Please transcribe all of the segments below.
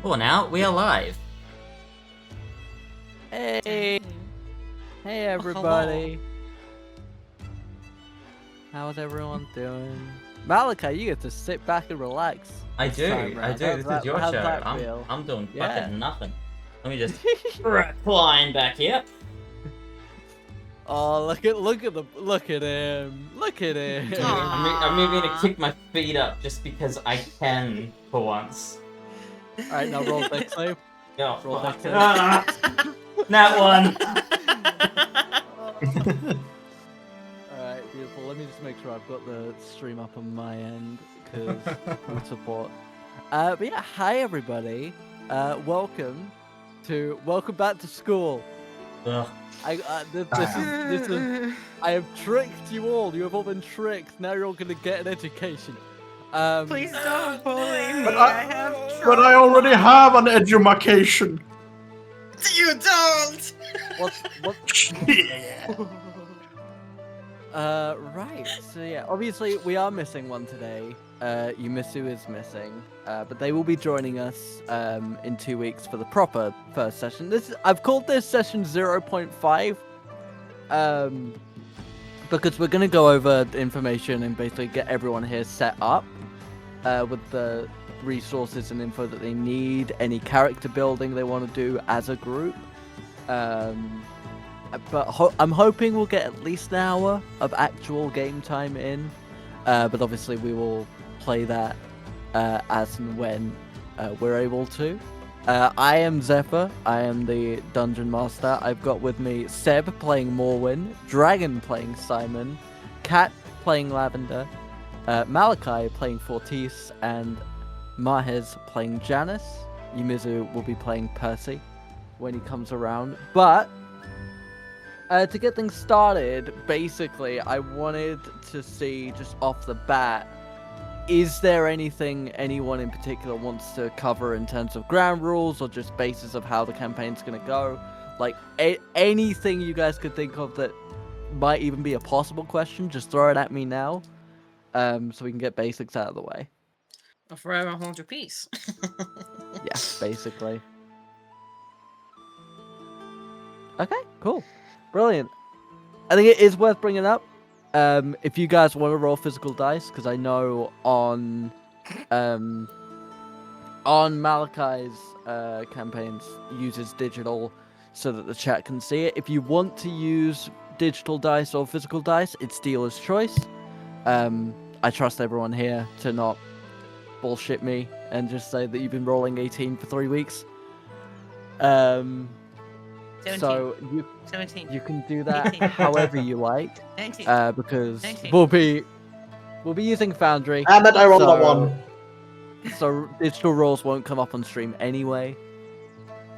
Oh, now we are live. Hey, hey everybody. How's everyone doing? Malachi, you get to sit back and relax. I this do. time I round. do. This is your How's show. that I'm feel? I'm doing Yeah. fucking nothing. Let me just recline back here. Oh, look at him. Look at him. I'm moving to kick my feet up just because I can for once. All right, now roll dex save. Oh, Roll fuck. dex save. That one. All right, beautiful. Let me just make sure I've got the stream up on my end because we support. But yeah, hi everybody. Welcome back to school. Ugh. This is I have tricked you all. You have all been tricked. Now you're all gonna get an education. Please don't bully me. But I have But I already have an edumacation. You don't. What? Yeah. Right. So yeah, obviously we are missing one today. Yumisu is missing, but they will be joining us in 2 weeks for the proper first session. I've called this session 0.5, because we're gonna go over the information and basically get everyone here set up, with the resources and info that they need, any character building they want to do as a group. But I'm hoping we'll get at least an hour of actual game time in. But obviously we will play that as and when we're able to. I am Zephyr. I am the Dungeon Master. I've got with me Seb playing Morwyn, Dragon playing Simon, Kat playing Lavender, Malachi playing Fortis, and Mahez playing Janice. Yumizu will be playing Percy when he comes around. But to get things started, basically, I wanted to see just off the bat, is there anything anyone in particular wants to cover in terms of ground rules or just basis of how the campaign's going to go? Like, anything you guys could think of that might even be a possible question, just throw it at me now, so we can get basics out of the way. Forever hold your peace. Yeah, basically. Okay, cool. Brilliant. I think it is worth bringing up. If you guys want to roll physical dice, because I know on Malachi's campaigns uses digital so that the chat can see it. If you want to use digital dice or physical dice, it's dealer's choice. I trust everyone here to not bullshit me and just say that you've been rolling 18 for 3 weeks. 17. So 17. you can do that 18. however you like, 19. because 19. we'll be using Foundry. And that I rolled a 1. So digital rolls won't come up on stream anyway.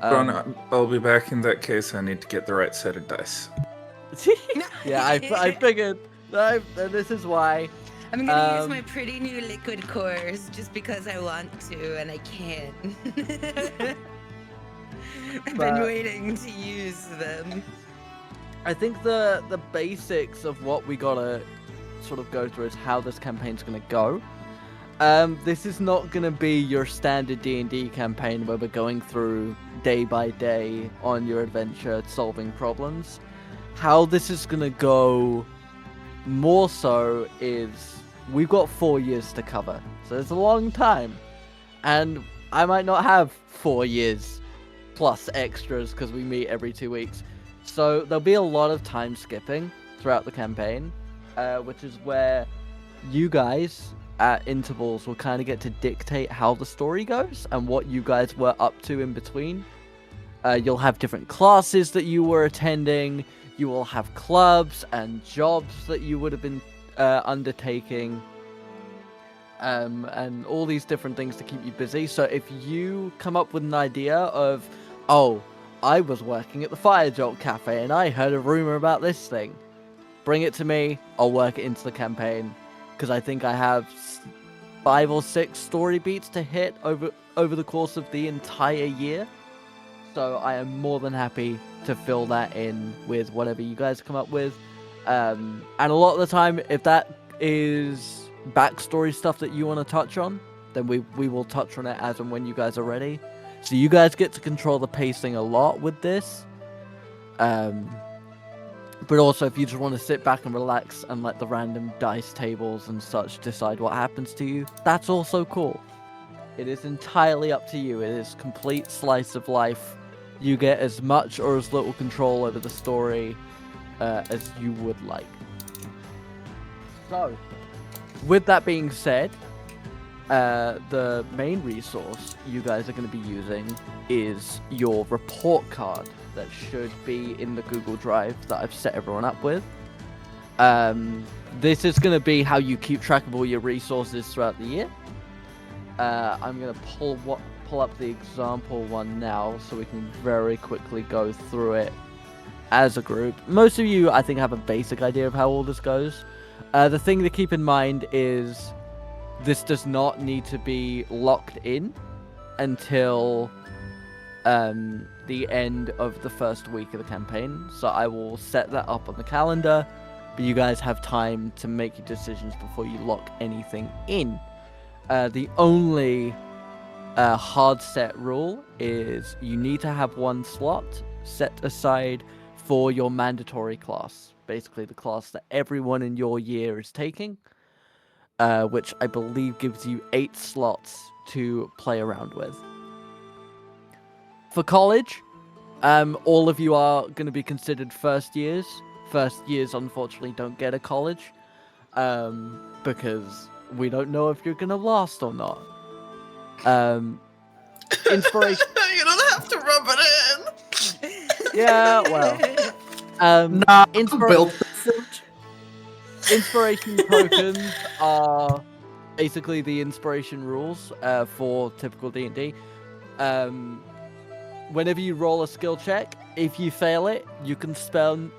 I'll be back in that case. I need to get the right set of dice. Yeah, I figured. This is why. I'm gonna use my pretty new liquid cores just because I want to and I can. I've been waiting to use them. I think the basics of what we gotta sort of go through is how this campaign's gonna go. This is not gonna be your standard D&D campaign where we're going through day by day on your adventure solving problems. How this is gonna go more so is we've got 4 years to cover, so it's a long time, and I might not have 4 years plus extras because we meet every 2 weeks. So there'll be a lot of time skipping throughout the campaign, which is where you guys at intervals will kind of get to dictate how the story goes and what you guys were up to in between. You'll have different classes that you were attending. You will have clubs and jobs that you would have been undertaking, and all these different things to keep you busy. So if you come up with an idea of, oh, I was working at the Fire Jolt Cafe and I heard a rumor about this thing, bring it to me. I'll work it into the campaign, because I think I have 5 or 6 story beats to hit over the course of the entire year. So I am more than happy to fill that in with whatever you guys come up with. And a lot of the time, if that is backstory stuff that you want to touch on, then we will touch on it as and when you guys are ready. So you guys get to control the pacing a lot with this. But also, if you just want to sit back and relax and let the random dice tables and such decide what happens to you, that's also cool. It is entirely up to you. It is complete slice of life. You get as much or as little control over the story as you would like. So, with that being said, the main resource you guys are going to be using is your report card that should be in the Google Drive that I've set everyone up with. This is going to be how you keep track of all your resources throughout the year. I'm going to pull up the example one now so we can very quickly go through it as a group. Most of you, I think, have a basic idea of how all this goes. The thing to keep in mind is this does not need to be locked in until the end of the first week of the campaign. So I will set that up on the calendar, but you guys have time to make your decisions before you lock anything in. The only hard set rule is you need to have one slot set aside for your mandatory class. Basically the class that everyone in your year is taking, which I believe gives you 8 slots to play around with. For college, all of you are going to be considered first years. First years, unfortunately, don't get a college, because we don't know if you're going to last or not. Inspiration. You don't have to rub it in. Yeah, well. Nah, built Inspiration tokens are basically the inspiration rules for typical D&D. Whenever you roll a skill check, if you fail it, you can spend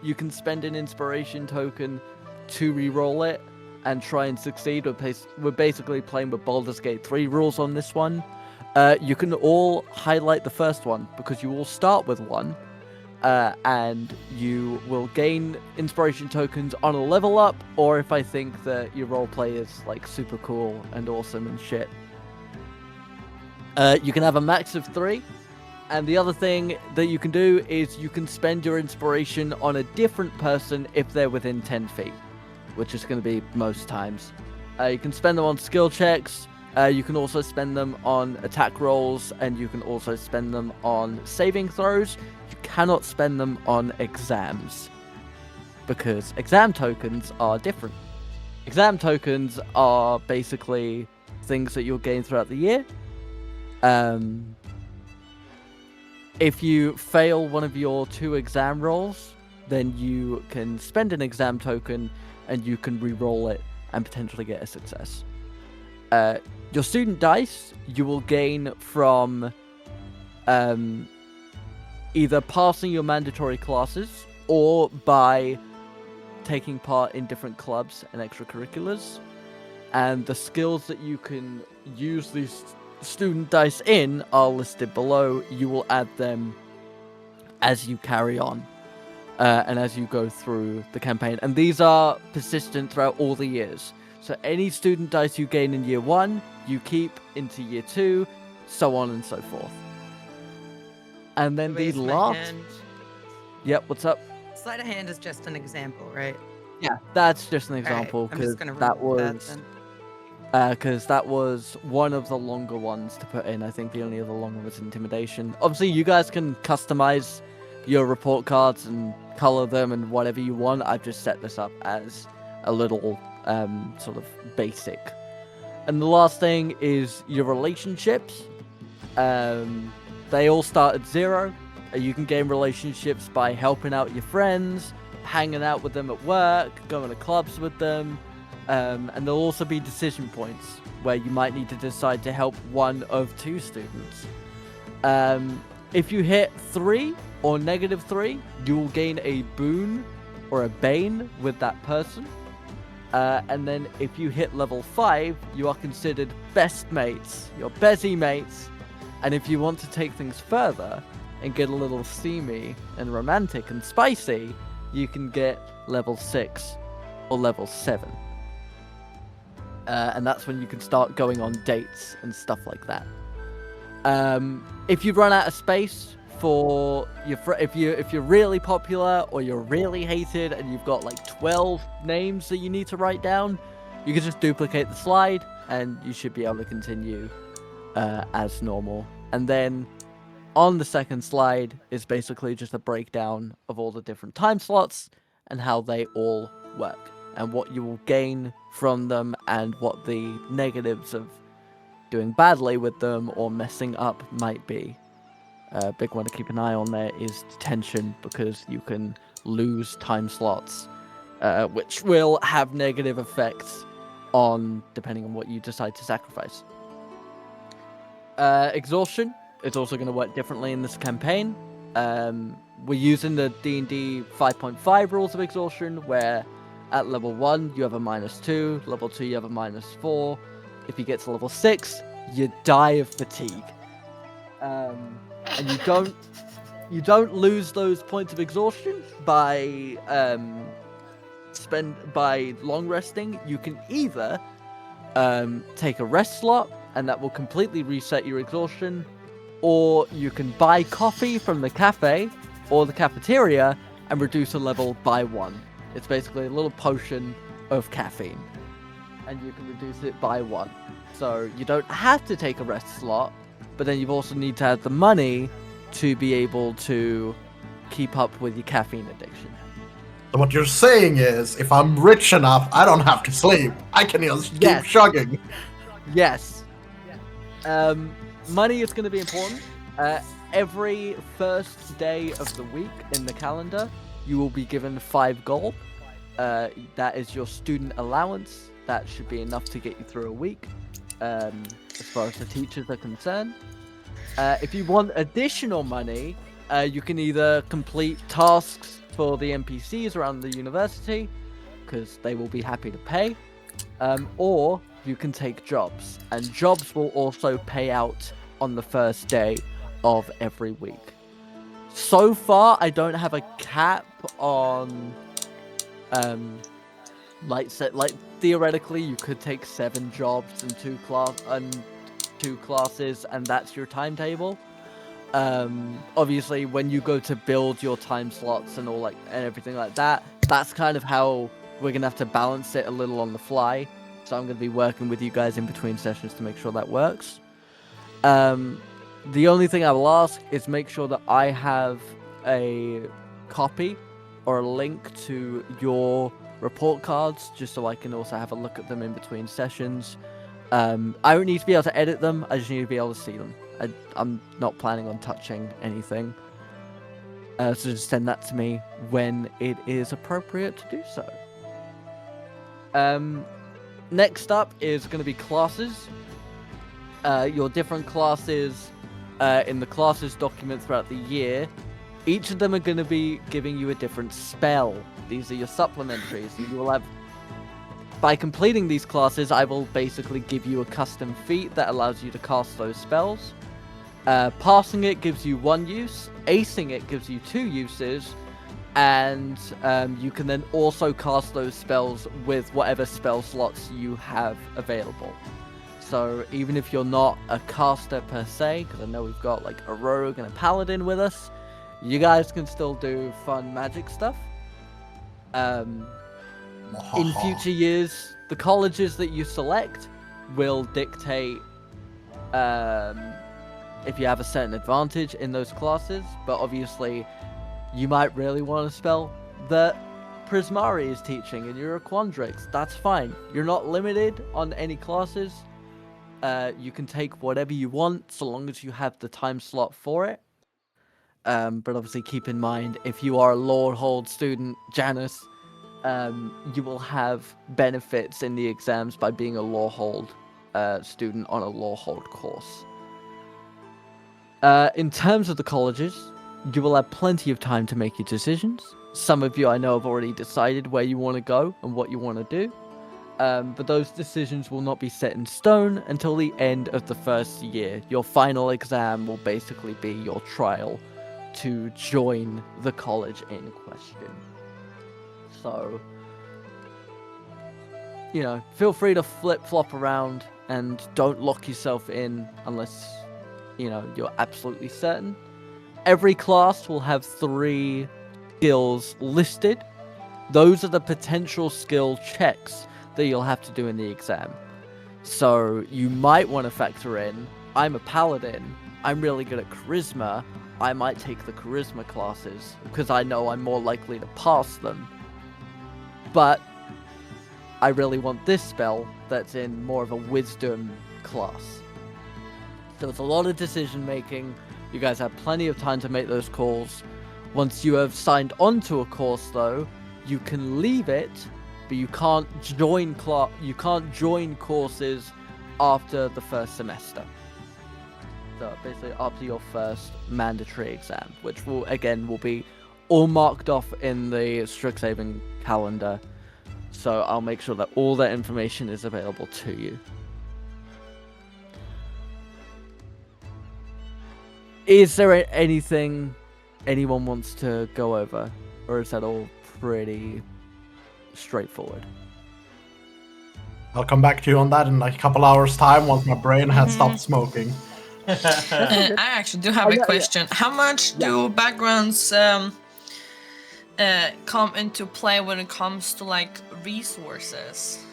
an inspiration token to re-roll it and try and succeed. We're basically playing with Baldur's Gate 3 rules on this one. You can all highlight the first one because you all start with one, and you will gain inspiration tokens on a level up, or if I think that your roleplay is like super cool and awesome and shit. You can have a max of 3. And the other thing that you can do is you can spend your inspiration on a different person if they're within 10 feet, which is going to be most times. You can spend them on skill checks. You can also spend them on attack rolls, and you can also spend them on saving throws. You cannot spend them on exams, because exam tokens are different. Exam tokens are basically things that you'll gain throughout the year. If you fail one of your 2 exam rolls, then you can spend an exam token and you can re-roll it and potentially get a success. Your student dice you will gain from either passing your mandatory classes or by taking part in different clubs and extracurriculars. And the skills that you can use these student dice in are listed below. You will add them as you carry on and as you go through the campaign, and these are persistent throughout all the years. So any student dice you gain in year 1 you keep into year 2, so on and so forth. And then the Raise my last hand. Yep, what's up? Sleight of hand is just an example, right? Yeah, that's just an All right, example I'm because just gonna that remove was then. because that was one of the longer ones to put in. I think the only other long one was Intimidation. Obviously, you guys can customize your report cards and color them and whatever you want. I've just set this up as a little sort of basic. And the last thing is your relationships. They all start at 0. You can gain relationships by helping out your friends, hanging out with them at work, going to clubs with them. And there'll also be decision points where you might need to decide to help one of 2 students. If you hit 3 or -3, you will gain a boon or a bane with that person. And then if you hit level 5, you are considered best mates, your Bezzy mates. And if you want to take things further and get a little steamy and romantic and spicy, you can get level 6 or level 7. And that's when you can start going on dates and stuff like that. If you run out of space for your if you're really popular or you're really hated and you've got like 12 names that you need to write down, you can just duplicate the slide and you should be able to continue as normal. And then on the second slide is basically just a breakdown of all the different time slots and how they all work and what you will gain from them and what the negatives of doing badly with them or messing up might be. A big one to keep an eye on there is detention, because you can lose time slots, which will have negative effects on depending on what you decide to sacrifice. Exhaustion is also going to work differently in this campaign. We're using the D&D 5.5 rules of exhaustion, where at level 1 you have a -2, level 2 you have a -4. If you get to level 6, you die of fatigue. And you don't lose those points of exhaustion by long resting. You can either take a rest slot, and that will completely reset your exhaustion, or you can buy coffee from the cafe or the cafeteria and reduce a level by 1. It's basically a little potion of caffeine, and you can reduce it by 1. So you don't have to take a rest slot, but then you also need to have the money to be able to keep up with your caffeine addiction. So what you're saying is, if I'm rich enough, I don't have to sleep. I can just keep chugging. Yes. Money is going to be important. Every first day of the week in the calendar, you will be given 5 gold. That is your student allowance. That should be enough to get you through a week, as far as the teachers are concerned. If you want additional money, you can either complete tasks for the NPCs around the university, because they will be happy to pay, or you can take jobs, and jobs will also pay out on the first day of every week. So far, I don't have a cap on, theoretically, you could take 7 jobs and 2 classes, and that's your timetable. Obviously, when you go to build your time slots and everything like that, that's kind of how we're gonna have to balance it a little on the fly. So I'm gonna be working with you guys in between sessions to make sure that works. The only thing I will ask is make sure that I have a copy or a link to your report cards, just so I can also have a look at them in between sessions. I don't need to be able to edit them, I just need to be able to see them. I'm not planning on touching anything. So just send that to me when it is appropriate to do so. Next up is going to be classes. Your different classes in the classes document throughout the year. Each of them are going to be giving you a different spell. These are your supplementaries. You will have... By completing these classes, I will basically give you a custom feat that allows you to cast those spells. Passing it gives you 1 use, acing it gives you 2 uses, and you can then also cast those spells with whatever spell slots you have available. So even if you're not a caster per se, because I know we've got like a rogue and a paladin with us, you guys can still do fun magic stuff. In future years, the colleges that you select will dictate if you have a certain advantage in those classes, but obviously you might really want a spell that Prismari is teaching and you're a Quandrix. That's fine. You're not limited on any classes. You can take whatever you want so long as you have the time slot for it. But obviously keep in mind, if you are a Lorehold student, Janice, you will have benefits in the exams by being a Lorehold student on a Lorehold course. In terms of the colleges, you will have plenty of time to make your decisions. Some of you I know have already decided where you want to go and what you want to do. But those decisions will not be set in stone until the end of the first year. Your final exam will basically be your trial to join the college in question. So, feel free to flip-flop around and don't lock yourself in unless you're absolutely certain. Every class will have 3 skills listed. Those are the potential skill checks that you'll have to do in the exam. So you might want to factor in, I'm a paladin, I'm really good at charisma, I might take the charisma classes because I know I'm more likely to pass them. But I really want this spell that's in more of a wisdom class. So it's a lot of decision making. You guys have plenty of time to make those calls. Once you have signed on to a course though, you can leave it, but you can't join courses after the first semester. So basically after your first mandatory exam, which will be all marked off in the Strixhaven calendar. So I'll make sure that all that information is available to you. Is there anything anyone wants to go over? Or is that all pretty straightforward? I'll come back to you on that in like a couple hours' time once my brain has stopped smoking. I actually do have a question. How much do backgrounds come into play when it comes to like resources?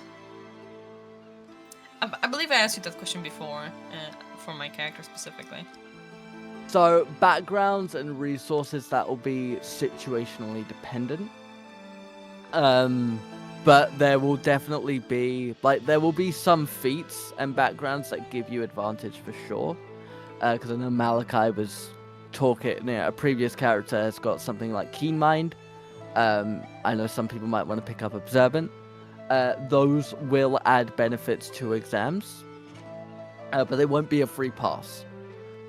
I believe I asked you that question before, for my character specifically. So backgrounds and resources, that will be situationally dependent. But there will definitely be some feats and backgrounds that give you advantage for sure. Because I know Malachi was talking, a previous character has got something like Keen Mind. I know some people might want to pick up Observant. Those will add benefits to exams, but they won't be a free pass.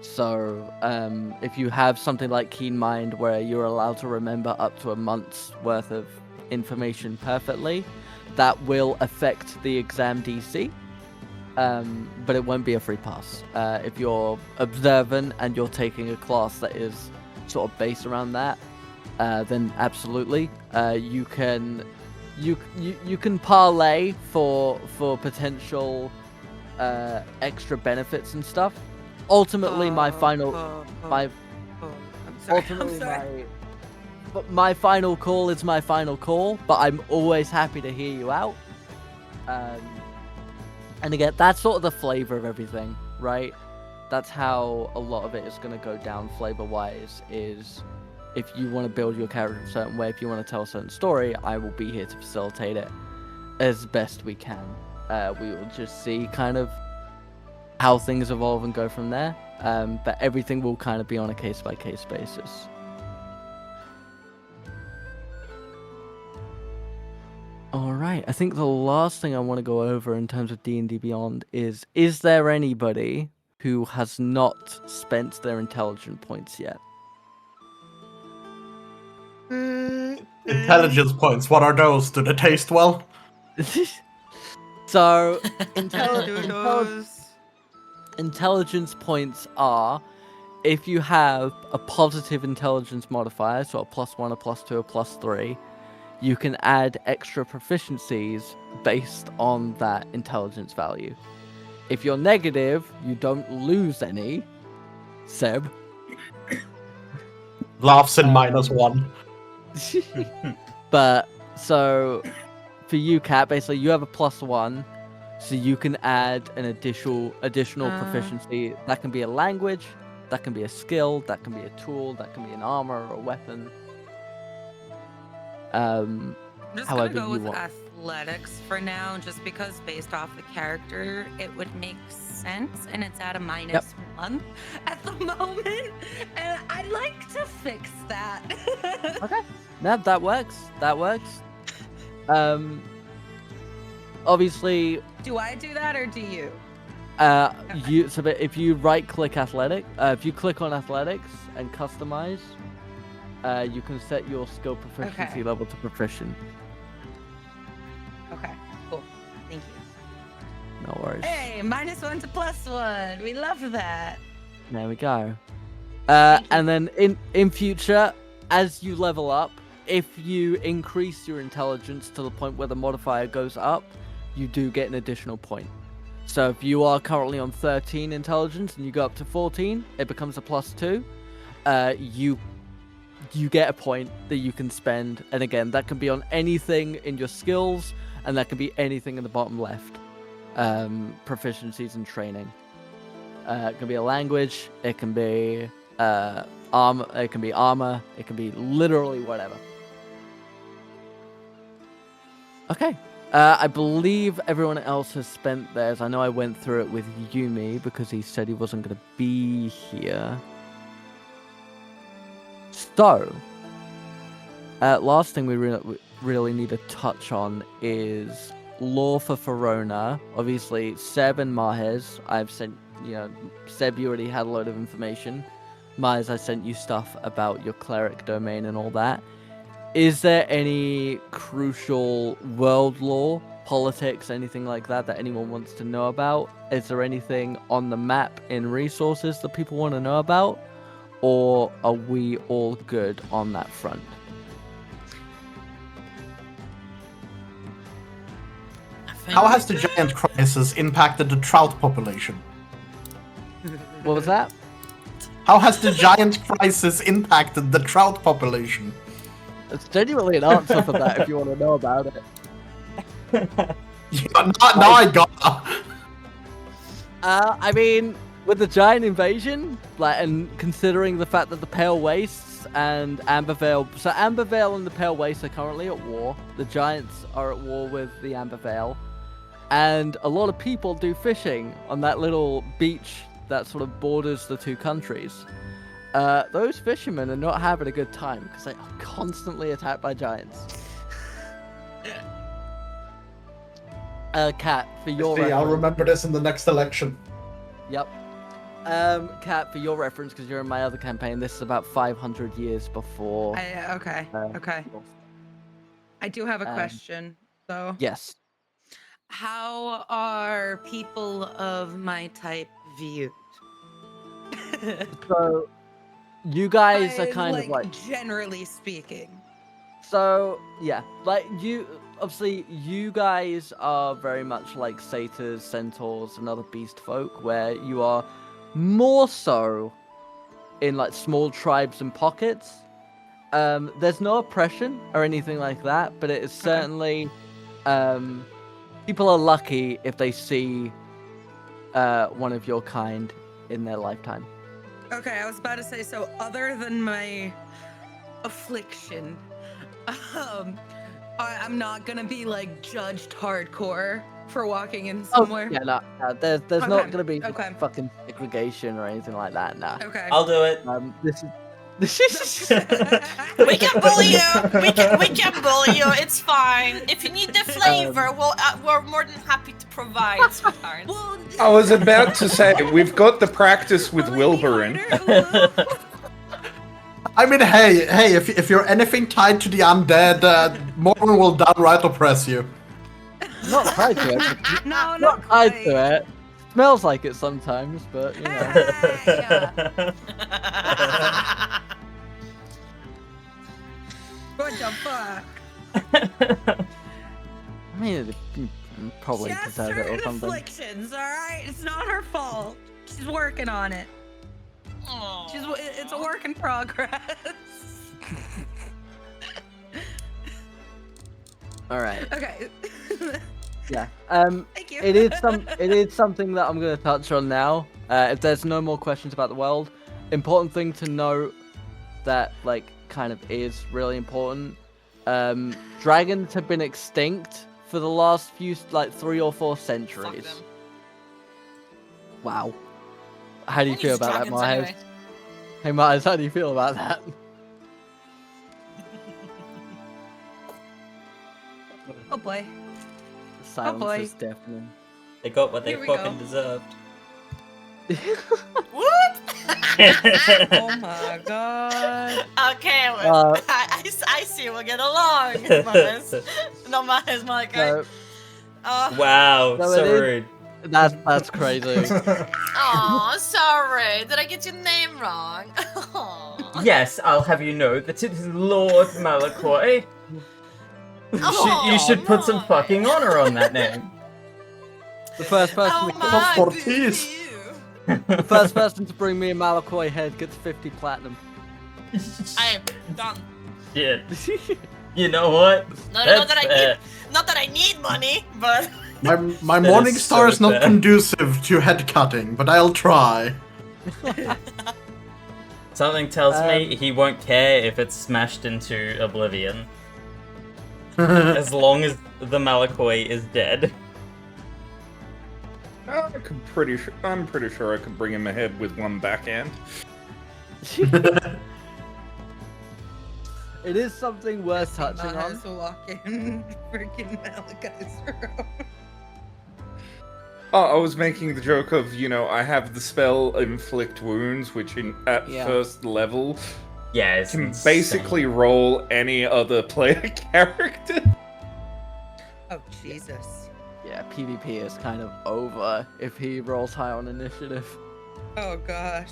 So if you have something like Keen Mind where you're allowed to remember up to a month's worth of information perfectly, that will affect the exam DC. But it won't be a free pass. If you're observant and you're taking a class that is sort of based around that, then absolutely you can parlay for potential extra benefits and stuff. Ultimately, my final call is my final call. But I'm always happy to hear you out. And again, that's sort of the flavor of everything, right? That's how a lot of it is going to go down flavor-wise, is if you want to build your character a certain way, if you want to tell a certain story, I will be here to facilitate it as best we can. We will just see kind of how things evolve and go from there. But everything will kind of be on a case-by-case basis. Alright, I think the last thing I want to go over in terms of D&D Beyond is there anybody who has not spent their intelligence points yet? Intelligence points, what are those? Do they taste well? So, intelligence points are if you have a positive intelligence modifier, so a +1, a +2, a +3, you can add extra proficiencies based on that intelligence value. If you're negative, you don't lose any. Seb? Laughs in -1. But, so, for you, Kat, basically you have a +1, so you can add an additional proficiency. That can be a language, that can be a skill, that can be a tool, that can be an armor or a weapon. I'm just gonna However go you with want. athletics for now, just because based off the character, it would make sense, and it's at a -1 at the moment, and I'd like to fix that. Okay, no, that works. That works. Obviously. Do I do that or do you? If you right-click athletic, if you click on athletics and customize, you can set your skill proficiency level to proficient. Okay, cool. Thank you. No worries. Hey, -1 to +1. We love that. There we go. And then in future, as you level up, if you increase your intelligence to the point where the modifier goes up, you do get an additional point. So if you are currently on 13 intelligence and you go up to 14, it becomes a +2. You get a point that you can spend, and again, that can be on anything in your skills, and that can be anything in the bottom left. Proficiencies and training. It can be a language. It can be armor. It can be armor. It can be literally whatever. Okay. I believe everyone else has spent theirs. I know I went through it with Yumi because he said he wasn't going to be here. So, last thing we really need to touch on is lore for Verona. Obviously, Seb and Mahez, I've sent, Seb, you already had a load of information. Mahez, I sent you stuff about your cleric domain and all that. Is there any crucial world lore, politics, anything like that anyone wants to know about? Is there anything on the map in resources that people want to know about? Or are we all good on that front? How has the giant crisis impacted the trout population? What was that? How has the giant crisis impacted the trout population? It's genuinely an answer for that if you want to know about it. Yeah, now I got. I mean, with the giant invasion, and considering the fact that the Pale Wastes and Ambervale, so Ambervale and the Pale Wastes are currently at war. The giants are at war with the Ambervale, and a lot of people do fishing on that little beach that sort of borders the two countries. Those fishermen are not having a good time because they are constantly attacked by giants. Kat, for your See, I'll remember this in the next election. Yep. Kat, for your reference, because you're in my other campaign, this is about 500 years before. Okay. I do have a question, though. Yes. How are people of my type viewed? So, you guys are kind of like... Generally speaking. So, yeah. Obviously, you guys are very much like satyrs, centaurs, and other beast folk, where you are more so in like small tribes and pockets. There's no oppression or anything like that, but it is certainly people are lucky if they see one of your kind in their lifetime. Okay, I was about to say, so other than my affliction, I'm not gonna be like judged hardcore for walking in somewhere. Yeah, no, there's not gonna be fucking segregation or anything like that. No. Okay. I'll do it. This is We can bully you. We can bully you. It's fine. If you need the flavor, we're more than happy to provide, sweetheart. I was about to say, we've got the practice with Wilburyn. I mean, hey, if you're anything tied to the undead, Morgan will downright oppress you. not tied to it. No, Not tied to it. Smells like it sometimes, but you know. Yeah. What the fuck? I mean, it probably She has deserve it or certain something. afflictions, alright? It's not her fault. She's working on it. Aw. It's a work in progress. All right. Okay. Yeah. Thank you. It is something that I'm going to touch on now. If there's no more questions about the world, important thing to note that kind of is really important. Dragons have been extinct for the last few 3 or 4 centuries. Fuck them. Wow. How do you Who feel needs about that, dragons Mahez? anyway? Hey, Mahez, how do you feel about that? Oh boy. The silence boy. is deafening. They got what they Here we fucking go. deserved. What? Oh my god. Okay, well, I see we'll get along. Mahez. No, Mahez, my guy. So, Wow, No, so it is- rude. that's crazy. Aw, sorry. Did I get your name wrong? Aw. Yes, I'll have you know that it is Lord Malakoi. You should put some my. fucking honor on that name. The first person Oh to my, for boo tease. boo. the first person to bring me a Malakoi head gets 50 platinum. I am done. Shit. You know what? Not That's that I fair. need, not that I need money, but My That morning is star so is not bad. conducive to head cutting, but I'll try. Something tells me he won't care if it's smashed into oblivion. As long as the Malakoi is dead. I'm pretty sure I could bring him ahead with one backhand. It is something worth touching on. to walk in freaking Malachi's room. Oh, I was making the joke of, I have the spell Inflict Wounds, which at Yeah. first level Yeah, it's can insane. basically roll any other player character. Oh, Jesus. Yeah, PvP is kind of over if he rolls high on initiative. Oh, gosh.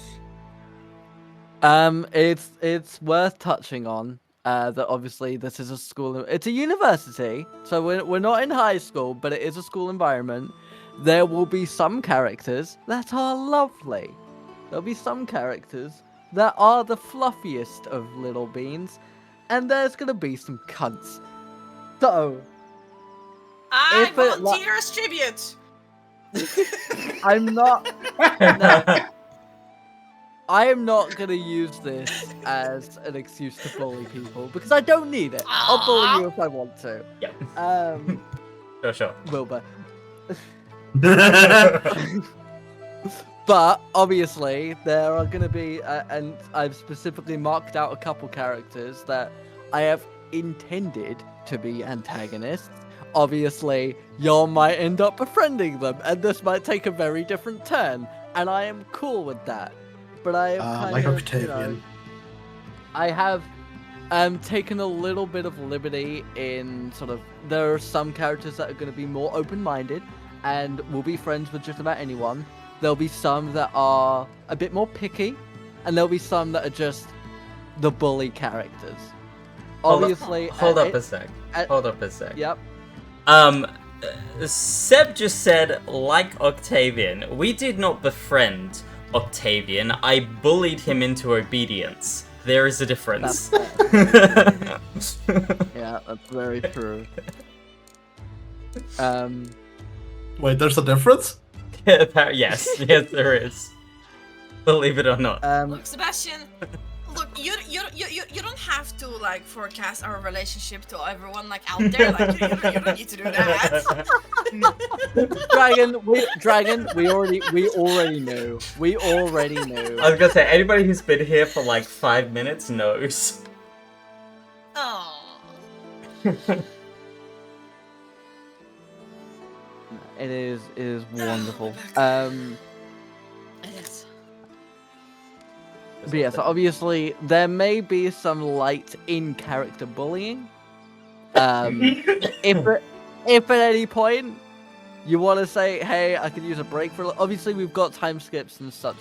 It's worth touching on that obviously this is a school. It's a university, so we're not in high school, but it is a school environment. There will be some characters that are lovely. There'll be some characters that are the fluffiest of little beans, and there's gonna be some cunts. So I If it volunteer as tribute. I'm not. No. I am not gonna use this as an excuse to bully people because I don't need it. I'll bully you if I want to. Yep. Sure. Wilbur. But obviously there are gonna be, and I've specifically marked out a couple characters that I have intended to be antagonists. Obviously, y'all might end up befriending them, and this might take a very different turn, and I am cool with that. But I have kind like of, Octavian. I have taken a little bit of liberty in sort of, there are some characters that are going to be more open-minded and will be friends with just about anyone. There'll be some that are a bit more picky, and there'll be some that are just the bully characters. Obviously, Hold up a sec. Yep. Seb just said, like Octavian. We did not befriend Octavian. I bullied him into obedience. There is a difference. Yeah, that's very true. Wait, there's a difference? yes, there is. Believe it or not. Look, Sebastian. Look, you don't have to like forecast our relationship to everyone like out there. Like you don't need to do that. Dragon, we already knew. We already knew. I was gonna say, anybody who's been here for like 5 minutes knows. Oh. It is wonderful. Yes. But yeah, so obviously there may be some light in-character bullying. If at any point you want to say, hey, I could use a break for... Obviously we've got time skips and such,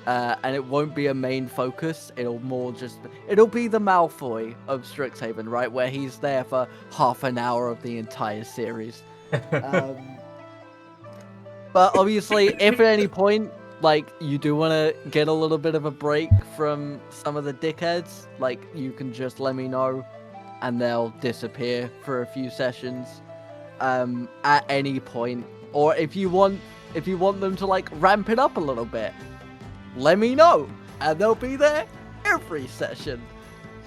and it won't be a main focus. It'll be the Malfoy of Strixhaven, right? Where he's there for half an hour of the entire series. But obviously, if at any point, like, you do want to get a little bit of a break from some of the dickheads, like, you can just let me know, and they'll disappear for a few sessions, at any point. Or if you want them to, like, ramp it up a little bit, let me know, and they'll be there every session.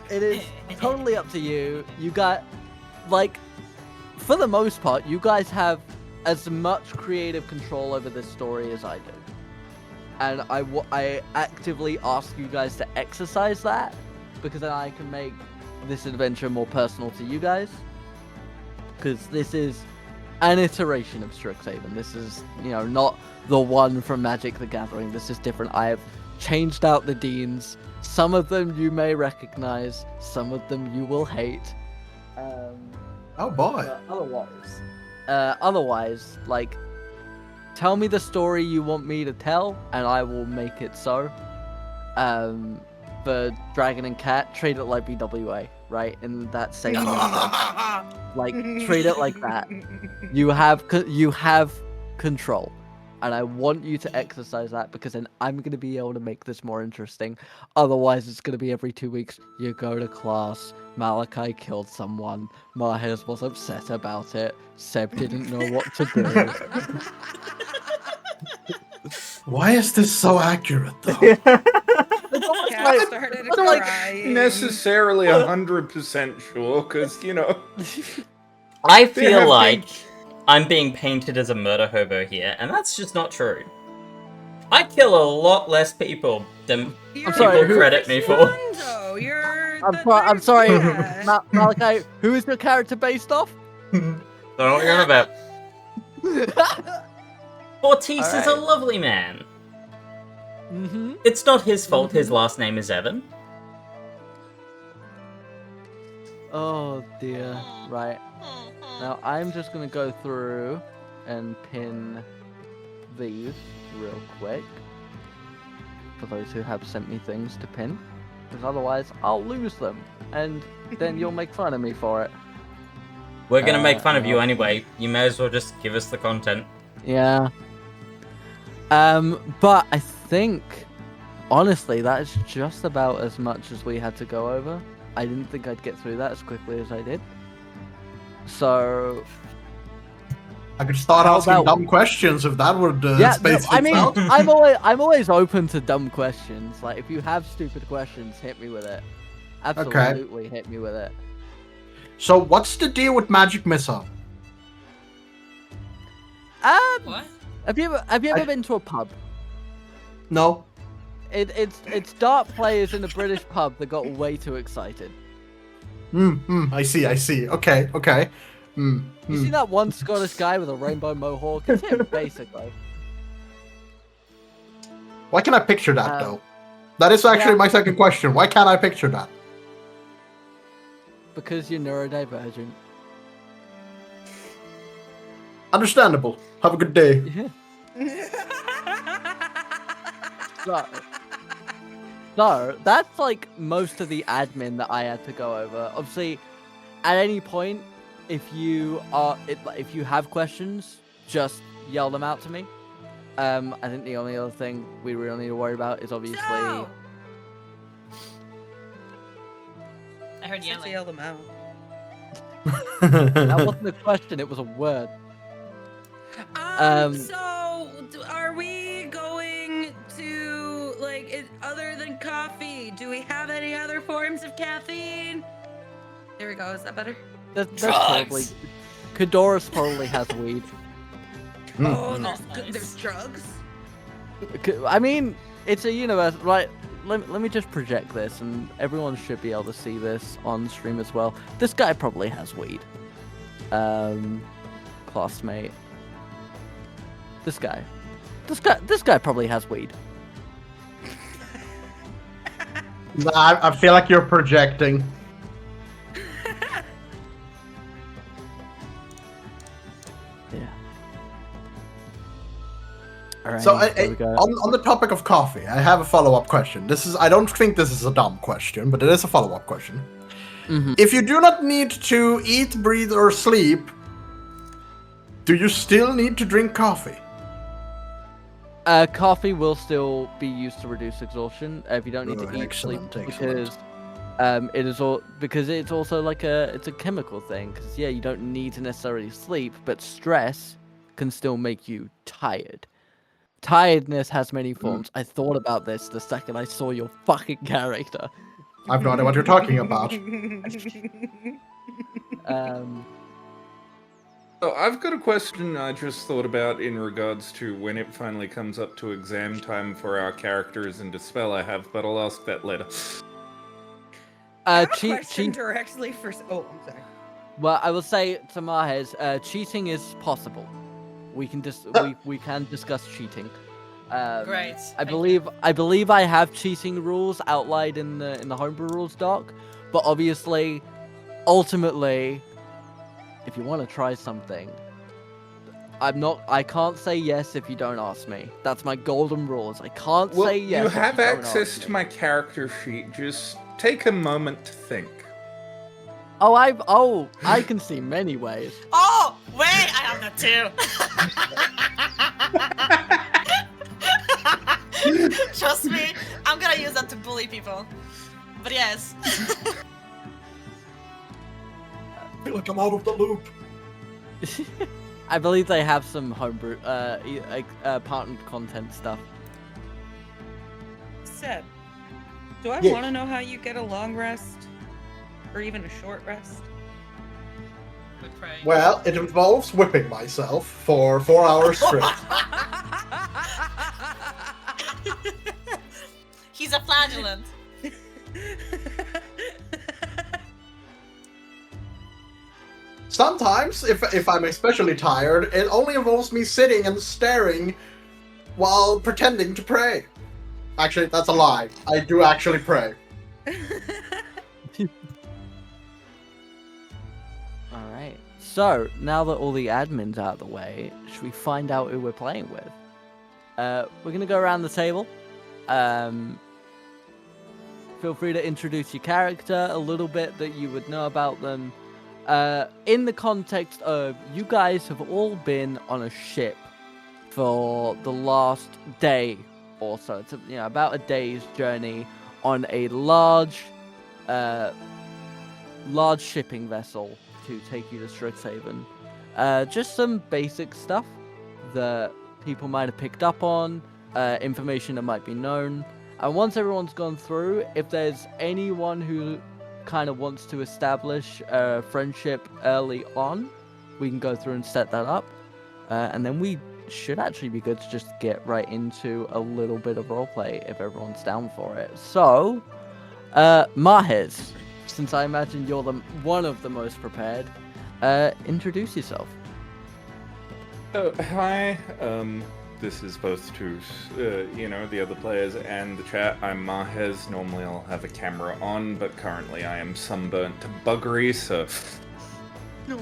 It is totally up to you. You got, like, for the most part, you guys have as much creative control over this story as I do. And I actively ask you guys to exercise that, because then I can make this adventure more personal to you guys. Because this is an iteration of Strixhaven. This is, not the one from Magic the Gathering. This is different. I have changed out the deans. Some of them you may recognize, some of them you will hate. Oh boy. Otherwise, like, tell me the story you want me to tell, and I will make it so. For Dragon and Cat, treat it like BWA, right? In that same way. Like, treat it like that. You have control. And I want you to exercise that because then I'm going to be able to make this more interesting. Otherwise, it's going to be every 2 weeks. You go to class. Malachi killed someone. Mahez was upset about it. Seb didn't know what to do. Why is this so accurate, though? Cat started crying. Necessarily 100% sure, because, you know. I They feel have like been- I'm being painted as a murder hobo here, and that's just not true. I kill a lot less people than You're sorry, people who- credit me for. Raimundo, You're. I'm sorry, Yeah. Malachi. Who is your character based off? Don't know what you're on about. Fortis is a Alright. lovely man. Mm-hmm. It's not his fault his last name is Evan. Oh dear. Right. Now I'm just gonna go through and pin these real quick for those who have sent me things to pin, because otherwise I'll lose them, and then you'll make fun of me for it. We're gonna make fun of you well. anyway. You may as well just give us the content. Yeah. But I think, honestly, that is just about as much as we had to go over. I didn't think I'd get through that as quickly as I did. So, I could start How asking about- dumb questions if that would yeah, no, space I things mean, out. I'm always open to dumb questions. Like, if you have stupid questions, hit me with it. Absolutely, hit me with it. So, what's the deal with Magic Missile? What? Have you ever been to a pub? No. It's dart players in a British pub that got way too excited. I see. Okay. You see that one Scottish guy with a rainbow mohawk? It's him, basically. Why can I picture that, though? That is actually yeah. my second question. Why can't I picture that? Because you're neurodivergent. Understandable. Have a good day. So that's like most of the admin that I had to go over. Obviously, at any point, if you have questions, just yell them out to me. I think the only other thing we really need to worry about is obviously. No! I heard Just yelling. yell them out. That wasn't a question; it was a word. So, are we going to, like, other than coffee, do we have any other forms of caffeine? There we go, is that better? That's probably. Kadoris probably has weed. Oh, Nice. there's drugs? I mean, it's a universe, right? Let me just project this, and everyone should be able to see this on stream as well. This guy probably has weed. Classmate. This guy probably has weed. Nah, I feel like you're projecting. Yeah. All right. So, there we go. on the topic of coffee, I have a follow-up question. I don't think this is a dumb question, but it is a follow-up question. Mhm. If you do not need to eat, breathe, or sleep, do you still need to drink coffee? Coffee will still be used to reduce exhaustion if you don't need to eat, sleep, because it is all because it's also like it's a chemical thing. Because yeah, you don't need to necessarily sleep, but stress can still make you tired. Tiredness has many forms. I thought about this the second I saw your fucking character. I have no idea what you're talking about. So I've got a question I just thought about in regards to when it finally comes up to exam time for our characters and Dispel I have, but I'll ask that later. Question directly for... Oh, I'm sorry. Well, I will say to Mahez, cheating is possible. We can we can discuss cheating. Great. I believe I have cheating rules outlined in the homebrew rules doc, but obviously, ultimately, if you want to try something, I can't say yes if you don't ask me. That's my golden rules. I can't Well, say yes. you if have don't access ask to me. my character sheet. Just take a moment to think. I can see many ways. Oh, wait, I have wanna too. Trust me, I'm gonna use that to bully people. But yes. I feel like I'm out of the loop. I believe they have some homebrew, partnered content stuff. Seb, do I Yeah. want to know how you get a long rest? Or even a short rest? Good pray. Well, it involves whipping myself for 4 hours straight. He's a flagellant. Sometimes, if I'm especially tired, it only involves me sitting and staring while pretending to pray. Actually, that's a lie. I do actually pray. Alright. So, now that all the admin's out of the way, should we find out who we're playing with? We're gonna go around the table. Feel free to introduce your character, a little bit that you would know about them. In the context of, you guys have all been on a ship for the last day or so. It's about a day's journey on a large shipping vessel to take you to Strixhaven. Just some basic stuff that people might have picked up on, information that might be known. And once everyone's gone through, if there's anyone who kind of wants to establish a friendship early on, we can go through and set that up. And then we should actually be good to just get right into a little bit of roleplay if everyone's down for it. So, Mahez, since I imagine you're one of the most prepared, introduce yourself. Oh, hi. This is both to, the other players and the chat. I'm Mahez. Normally I'll have a camera on, but currently I am sunburnt to buggery, so... No.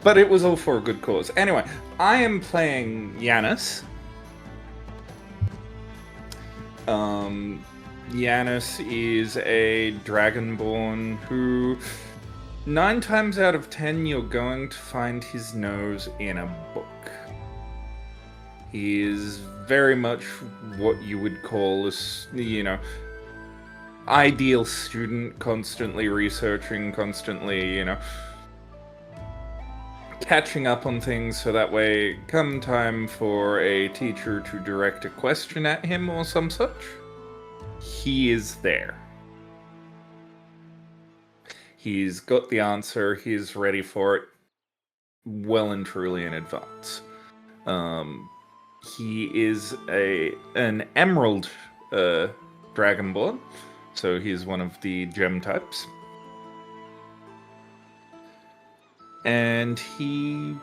But it was all for a good cause. Anyway, I am playing Yanis. Yanis is a dragonborn who... 9 times out of 10, you're going to find his nose in a book. He is very much what you would call a, ideal student, constantly researching, constantly, catching up on things so that way, come time for a teacher to direct a question at him or some such, he is there. He's got the answer, he's ready for it well and truly in advance. He is an emerald dragonborn, so he's one of the gem types. And he,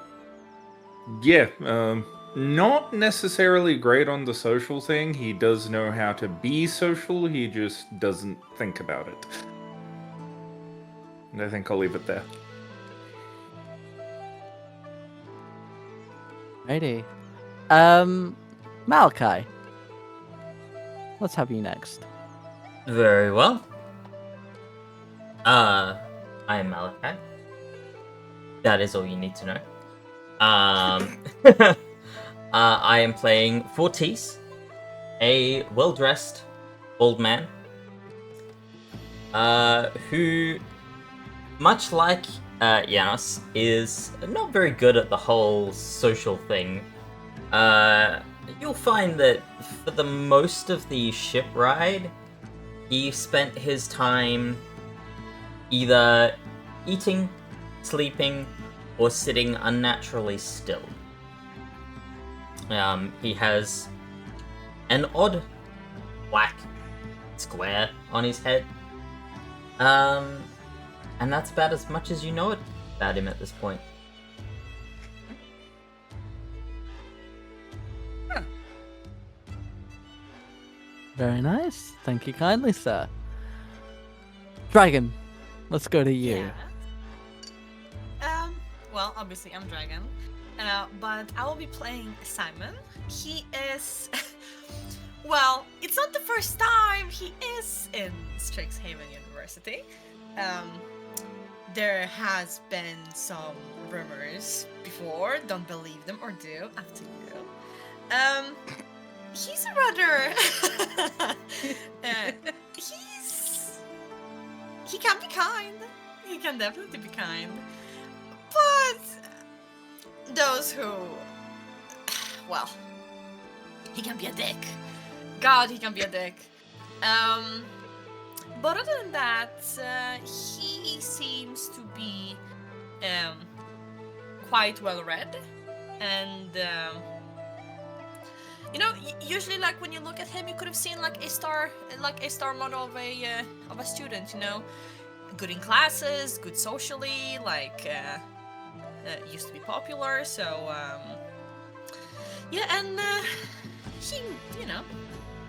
not necessarily great on the social thing. He does know how to be social, he just doesn't think about it. And I think I'll leave it there. Righty. Malachi. Let's have you next. Very well. I am Malachi. That is all you need to know. I am playing Fortis, a well-dressed old man, who, much like Janos, is not very good at the whole social thing. You'll find that for the most of the ship ride, he spent his time either eating, sleeping, or sitting unnaturally still. He has an odd black square on his head. And that's about as much as you know about him at this point. Very nice. Thank you kindly, sir. Dragon, let's go to you. Yeah. Well, obviously I'm Dragon, but I will be playing Simon. He is, well, it's not the first time he is in Strixhaven University, there has been some rumors before. Don't believe them or do, up to you. He's a rather he can be kind. He can definitely be kind. But those who, well, he can be a dick. God, he can be a dick. But other than that, he seems to be quite well read, and you know, usually like when you look at him, you could have seen like a star model of a student. You know, good in classes, good socially, like used to be popular. So yeah, and he, you know,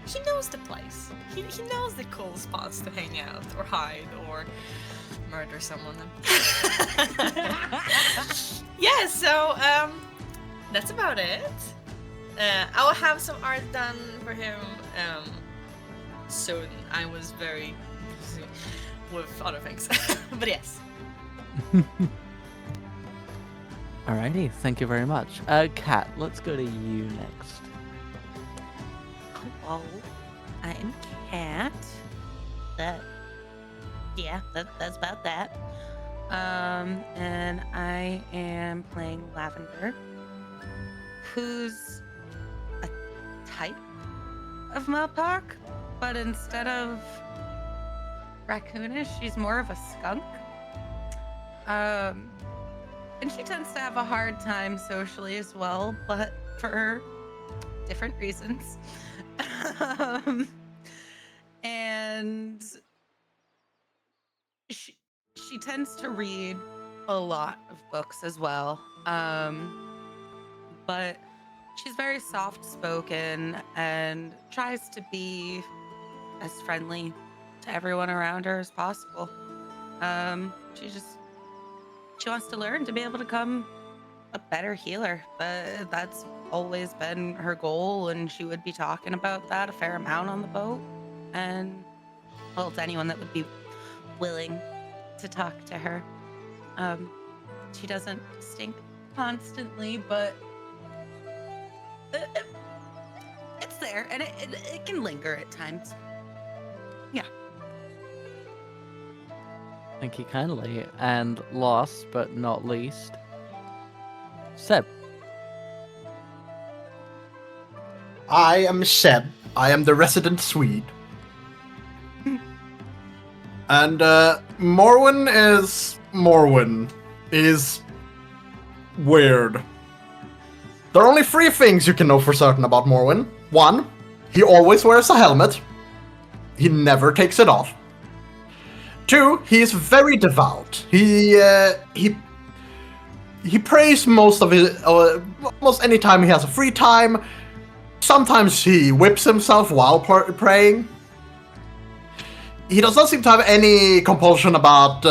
he knows the place. He knows the cool spots to hang out or hide or murder someone. Yeah, so that's about it. I will have some art done for him soon. I was very busy with other things, but yes. Alrighty, thank you very much. Kat, let's go to you next. Hello, I'm Kat. That's about that. And I am playing Lavender, who's a type of Mopok, but instead of raccoonish, she's more of a skunk. And she tends to have a hard time socially as well, but for different reasons. And she tends to read a lot of books as well. But she's very soft-spoken and tries to be as friendly to everyone around her as possible. She wants to learn to be able to become a better healer, but that's always been her goal, and she would be talking about that a fair amount on the boat. And well, to anyone that would be willing to talk to her. She doesn't stink constantly, but it's there, and it can linger at times. Yeah. Thank you kindly. And last but not least, Seb. I am Seb. I am the resident Swede. And Morwen is Morwen. Is weird. There are only 3 things you can know for certain about Morwen. 1, he always wears a helmet. He never takes it off. 2, he is very devout. He prays most any time he has a free time. Sometimes he whips himself while praying. He does not seem to have any compulsion about,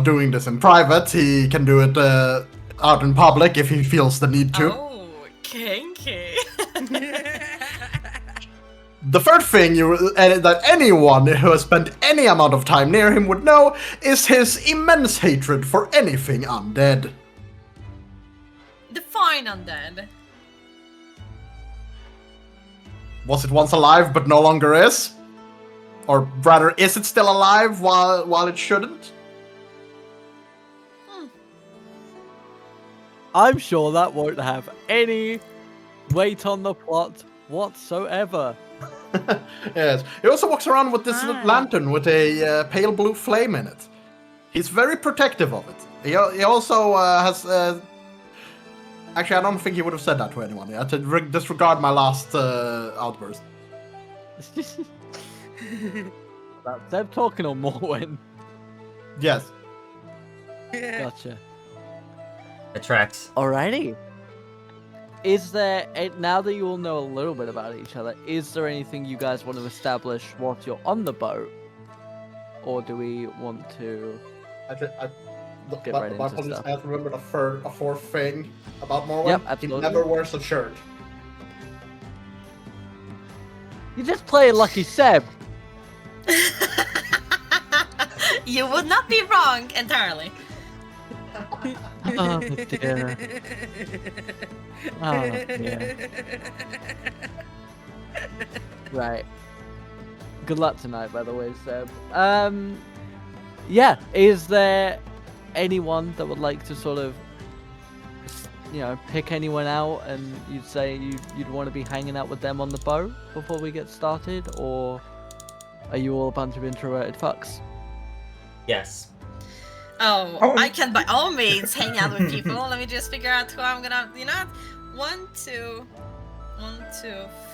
doing this in private. He can do it out in public if he feels the need to. Oh, kinky. The third thing that anyone who has spent any amount of time near him would know is his immense hatred for anything undead. Define undead. Was it once alive but no longer is? Or rather, is it still alive while it shouldn't? I'm sure that won't have any weight on the plot whatsoever. Yes. He also walks around with this lantern with a pale blue flame in it. He's very protective of it. He also has... Actually, I don't think he would have said that to anyone. I had to disregard my last outburst. About Seb talking or Morwen? Yes. Gotcha. It tracks. Alrighty. Is there, now that you all know a little bit about each other, is there anything you guys want to establish whilst you're on the boat? Or do we want to get right into stuff? I have to remember a fourth thing about Morwen. Yep, absolutely. He never wears a shirt. You just play Lucky Seb. You would not be wrong entirely. Oh dear. Oh dear. Right. Good luck tonight, by the way, Seb. Yeah. Is there anyone that would like to sort of, pick anyone out, and you'd say you'd want to be hanging out with them on the boat before we get started, or are you all a bunch of introverted fucks? Yes. Oh, I can by all means hang out with people. Let me just figure out who I'm gonna. You know, 1, 2,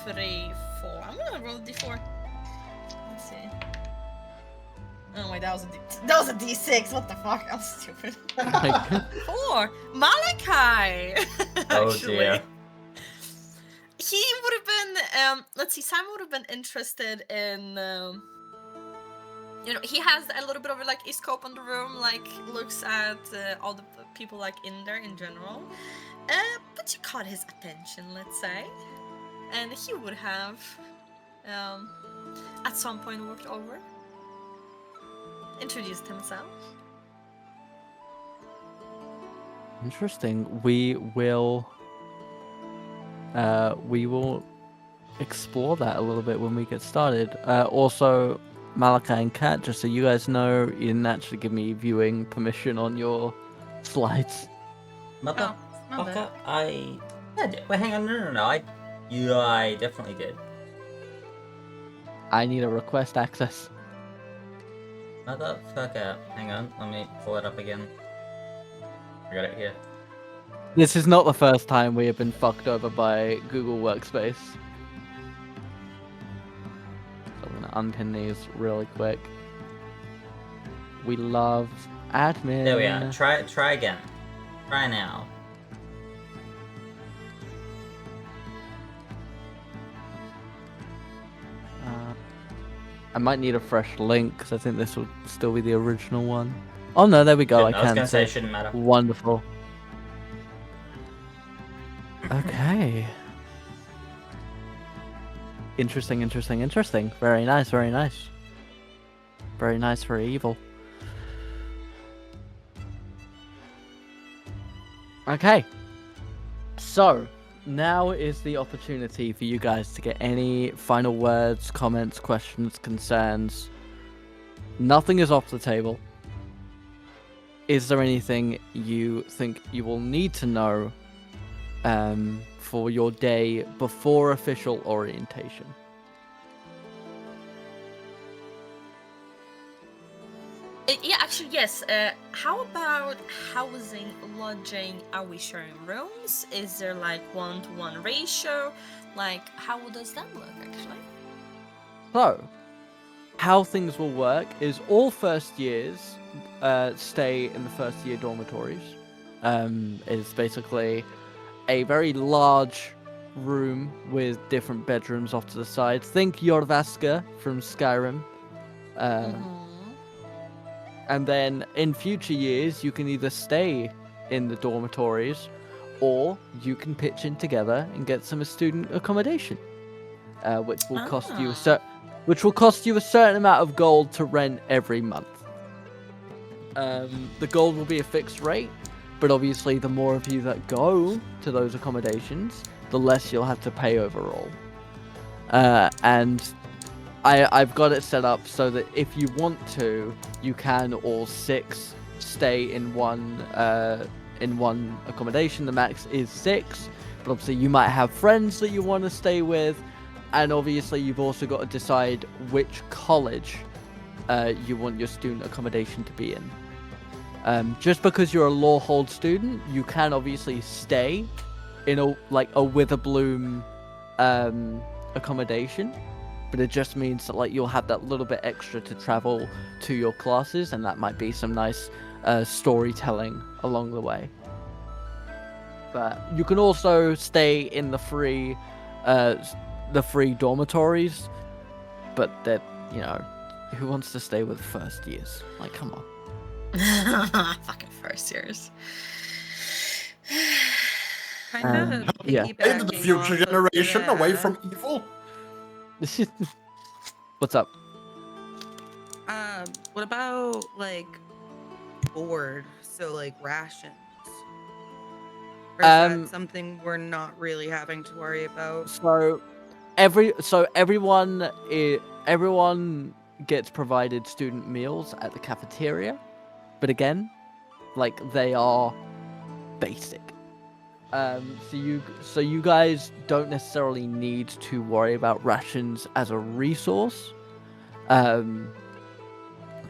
3, 4. I'm gonna roll d4. Let's see. Oh wait, that was a d6. What the fuck? I'm stupid. 4. Malachi. Oh Actually. dear. He would have been. Let's see. Sam would have been interested in. He has a little bit of a scope on the room, looks at all the people in there in general. But you caught his attention, let's say, and he would have, at some point, walked over, introduced himself. Interesting. We will explore that a little bit when we get started. Also, Malachi and Kat, just so you guys know, you didn't actually give me viewing permission on your slides. Motherfucker, Well, hang on, no. I definitely did. I need a request access. Motherfucker. Hang on, let me pull it up again. I got it here. This is not the first time we have been fucked over by Google Workspace. So I'm gonna unpin these really quick. We love admin. There we are. Try again. Try now. I might need a fresh link because I think this will still be the original one. Oh no, there we go. I was gonna say it shouldn't matter. Wonderful. Okay. Interesting. Very nice. Very nice, very evil. Okay. So, now is the opportunity for you guys to get any final words, comments, questions, concerns. Nothing is off the table. Is there anything you think you will need to know for your day before official orientation? Yeah, actually, yes. How about housing, lodging? Are we sharing rooms? Is there 1-to-1 ratio? How does that look, actually? So, how things will work is all first years stay in the first year dormitories. It's basically a very large room with different bedrooms off to the side. Think Jorvaska from Skyrim. And then in future years, you can either stay in the dormitories, or you can pitch in together and get some student accommodation, which will cost you a certain amount of gold to rent every month. The gold will be a fixed rate, but obviously the more of you that go to those accommodations, the less you'll have to pay overall. And I've got it set up so that if you want to, you can all 6 stay in one accommodation. The max is 6, but obviously you might have friends that you want to stay with, and obviously you've also got to decide which college you want your student accommodation to be in. Just because you're a Lawhold student, you can obviously stay in a Witherbloom accommodation. But it just means that you'll have that little bit extra to travel to your classes, and that might be some nice storytelling along the way. But you can also stay in the free dormitories, but that who wants to stay with first years? Come on. Fucking first years. Yeah. Into the future generation away from evil. What's up? What about like board? So like rations. Or is that something we're not really having to worry about? So everyone gets provided student meals at the cafeteria, but again, like they are basic. So you guys don't necessarily need to worry about rations as a resource.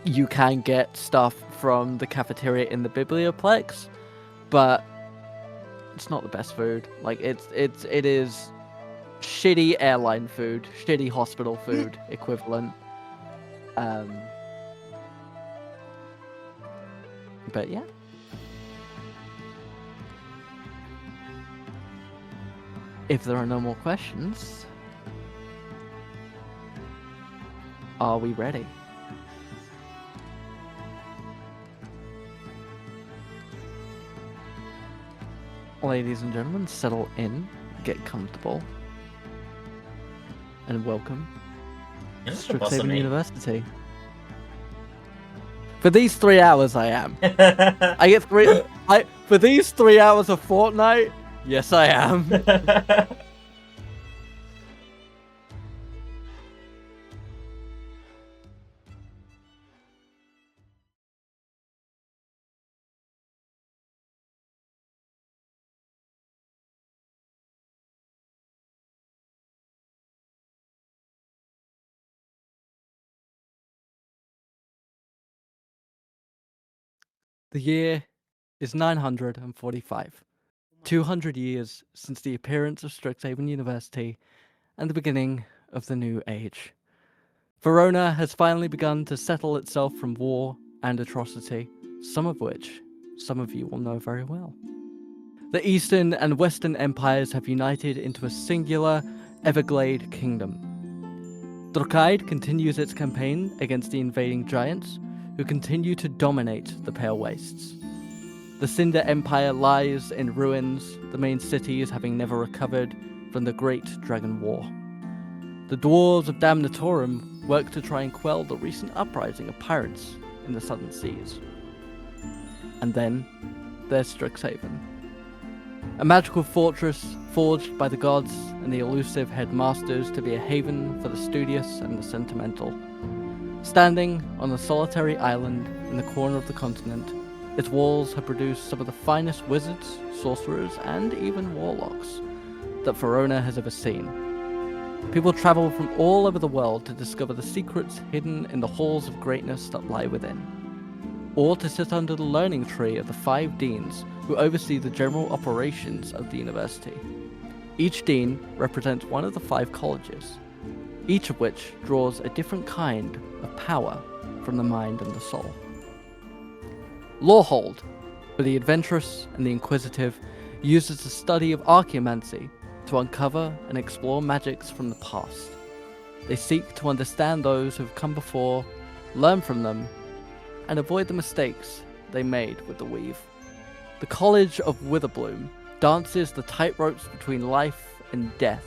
You can get stuff from the cafeteria in the biblioplex, but it's not the best food. Like it is shitty airline food, shitty hospital food equivalent. But yeah. If there are no more questions, are we ready? Ladies and gentlemen, settle in, get comfortable, and welcome to Strixhaven University. For these 3 hours, I am. I get for these 3 hours a fortnight. Yes, I am. The year is 945. 200 years since the appearance of Strixhaven University and the beginning of the new age. Verona has finally begun to settle itself from war and atrocity, some of which some of you will know very well. The Eastern and Western empires have united into a singular Everglade kingdom. Drokaid continues its campaign against the invading giants, who continue to dominate the Pale Wastes. The Cinder Empire lies in ruins, the main cities having never recovered from the Great Dragon War. The dwarves of Damnatorum work to try and quell the recent uprising of pirates in the Southern Seas. And then there's Strixhaven, a magical fortress forged by the gods and the elusive headmasters to be a haven for the studious and the sentimental. Standing on a solitary island in the corner of the continent, its walls have produced some of the finest wizards, sorcerers, and even warlocks that Verona has ever seen. People travel from all over the world to discover the secrets hidden in the halls of greatness that lie within, or to sit under the learning tree of the 5 deans who oversee the general operations of the university. Each dean represents one of the 5 colleges, each of which draws a different kind of power from the mind and the soul. Lawhold, for the adventurous and the inquisitive, uses the study of archaeomancy to uncover and explore magics from the past. They seek to understand those who have come before, learn from them, and avoid the mistakes they made with the weave. The College of Witherbloom dances the tightropes between life and death,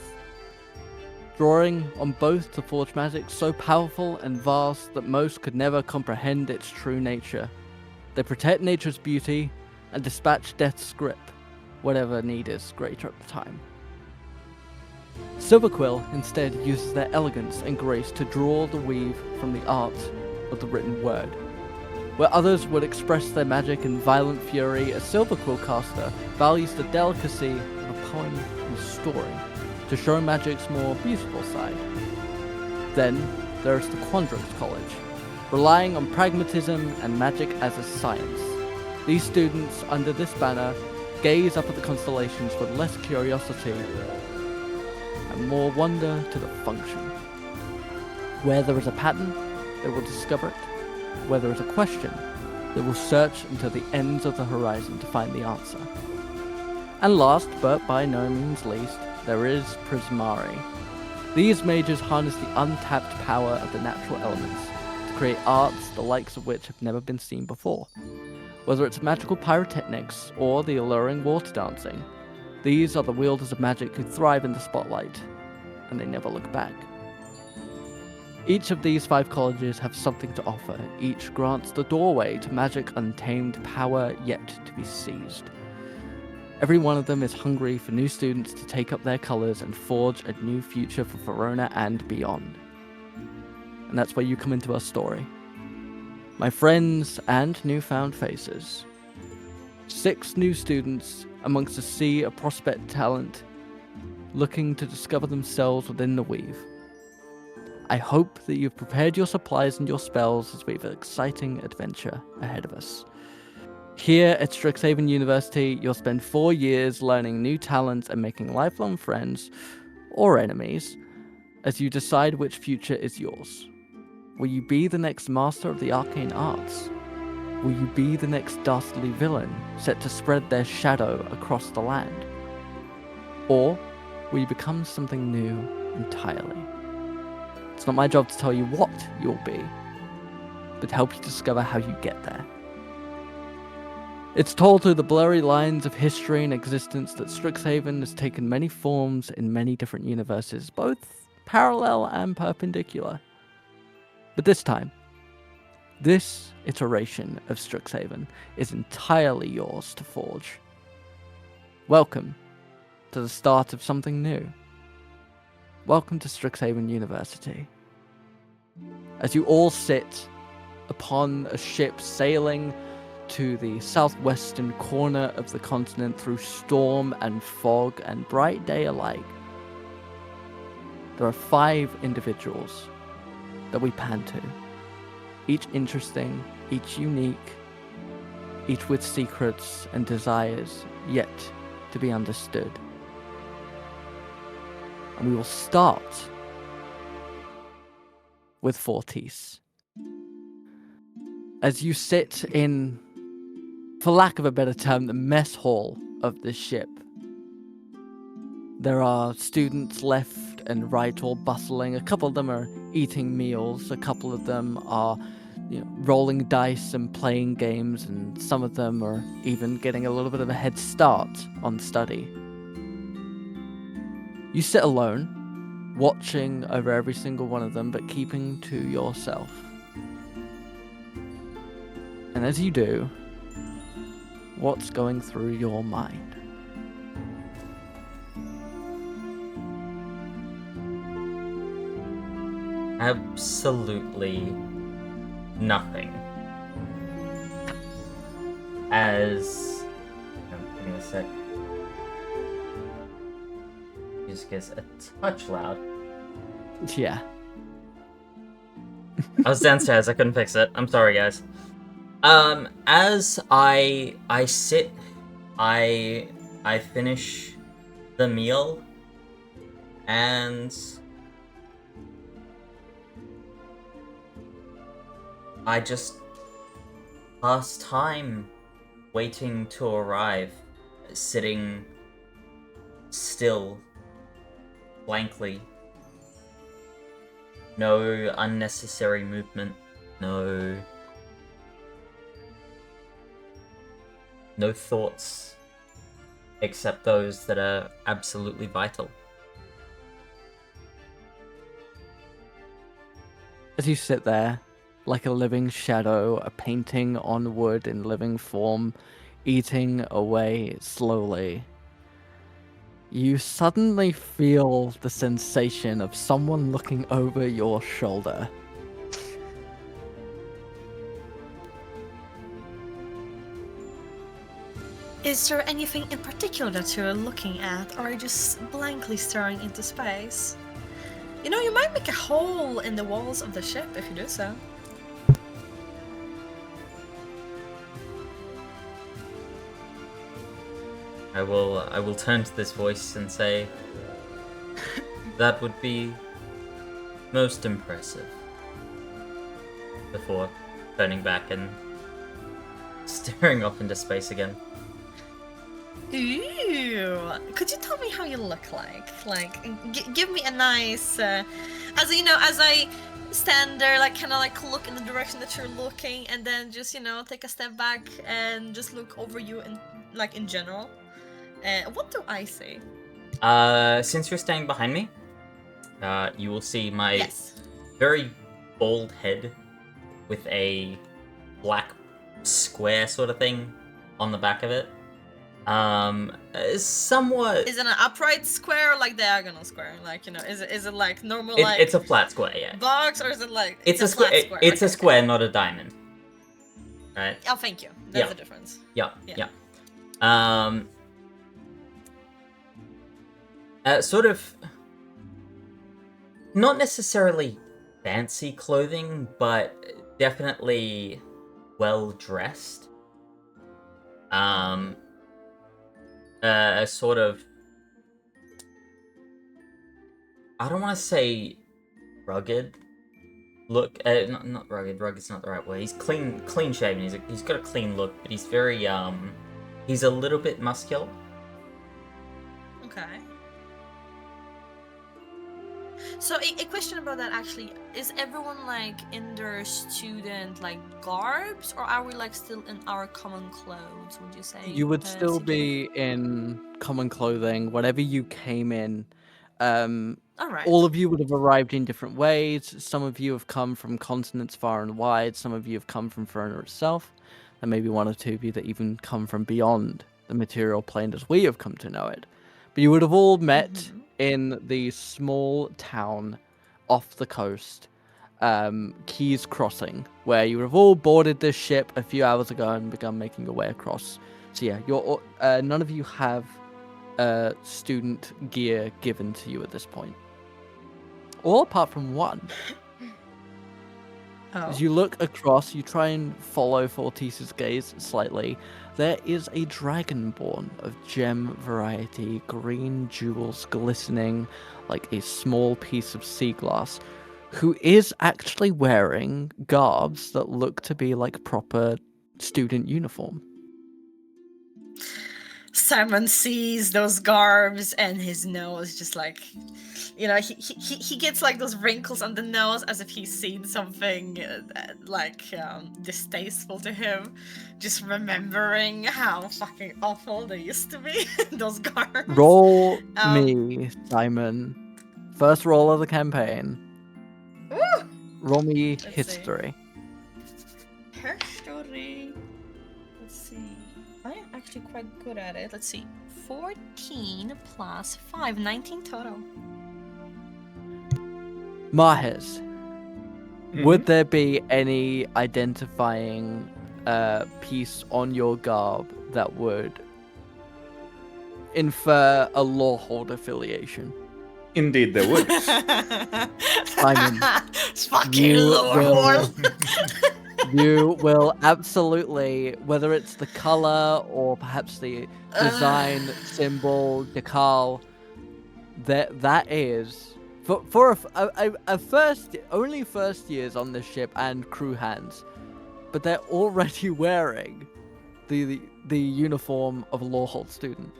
drawing on both to forge magic so powerful and vast that most could never comprehend its true nature. They protect nature's beauty and dispatch death's grip, whatever need is greater at the time. Silverquill instead uses their elegance and grace to draw the weave from the art of the written word. Where others would express their magic in violent fury, a Silverquill caster values the delicacy of a poem and a story to show magic's more beautiful side. Then there is the Quandrix College, relying on pragmatism and magic as a science. These students under this banner gaze up at the constellations with less curiosity and more wonder to the function. Where there is a pattern, they will discover it. Where there is a question, they will search until the ends of the horizon to find the answer. And last, but by no means least, there is Prismari. These mages harness the untapped power of the natural elements to create arts the likes of which have never been seen before. Whether it's magical pyrotechnics or the alluring water dancing, these are the wielders of magic who thrive in the spotlight, and they never look back. Each of these 5 colleges have something to offer. Each grants the doorway to magic untamed power yet to be seized. Every one of them is hungry for new students to take up their colors and forge a new future for Verona and beyond. And that's where you come into our story. My friends and newfound faces. 6 new students amongst a sea of prospect talent looking to discover themselves within the weave. I hope that you've prepared your supplies and your spells as we have an exciting adventure ahead of us. Here at Strixhaven University, you'll spend 4 years learning new talents and making lifelong friends, or enemies, as you decide which future is yours. Will you be the next master of the arcane arts? Will you be the next dastardly villain set to spread their shadow across the land? Or will you become something new entirely? It's not my job to tell you what you'll be, but help you discover how you get there. It's told through the blurry lines of history and existence that Strixhaven has taken many forms in many different universes, both parallel and perpendicular. But this time, this iteration of Strixhaven is entirely yours to forge. Welcome to the start of something new. Welcome to Strixhaven University. As you all sit upon a ship sailing to the southwestern corner of the continent through storm and fog and bright day alike, there are 5 individuals that we pan to. Each interesting, each unique, each with secrets and desires yet to be understood. And we will start with Fortis. As you sit in, for lack of a better term, the mess hall of this ship, there are students left and right all bustling. A couple of them are eating meals, a couple of them are rolling dice and playing games, and some of them are even getting a little bit of a head start on study. You sit alone, watching over every single one of them, but keeping to yourself. And as you do, what's going through your mind? Absolutely nothing. As... give me a sec. Music is a touch loud. Yeah. I was downstairs, I couldn't fix it. I'm sorry, guys. As I sit, I finish the meal, and I just pass time waiting to arrive, sitting still, blankly. No unnecessary movement, no thoughts, except those that are absolutely vital. As you sit there, like a living shadow, a painting on wood in living form, eating away slowly, you suddenly feel the sensation of someone looking over your shoulder. Is there anything in particular that you're looking at, or are you just blankly staring into space? You know, you might make a hole in the walls of the ship if you do so. I will turn to this voice and say, that would be most impressive. Before turning back and staring off into space again. Ooh, could you tell me how you look like? Like, give me a nice, as I stand there, like, kind of like look in the direction that you're looking, and then just, take a step back and just look over you in general. What do I see? Since you're staying behind me, you will see my very bald head with a black square sort of thing on the back of it. Somewhat. Is it an upright square or like diagonal square? Like, you know, is it like normal It's a flat square, yeah. box, or is it like It's a square. flat square? It's Okay, a square, not a diamond. Right. Oh, thank you. That's Yeah. the difference. Yeah. Yeah. Sort of. Not necessarily fancy clothing, but definitely well dressed. A sort of. I don't want to say rugged look. Not rugged. Rugged's not the right word. He's clean shaven. He's got a clean look, but he's very he's a little bit muscular. Okay. So a question about that actually, is everyone like in their student like garbs, or are we like still in our common clothes, would you say? You would still CJ? be in common clothing, whatever you came in. Alright. All of you would have arrived in different ways. Some of you have come from continents far and wide. Some of you have come from Verona itself. And maybe one or two of you that even come from beyond the material plane as we have come to know it. But you would have all met in the small town off the coast, Keys Crossing, where you would have all boarded this ship a few hours ago and begun making your way across. So yeah, you're none of you have student gear given to you at this point. All apart from one. Oh. As you look across, you try and follow Fortisa's gaze slightly. There is a dragonborn of gem variety, green jewels glistening like a small piece of sea glass, who is actually wearing garbs that look to be like proper student uniform. Simon sees those garbs and his nose just like, you know, he gets like those wrinkles on the nose as if he's seen something distasteful to him, just remembering how fucking awful they used to be, those garbs. Roll me, Simon. First roll of the campaign. Woo! Roll me Let's see. history. History. Let's see. I am actually quite good at it. Let's see. 14 plus 5, 19 total. Mahez, would there be any identifying piece on your garb that would infer a lawhold affiliation? Indeed, there would. Simon, It's fucking you Lord. You will absolutely, whether it's the color or perhaps the design, symbol, decal, that is for a first, only first years on this ship and crew hands, but they're already wearing the uniform of a lawhold student.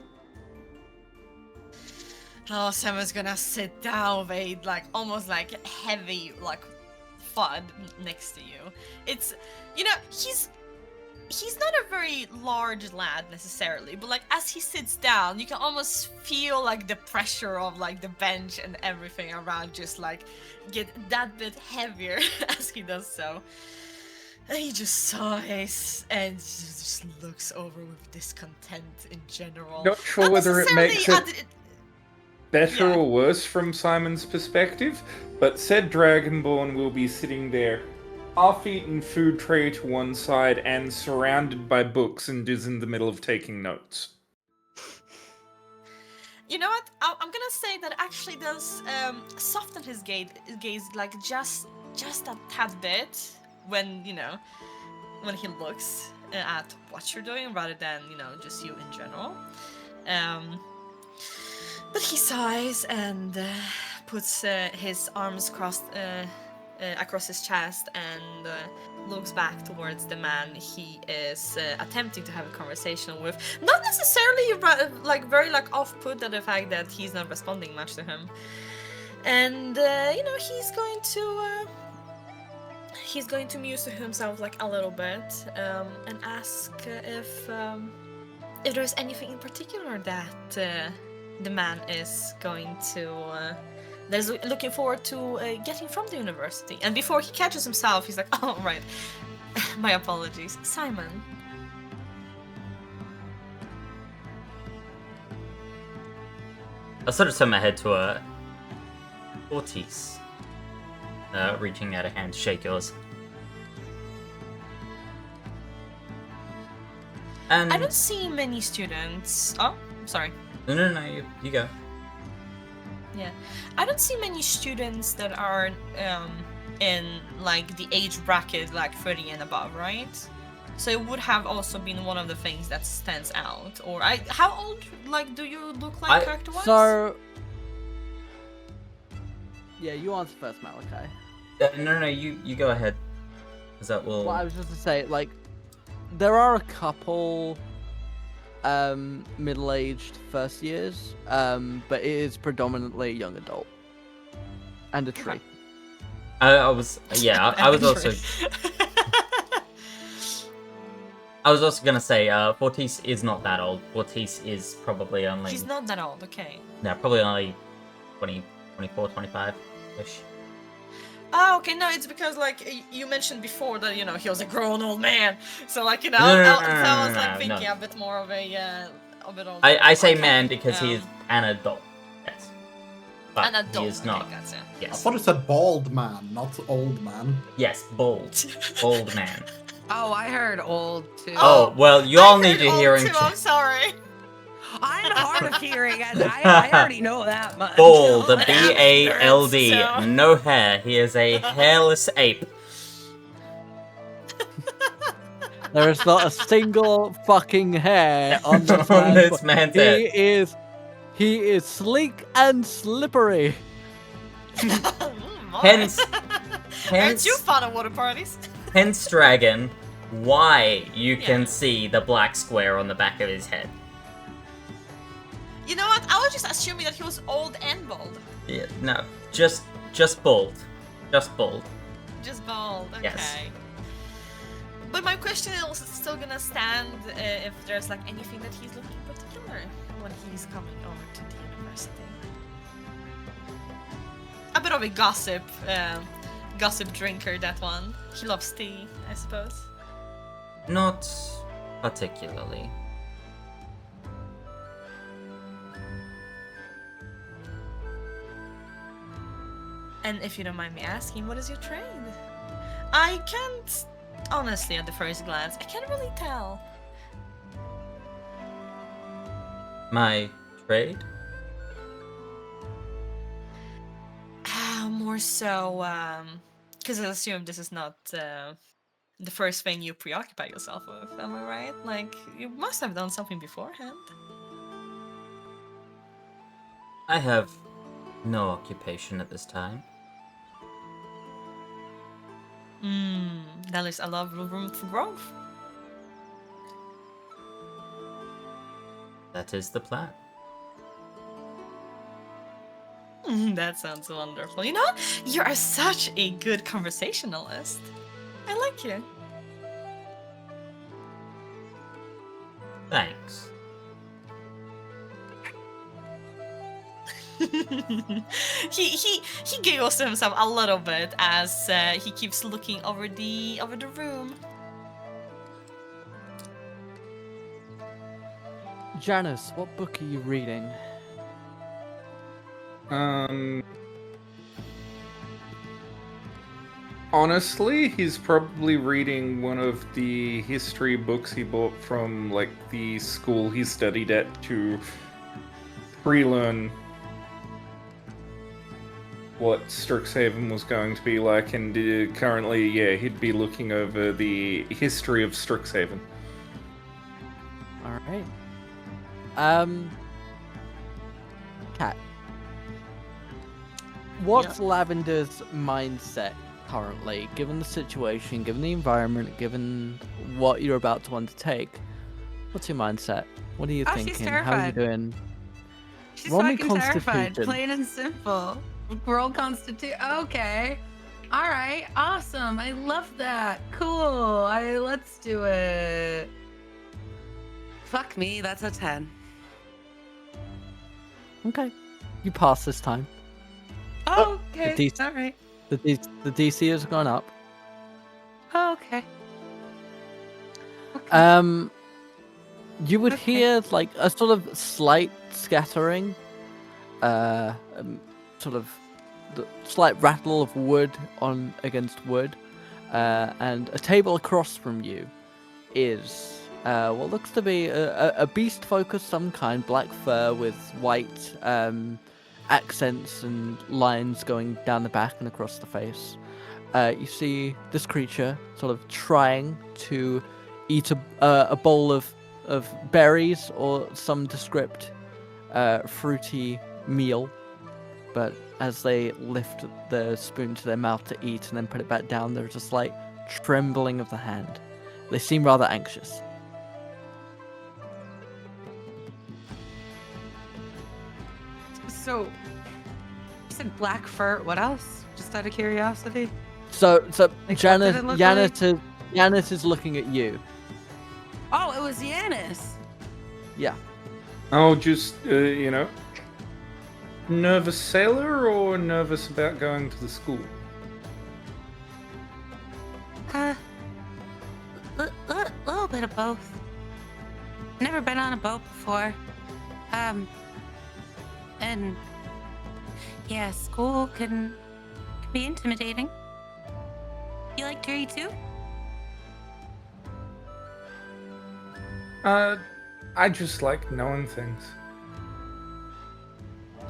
Oh, Simon's gonna sit down with a like almost like heavy like FUD next to you. It's, you know, he's not a very large lad necessarily, but like as he sits down, you can almost feel like the pressure of like the bench and everything around just like get that bit heavier as he does so. And he just sighs and just looks over with discontent in general. Not sure whether it makes necessarily it better Yeah. or worse from Simon's perspective, but said Dragonborn will be sitting there, half-eaten food tray to one side and surrounded by books and is in the middle of taking notes. You know what? I'm gonna say that actually does soften his gaze like just a tad bit when, you know, when he looks at what you're doing rather than, you know, just you in general. But he sighs and puts his arms crossed across his chest and looks back towards the man he is attempting to have a conversation with. Not necessarily like very like off-put at the fact that he's not responding much to him. And you know, he's going to muse to himself like a little bit and ask if there's anything in particular that the man is going to that is looking forward to getting from the university. And before he catches himself, he's like, "Oh right, my apologies, Simon." I'll sort of turn my head to Ortiz, reaching out a hand to shake yours. And I don't see many students. Oh, sorry. No, you go. Yeah, I don't see many students that are in like the age bracket like 30 and above, right? So it would have also been one of the things that stands out. Or how old like do you look like character-wise? So, yeah, you answer first, Malachi. No, you go ahead. Because that will. Well, I was just to say, like, there are a couple middle-aged first years, but it is predominantly young adult and a tree. I was also. I was also gonna say, Fortis is not that old. Fortis is probably only. He's not that old, okay. No, probably only 20, 24, 25-ish. Oh, okay, no, it's because, like, you mentioned before that, you know, he was a grown old man. So, like, you know, I was, like, thinking a bit more of a bit older. I say man because he is an adult. Yes. But an adult, he is not. okay, gotcha. I Yes. thought it said bald man, not old man. Yes, bold. Old man. Oh, I heard old too. Oh, well, you all need your hearing too, I'm sorry. I'm hard of hearing, and I already know that much. Bald, B-A-L-D, So- no hair. He is a hairless ape. There is not a single fucking hair on this On man's this body. man's head. He is sleek and slippery. Hence, Aren't you fond of water parties? hence Dragon, why you can Yeah. see the black square on the back of his head. You know what? I was just assuming that he was old and bald. Yeah, no, just bald. Just bald. Just bald, okay. Yes. But my question is still gonna stand if there's like anything that he's looking particular when he's coming over to the university. A bit of a gossip drinker, that one. He loves tea, I suppose. Not particularly. And if you don't mind me asking, what is your trade? I can't, honestly, at the first glance, I can't really tell. My trade? More so, because I assume this is not the first thing you preoccupy yourself with, am I right? Like, you must have done something beforehand. I have no occupation at this time. That leaves a lot of room for growth. That is the plan. That sounds wonderful. You know, you are such a good conversationalist. I like you. Thanks. he giggles to himself a little bit as he keeps looking over the room. Janice, what book are you reading? Honestly, he's probably reading one of the history books he bought from, like, the school he studied at to relearn what Strixhaven was going to be like, and currently, yeah, he'd be looking over the history of Strixhaven. Alright. Cat. What's Lavender's mindset currently, given the situation, given the environment, given what you're about to undertake? What's your mindset? What are you thinking? She's How are you terrified. doing? She's Roll me fucking terrified, Constitution. plain and simple. Roll Constitution. Okay. All right. Awesome. I love that. Cool. Let's do it. Fuck me. That's a 10. Okay. You pass this time. Oh, okay. The DC All right. The DC has gone up. Oh, okay. Okay. You would Okay. hear like a sort of slight scattering, sort of the slight rattle of wood on against wood, and a table across from you is what looks to be a beast folk of some kind, black fur with white accents and lines going down the back and across the face. You see this creature sort of trying to eat a bowl of berries or some descript fruity meal, but as they lift the spoon to their mouth to eat and then put it back down, there's a slight trembling of the hand. They seem rather anxious. So, you said black fur. What else? Just out of curiosity. So Like, what did it look Janet is looking at you. Oh, it was Yanis. Yeah. Oh, just, nervous sailor or nervous about going to the school? Little bit of both. Never been on a boat before. And yeah, school can be intimidating. You like to read too? I just like knowing things.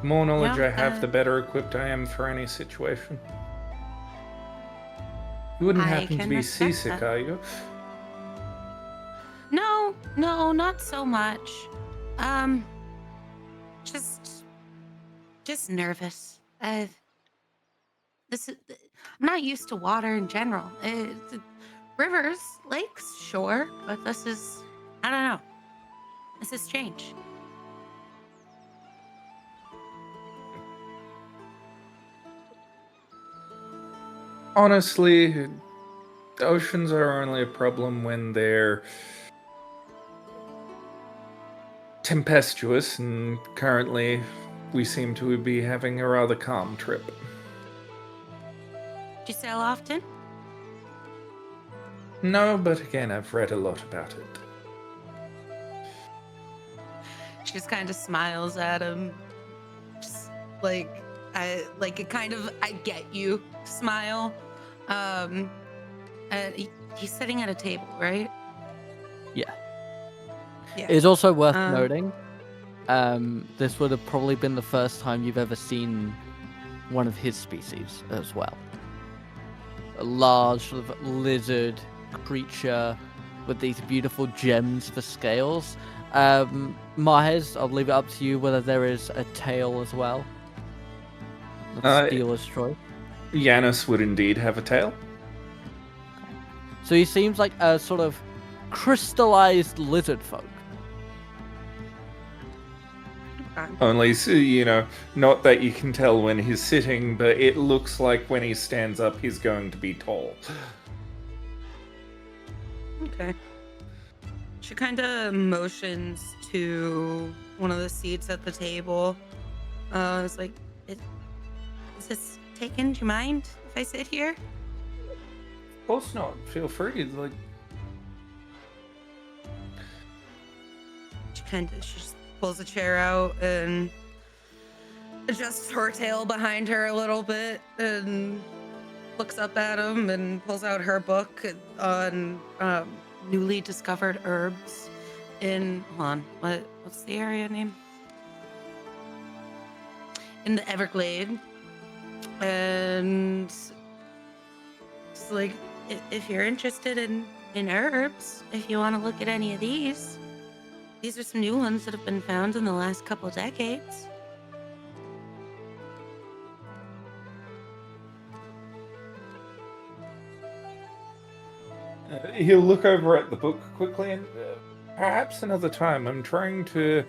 The more knowledge Yeah, I have, the better equipped I am for any situation. You wouldn't I happen to can be respect seasick, that. are you? No, not so much. Just nervous. I'm not used to water in general. Rivers, lakes, sure, but this is, I don't know. This is strange. Honestly, oceans are only a problem when they're tempestuous, and currently we seem to be having a rather calm trip. Do you sail often? No, but again, I've read a lot about it. She just kind of smiles at him, just like a kind of I get you smile. And he's sitting at a table, right? Yeah. Yeah. It's also worth Um, noting, this would have probably been the first time you've ever seen one of his species as well. A large sort of lizard creature with these beautiful gems for scales. Mahez, I'll leave it up to you whether there is a tail as well. That's dealer's choice. Yanis would indeed have a tail. So he seems like a sort of crystallized lizard folk. Only, not that you can tell when he's sitting, but it looks like when he stands up, he's going to be tall. Okay. She kind of motions to one of the seats at the table. It's like, is this taken? Do you mind if I sit here? Of course not. Feel free. She just pulls a chair out and adjusts her tail behind her a little bit and looks up at him and pulls out her book on newly discovered herbs in, hold on, what's the area name? In the Everglade. And it's like, if you're interested in herbs, if you want to look at any of these are some new ones that have been found in the last couple decades. He'll look over at the book quickly and perhaps another time. I'm trying to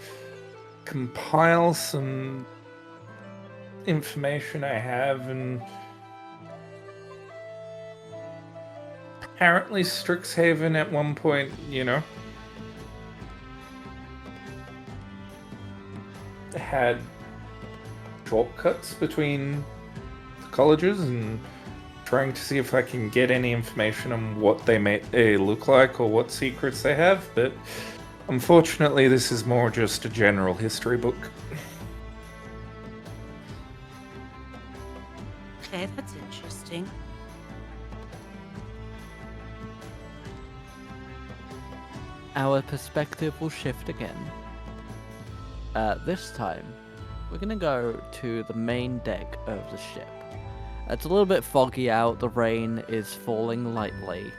compile some information I have, and apparently Strixhaven at one point, had shortcuts between colleges and trying to see if I can get any information on what they may look like or what secrets they have, but unfortunately this is more just a general history book. Okay, that's interesting. Our perspective will shift again. This time, we're gonna go to the main deck of the ship. It's a little bit foggy out, the rain is falling lightly.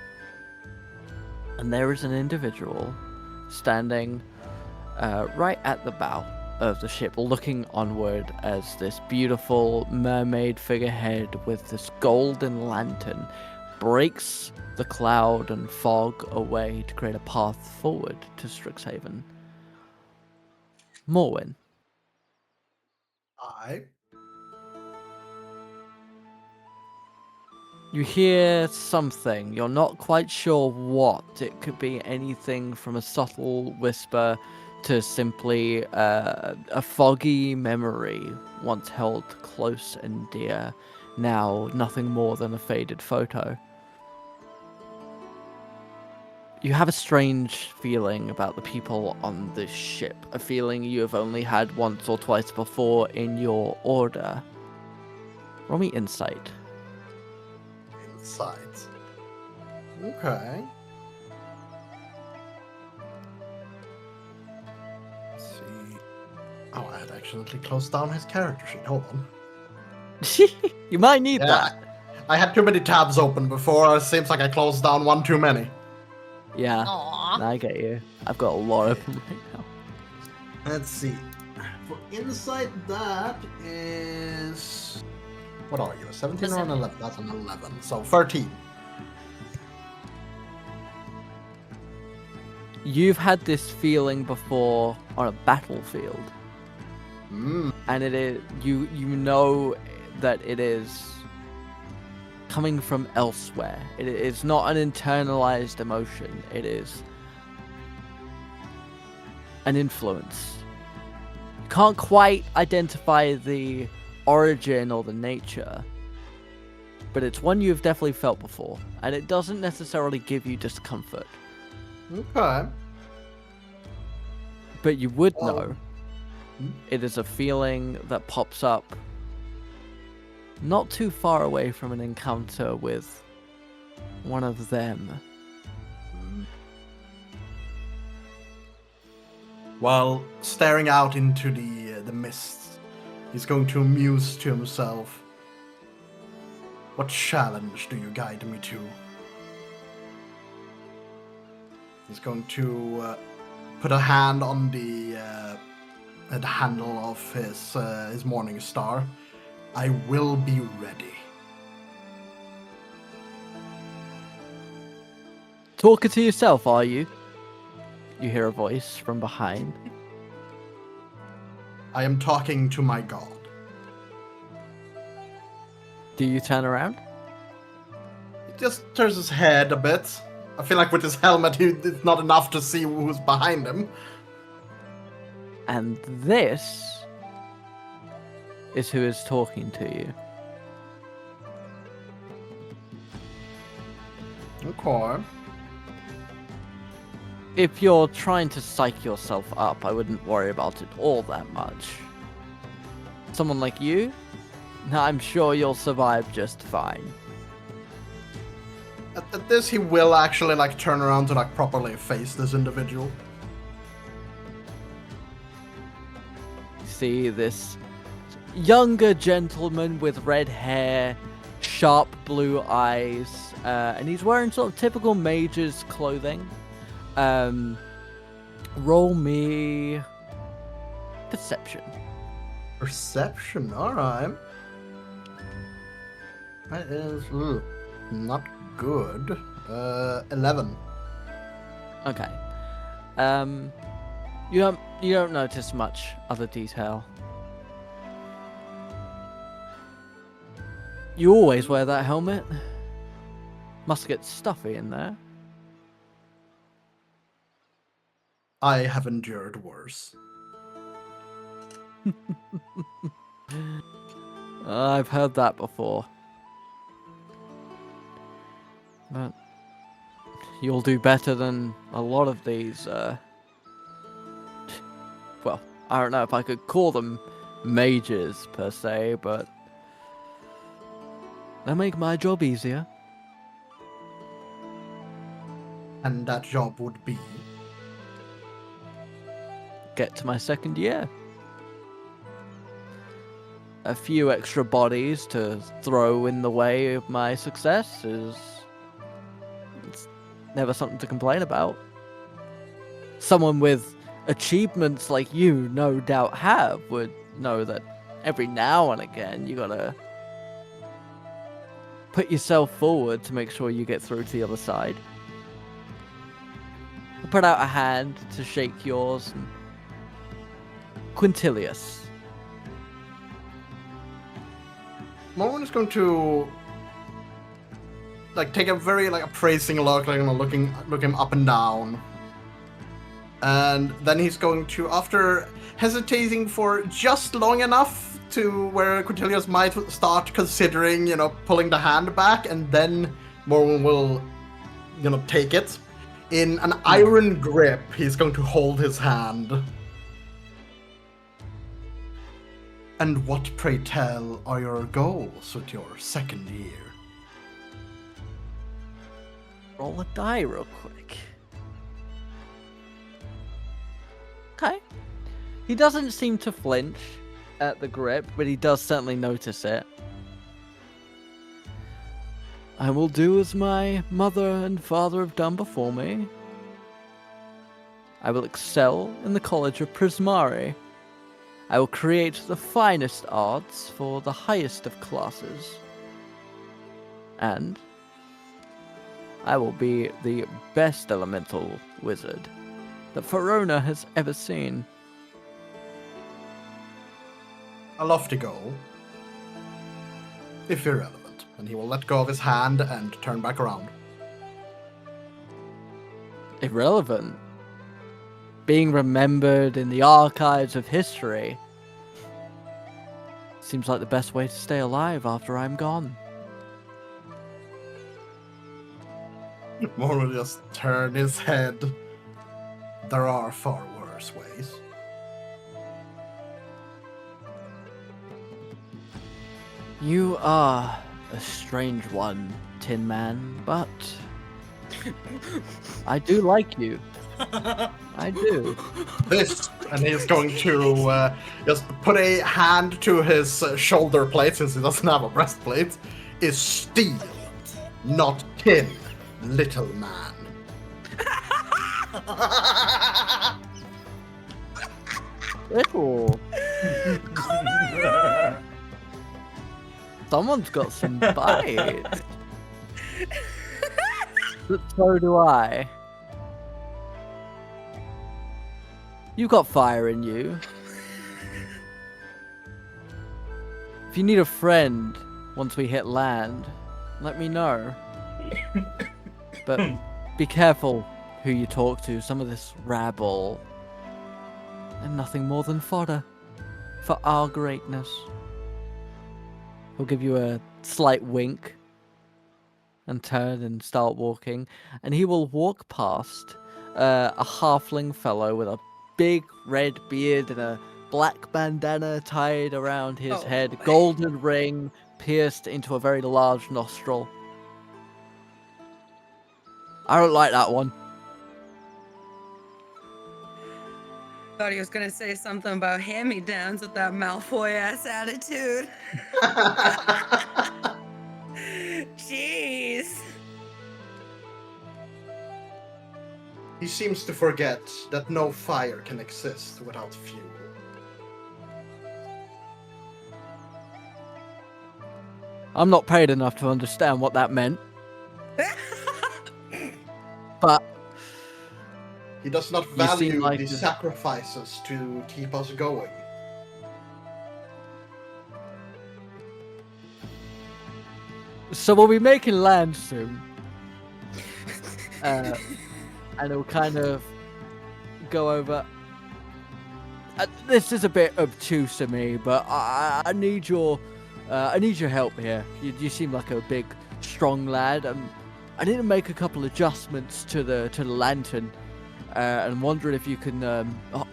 And there is an individual standing right at the bow of the ship, looking onward as this beautiful mermaid figurehead with this golden lantern breaks the cloud and fog away to create a path forward to Strixhaven. Morwen. You hear something, you're not quite sure what. It could be anything from a subtle whisper to simply a foggy memory once held close and dear, now nothing more than a faded photo. You have a strange feeling about the people on this ship, a feeling you have only had once or twice before in your order. Roll me insight. Insight. Okay. Let's see. Oh, I had accidentally closed down his character sheet. Hold on. You might need that. I had too many tabs open before. It seems like I closed down one too many. Yeah, Aww. I get you. I've got a lot of them right now. Let's see. For insight, that is. What are you? A 17 or an 11? That's an 11. So 13. You've had this feeling before on a battlefield, and it is you know that it is coming from elsewhere. It is not an internalized emotion. It is an influence. You can't quite identify the origin or the nature, but it's one you've definitely felt before, and it doesn't necessarily give you discomfort. Okay. But you would know it is a feeling that pops up not too far away from an encounter with one of them. While staring out into the mist, he's going to muse to himself. What challenge do you guide me to? He's going to put a hand on the handle of his morning star. I will be ready. Talking to yourself, are you? You hear a voice from behind. I am talking to my god. Do you turn around? He just turns his head a bit. I feel like with his helmet, it's not enough to see who's behind him. And this is who is talking to you. Okay. If you're trying to psych yourself up, I wouldn't worry about it all that much. Someone like you, I'm sure you'll survive just fine. At this, he will actually turn around to properly face this individual. See this younger gentleman with red hair, sharp blue eyes, and he's wearing sort of typical mage's clothing. Roll me perception. Perception, alright. That is not good. 11. Okay. You don't notice much other detail. You always wear that helmet. Must get stuffy in there. I have endured worse. I've heard that before. But you'll do better than a lot of these, well, I don't know if I could call them mages, per se, but they make my job easier. And that job would be? Get to my second year. A few extra bodies to throw in the way of my success is... it's never something to complain about. Someone with achievements like you no doubt would know that every now and again you gotta put yourself forward to make sure you get through to the other side. I'll put out a hand to shake yours. And Quintilius. Morwen is going to take a very appraising look, look him up and down. And then he's going to, after hesitating for just long enough to where Quintilius might start considering, pulling the hand back, and then Morwen will, take it. In an iron grip, he's going to hold his hand. And what, pray tell, are your goals with your second year? Roll a die real quick. Okay. He doesn't seem to flinch at the grip, but he does certainly notice it. I will do as my mother and father have done before me. I will excel in the College of Prismari. I will create the finest arts for the highest of classes. And I will be the best elemental wizard that Verona has ever seen. A lofty goal, if irrelevant, and he will let go of his hand and turn back around. Irrelevant? Being remembered in the archives of history seems like the best way to stay alive after I'm gone. More will just turn his head. There are far worse ways. You are a strange one, Tin Man, but I do like you. I do. This, and he's going to just put a hand to his shoulder plate, since he doesn't have a breastplate, is steel, not tin, little man. Little. Someone's got some bite. But so do I. You got fire in you. If you need a friend once we hit land, let me know. But be careful who you talk to. Some of this rabble and nothing more than fodder for our greatness. He'll give you a slight wink and turn and start walking, and he will walk past a halfling fellow with a big red beard and a black bandana tied around his head, golden ring pierced into a very large nostril. I don't like that one. Thought he was gonna say something about hand-me-downs with that Malfoy-ass attitude. Jeez. He seems to forget that no fire can exist without fuel. I'm not paid enough to understand what that meant. But he does not value the sacrifices to keep us going. So we'll be making land soon. And it'll kind of go over. This is a bit obtuse to me, but I need your I need your help here. You seem like a big, strong lad. I need to make a couple adjustments to the lantern. And I'm wondering if you can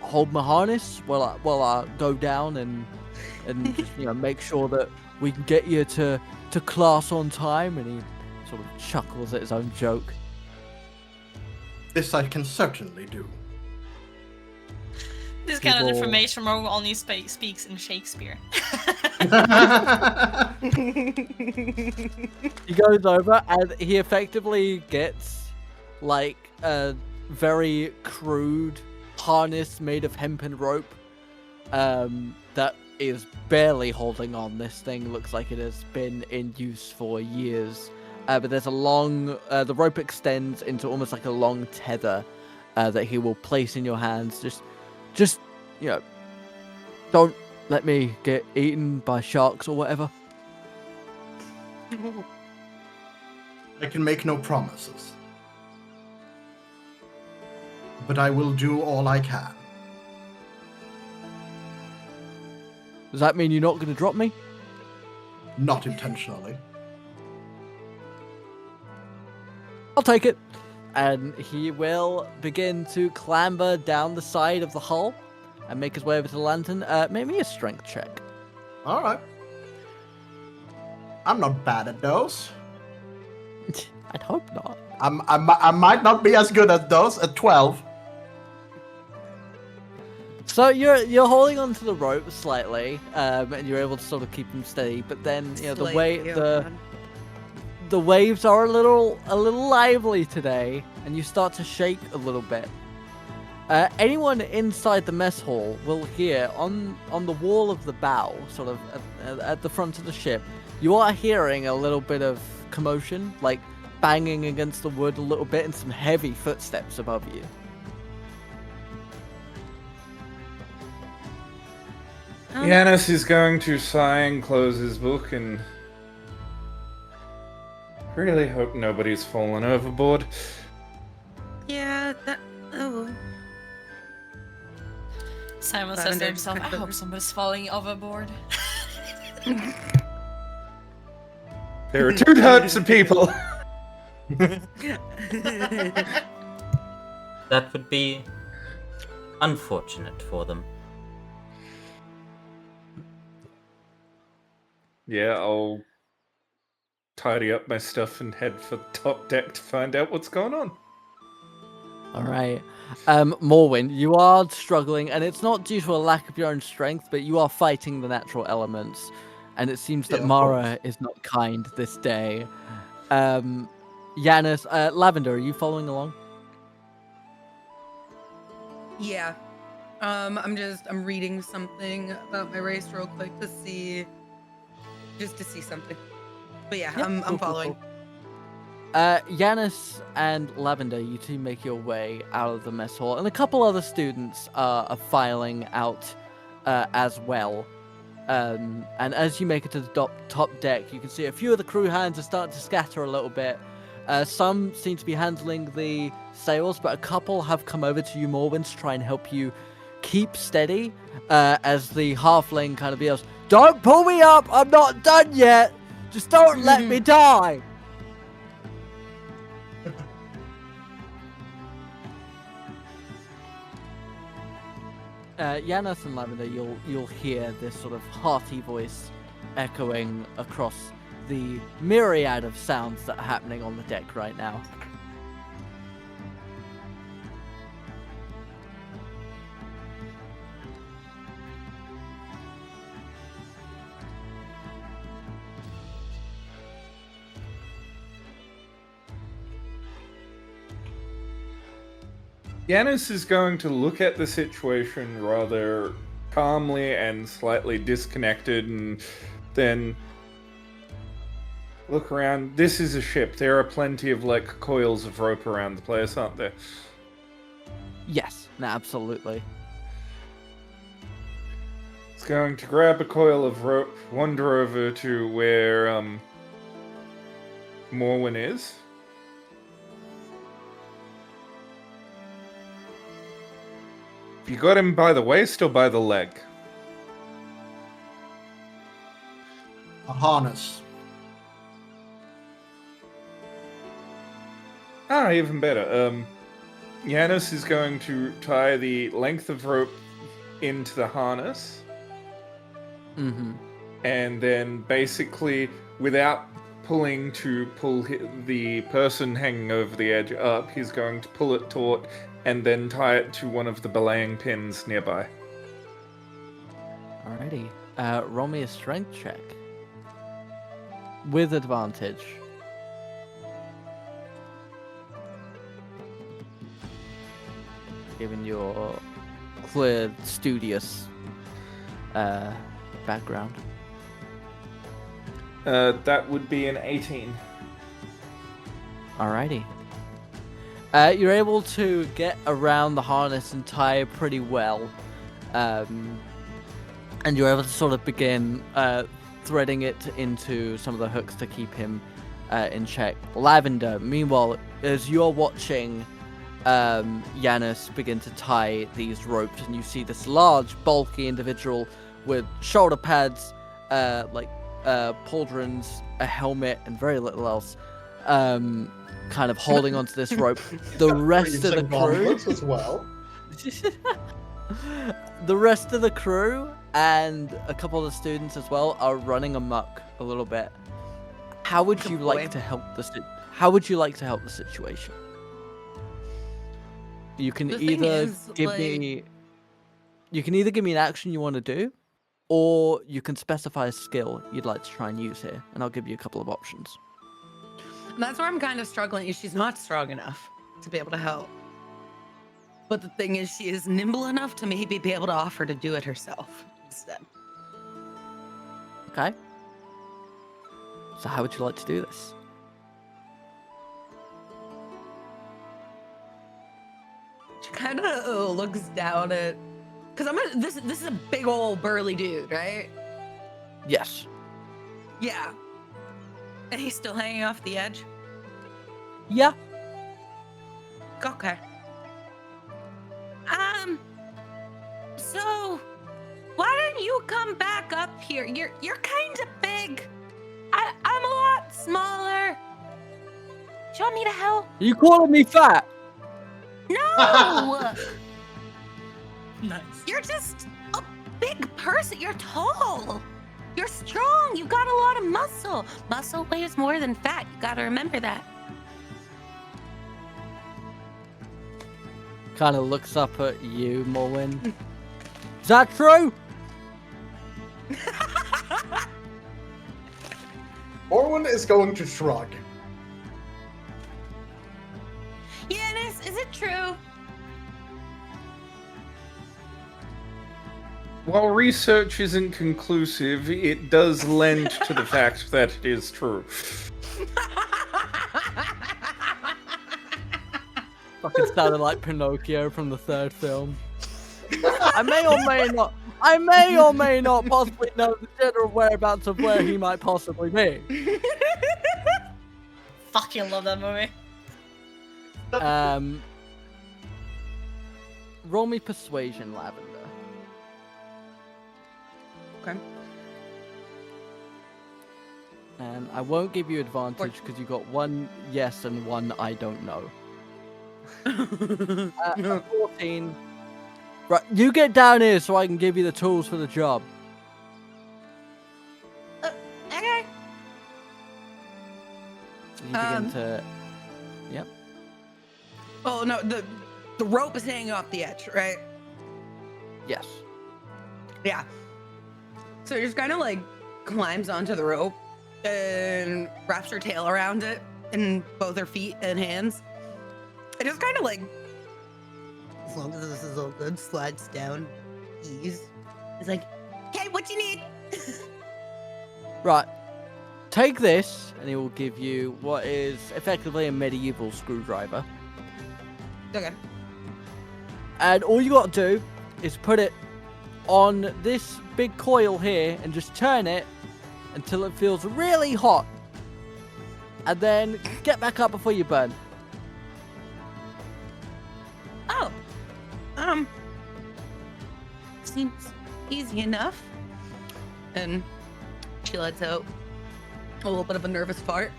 hold my harness while I go down and just make sure that we can get you to class on time. And he sort of chuckles at his own joke. This I can certainly do. This kind of information Morgan only speaks in Shakespeare. He goes over and he effectively gets like a very crude harness made of hempen rope that is barely holding on. This thing looks like it has been in use for years. But there's a long, the rope extends into almost like a long tether that he will place in your hands. Just, don't let me get eaten by sharks or whatever. I can make no promises. But I will do all I can. Does that mean you're not going to drop me? Not intentionally. I'll take it. And he will begin to clamber down the side of the hull and make his way over to the lantern. Make me a strength check. All right. I'm not bad at those. I'd hope not. I might not be as good at those at 12. So you're holding onto the rope slightly, and you're able to sort of keep him steady. But then the waves are a little lively today, and you start to shake a little bit. Anyone inside the mess hall will hear on the wall of the bow, sort of at the front of the ship, you are hearing a little bit of commotion, like banging against the wood a little bit, and some heavy footsteps above you. Yanis is going to sigh and close his book and really hope nobody's fallen overboard. Yeah, oh. Simon says to himself, I hope somebody's falling overboard. There are two types of people. That would be unfortunate for them. Yeah, I'll tidy up my stuff and head for top deck to find out what's going on. All right. Morwyn, you are struggling, and it's not due to a lack of your own strength, but you are fighting the natural elements, and it seems that Mara is not kind this day. Yanis, Lavender, are you following along? Yeah. I'm reading something about my race real quick to see something. But yeah, I'm following. Cool. Yanis and Lavender, you two make your way out of the mess hall, and a couple other students are filing out as well. And as you make it to the top deck, you can see a few of the crew hands are starting to scatter a little bit. Some seem to be handling the sails, but a couple have come over to you, Morwyn, to try and help you keep steady. As the halfling kind of yells, "Don't pull me up! I'm not done yet! Just don't let me die!" Yanis and Lavender, you'll hear this sort of hearty voice echoing across the myriad of sounds that are happening on the deck right now. Yanis is going to look at the situation rather calmly and slightly disconnected, and then look around. This is a ship. There are plenty of, coils of rope around the place, aren't there? Yes, no, absolutely. It's going to grab a coil of rope, wander over to where, Morwyn is. You got him by the waist or by the leg? a harness. Ah, even better. Yanis is going to tie the length of rope into the harness. Mm-hmm. And then basically, without pull the person hanging over the edge up, he's going to pull it taut and then tie it to one of the belaying pins nearby. Alrighty. Roll me a strength check. With advantage. Given your clear, studious background. That would be an 18. Alrighty. You're able to get around the harness and tie it pretty well. And you're able to sort of begin threading it into some of the hooks to keep him in check. Lavender, meanwhile, as you're watching Yanis begin to tie these ropes, and you see this large, bulky individual with shoulder pads, pauldrons, a helmet, and very little else, kind of holding onto this rope. The rest of the crew, as well. the rest of the crew, and a couple of the students as well are running amok a little bit. How would you like to help How would you like to help the situation? You can either give me an action you want to do, or you can specify a skill you'd like to try and use here, and I'll give you a couple of options. That's where I'm kind of struggling. She's not strong enough to be able to help. But the thing is, she is nimble enough to maybe be able to offer to do it herself instead. Okay. So how would you like to do this? She kind of looks down at, because this is a big old burly dude, right? Yes. Yeah. And he's still hanging off the edge? Yeah. Okay. So why don't you come back up here? You're kind of big. I'm a lot smaller. Do you want me to help? You calling me fat? No! Nice. You're just a big person. You're tall. You're strong. You got a lot of muscle. Muscle weighs more than fat. You gotta remember that. Kind of looks up at you, Morwin. Is that true? Morwin is going to shrug. Yanis, is it true? While research isn't conclusive, it does lend to the fact that it is true. Fucking sounded like Pinocchio from the third film. I may or may not possibly know the general whereabouts of where he might possibly be. Fucking love that movie. Roll me persuasion, Lavender. Okay. And I won't give you advantage because you got one yes and one I don't know. 14. Right, you get down here so I can give you the tools for the job. Okay. So you begin to. Yep. Oh no, the rope is hanging off the edge, right? Yes. Yeah. So she just kind of like climbs onto the rope and wraps her tail around it in both her feet and hands. It just kind of like, as long as this is all good, slides down, ease. It's like, okay, what you need? Right. Take this, and he will give you what is effectively a medieval screwdriver. Okay. And all you got to do is put it on this big coil here and just turn it until it feels really hot. And then get back up before you burn. Oh. Seems easy enough. And She lets out a little bit of a nervous fart.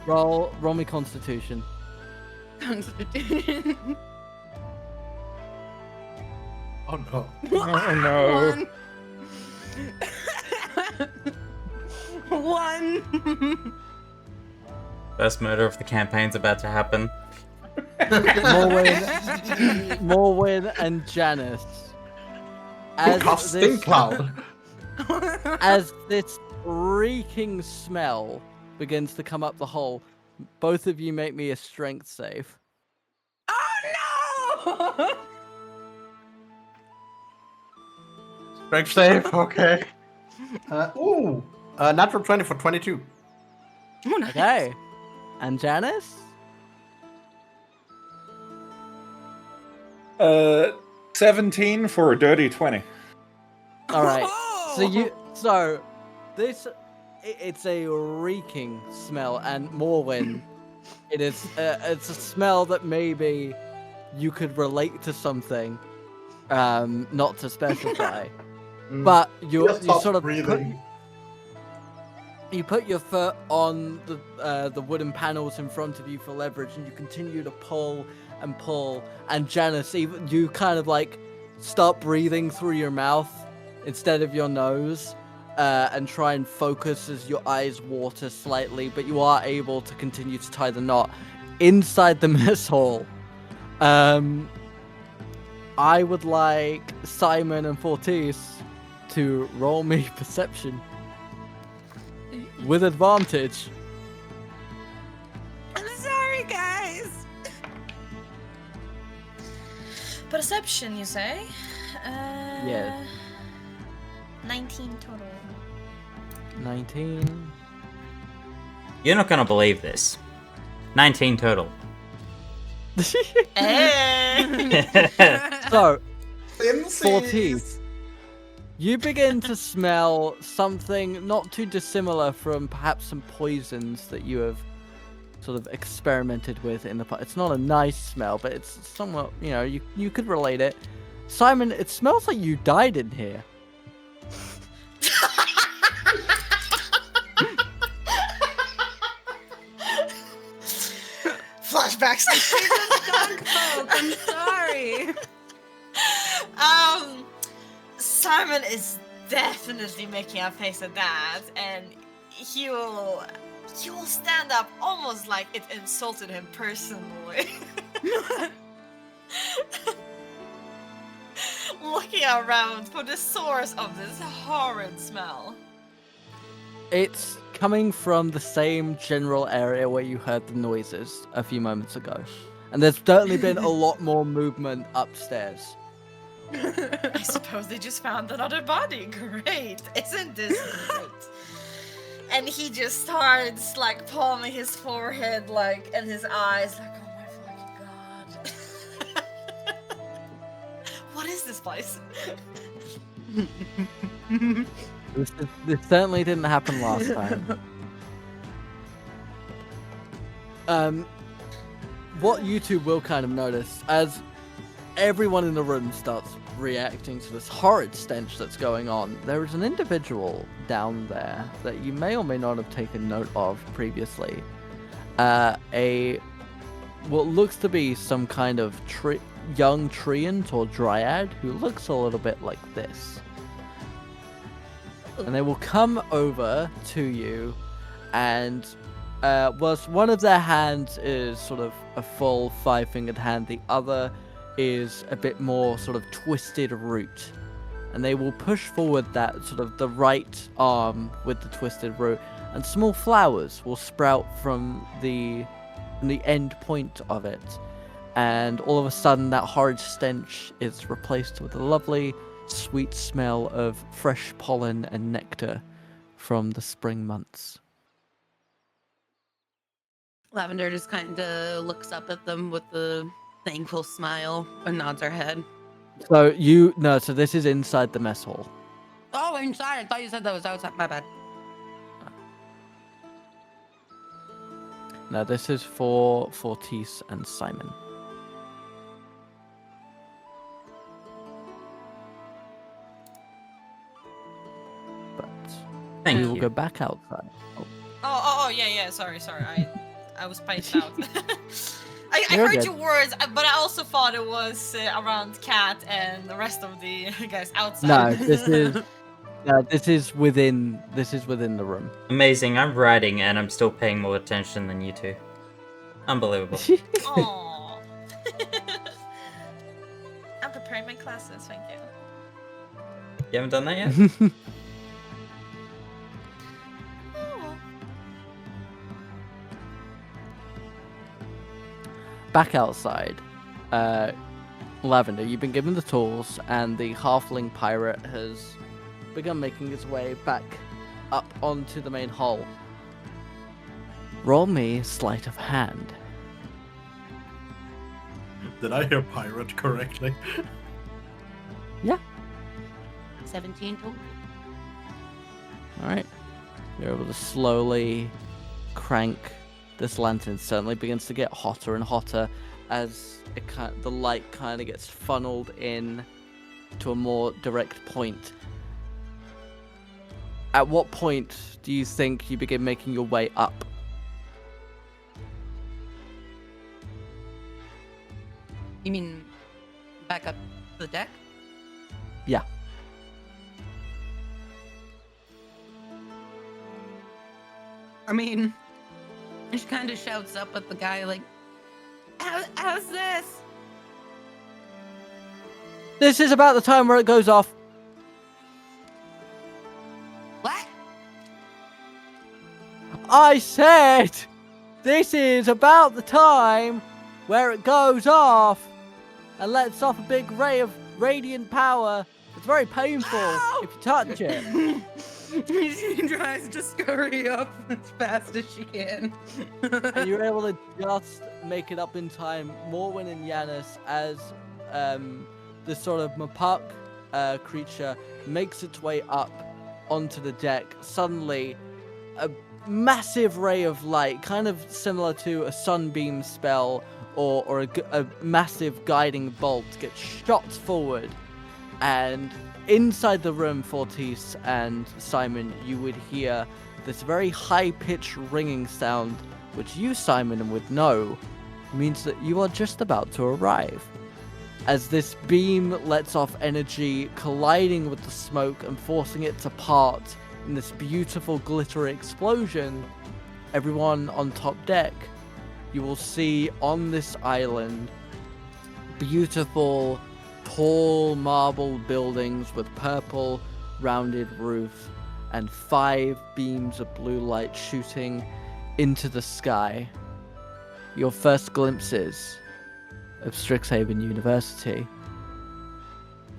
Roll me Constitution. Constitution. Oh no. Oh no. One. First murder of the campaign's about to happen. Morwyn and Janice. Who casts Stink Cloud? As this reeking smell begins to come up the hole, both of you make me a strength save. Oh no! Strength save, okay. Natural 20 for 22. Oh, nice. Okay. And Janice? 17 for a dirty 20. All right. Oh! It's a reeking smell, and Morwyn, it's a smell that maybe you could relate to something, not to specify, but you sort of put your foot on the wooden panels in front of you for leverage, and you continue to pull and pull. And Janice, even you kind of like start breathing through your mouth instead of your nose, and try and focus as your eyes water slightly, but you are able to continue to tie the knot inside the mess hall. I would like Simon and Fortis to roll me perception with advantage. I'm sorry, guys. Perception, you say? Yeah. 19 total. 19. You're not gonna believe this. 19 total. So, Fortis, you begin to smell something not too dissimilar from perhaps some poisons that you have sort of experimented with in the past. It's not a nice smell, but it's somewhat, you could relate it. Simon, it smells like you died in here. Flashbacks. I'm sorry. Simon is definitely making a face at that, and he will stand up almost like it insulted him personally. Looking around for the source of this horrid smell. It's coming from the same general area where you heard the noises a few moments ago. And there's certainly been a lot more movement upstairs. I suppose they just found another body. Great. Isn't this great? And he just starts like palming his forehead and his eyes like, oh my fucking god. What is this place? This certainly didn't happen last time. What you two will kind of notice as everyone in the room starts reacting to this horrid stench that's going on, there is an individual down there that you may or may not have taken note of previously. What looks to be some kind of young treant or dryad who looks a little bit like this. And they will come over to you, and whilst one of their hands is sort of a full 5-fingered hand, the other is a bit more sort of twisted root. And they will push forward that sort of the right arm with the twisted root, and small flowers will sprout from the end point of it. And all of a sudden that horrid stench is replaced with a lovely sweet smell of fresh pollen and nectar from the spring months. Lavender just kind of looks up at them with a thankful smile and nods her head. So this is inside the mess hall. Oh, inside. I thought you said that was outside. My bad. No, this is for Fortis and Simon. Thank we will you. go back outside. Oh, yeah. Sorry. I was spaced out. I You're heard good. your words, but I also thought it was around Cat and the rest of the guys No, outside. this is within the room. Amazing. I'm writing and I'm still paying more attention than you two. Unbelievable. Aww. I'm preparing my classes, thank you. You haven't done that yet? Oh. Back outside, Lavender, you've been given the tools, and the halfling pirate has begun making his way back up onto the main hull. Roll me sleight of hand. Did I hear pirate correctly? 17 total. All right, you're able to slowly crank this lantern. Certainly begins to get hotter and hotter as the light kind of gets funneled in to a more direct point. At what point do you think you begin making your way up? You mean back up the deck? Yeah. I mean, she kind of shouts up at the guy like, how's this? This is about the time where it goes off. What? I said this is about the time where it goes off and lets off a big ray of radiant power. It's very painful if you touch it. She tries to scurry up as fast as she can. And you're able to just make it up in time. Morwen and Yanis, as this sort of Mapak creature makes its way up onto the deck, suddenly a massive ray of light, kind of similar to a sunbeam spell or a massive guiding bolt, gets shot forward. And inside the room, Fortis and Simon, you would hear this very high-pitched ringing sound, which you, Simon, would know means that you are just about to arrive. As this beam lets off energy, colliding with the smoke and forcing it to part in this beautiful glittery explosion, everyone on top deck, you will see on this island beautiful tall marble buildings with purple rounded roof and 5 beams of blue light shooting into the sky. Your first glimpses of Strixhaven University.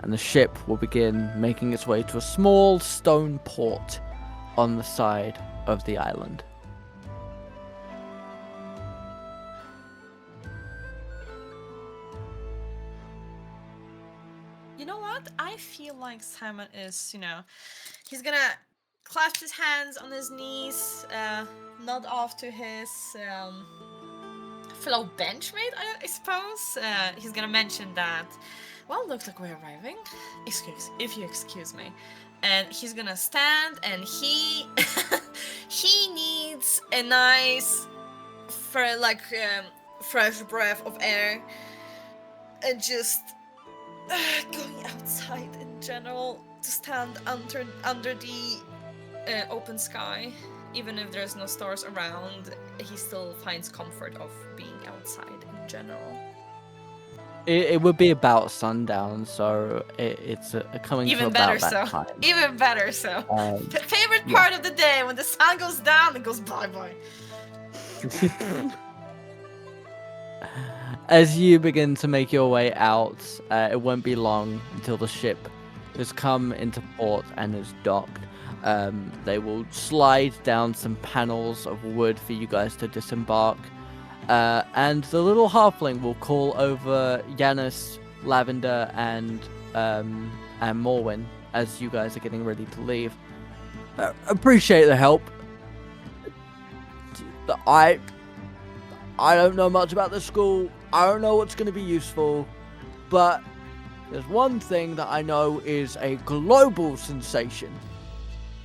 And the ship will begin making its way to a small stone port on the side of the island. You know what? I feel like Simon is, he's gonna clasp his hands on his knees, nod off to his fellow benchmate, I suppose. He's gonna mention that, well, looks like we're arriving. If you excuse me. And he's gonna stand and he needs a nice fresh breath of air and just going outside in general, to stand under the open sky. Even if there's no stars around, he still finds comfort of being outside in general. It would be about sundown, so it's coming Even to better about that so. time. Even better so. Favorite yeah. part of the day, when the sun goes down, it goes bye-bye. As you begin to make your way out, it won't be long until the ship has come into port and is docked. They will slide down some panels of wood for you guys to disembark. And the little halfling will call over Yanis, Lavender, and Morwen as you guys are getting ready to leave. Appreciate the help. I don't know much about the school. I don't know what's going to be useful, but there's one thing that I know is a global sensation.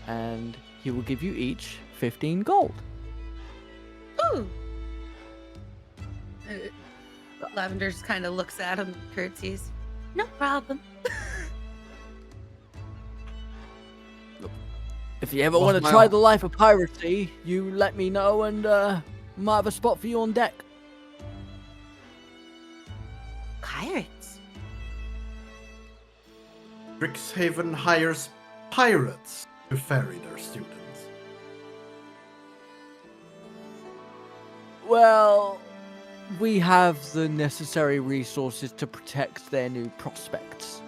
And he will give you each 15 gold. Ooh. Lavender just kind of looks at him, curtsies. No problem. If you ever What's want to my- try the life of piracy, you let me know and might have a spot for you on deck. Pirates? Strixhaven hires pirates to ferry their students. Well, we have the necessary resources to protect their new prospects.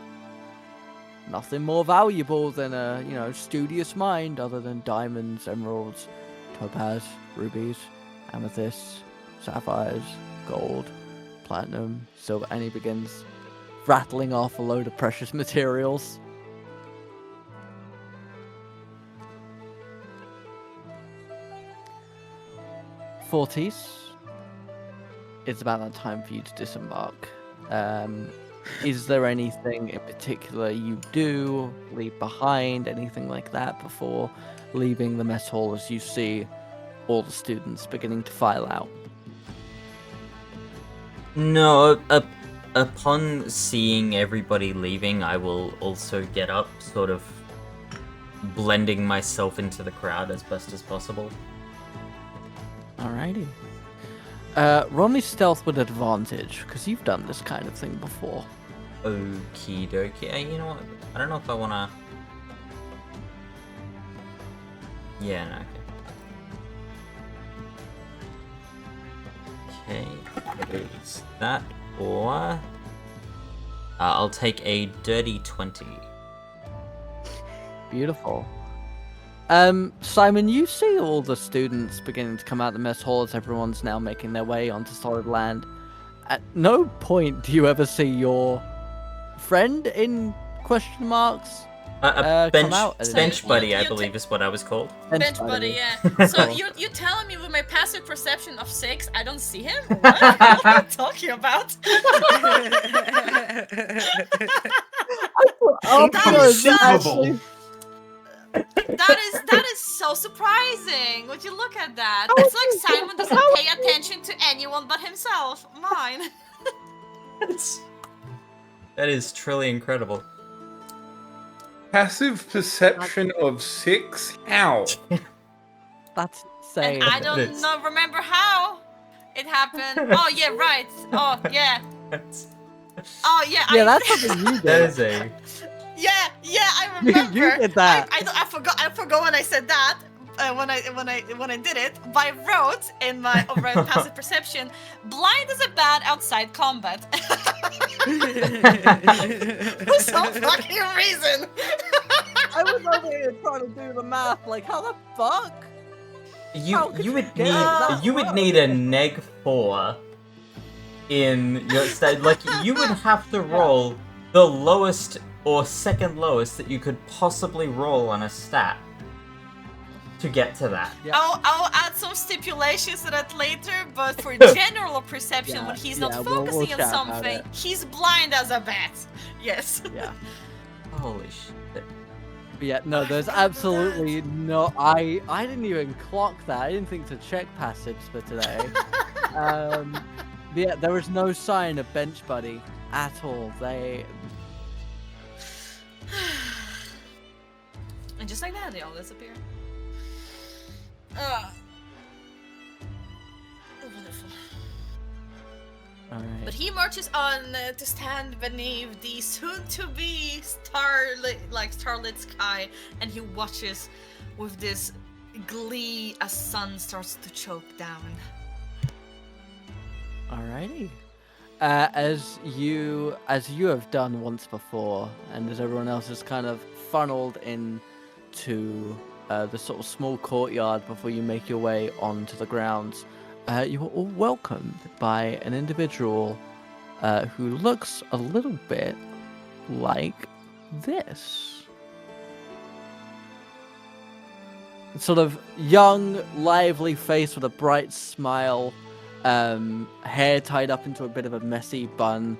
Nothing more valuable than a, studious mind other than diamonds, emeralds, topaz, rubies, amethysts, sapphires, gold, platinum, silver, and he begins rattling off a load of precious materials. Fortis, it's about that time for you to disembark. Is there anything in particular you do, leave behind, anything like that before leaving the mess hall as you see all the students beginning to file out? No, upon seeing everybody leaving, I will also get up, sort of blending myself into the crowd as best as possible. Alrighty. Roll me stealth with advantage, because you've done this kind of thing before. Okie dokie. You know what? I don't know if I wanna... Yeah, no, okay. Okay, it's that, or... I'll take a dirty 20. Beautiful. Simon, you see all the students beginning to come out the mess hall as everyone's now making their way onto solid land. At no point do you ever see your friend in question marks Bench, come out. bench buddy, I You believe is what I was called. Bench buddy, yeah. So you telling me with my passive perception of 6, I don't see him? What are you talking about? Unbelievable. That is so surprising. Would you look at that? It's like Simon doesn't pay attention to anyone but himself. Mine. That is truly incredible. Passive perception of 6? How? That's insane. And I don't know, remember how it happened. Oh yeah, right. Oh yeah. Oh yeah. Yeah, that's something you That did. is a... Yeah, I remember. You did that. I forgot when I said that. When I did it by rote in my override passive perception, blind is a bad outside combat. For some fucking reason. I was over here trying to do the math. Like, how the fuck? How could You would you get that need low? a neg 4 in your state. Like, you would have to roll the lowest or second lowest that you could possibly roll on a stat to get to that. Yeah. I'll add some stipulations to that later, but for general perception, Yeah, when he's not we'll focusing on chat about something, it. he's blind as a bat. Yes. Yeah. Holy shit. But yeah, no, I there's forgot about absolutely no. I didn't even clock that. I didn't think to check passives for today. But yeah, there was no sign of bench buddy at all. And just like that, they all disappear. Wonderful. Alright. But he marches on to stand beneath the soon-to-be starlit sky, and he watches with this glee as sun starts to choke down. Alrighty. As you have done once before, and as everyone else is kind of funneled into the sort of small courtyard before you make your way onto the grounds, you are all welcomed by an individual who looks a little bit like this. Sort of young, lively face with a bright smile, hair tied up into a bit of a messy bun,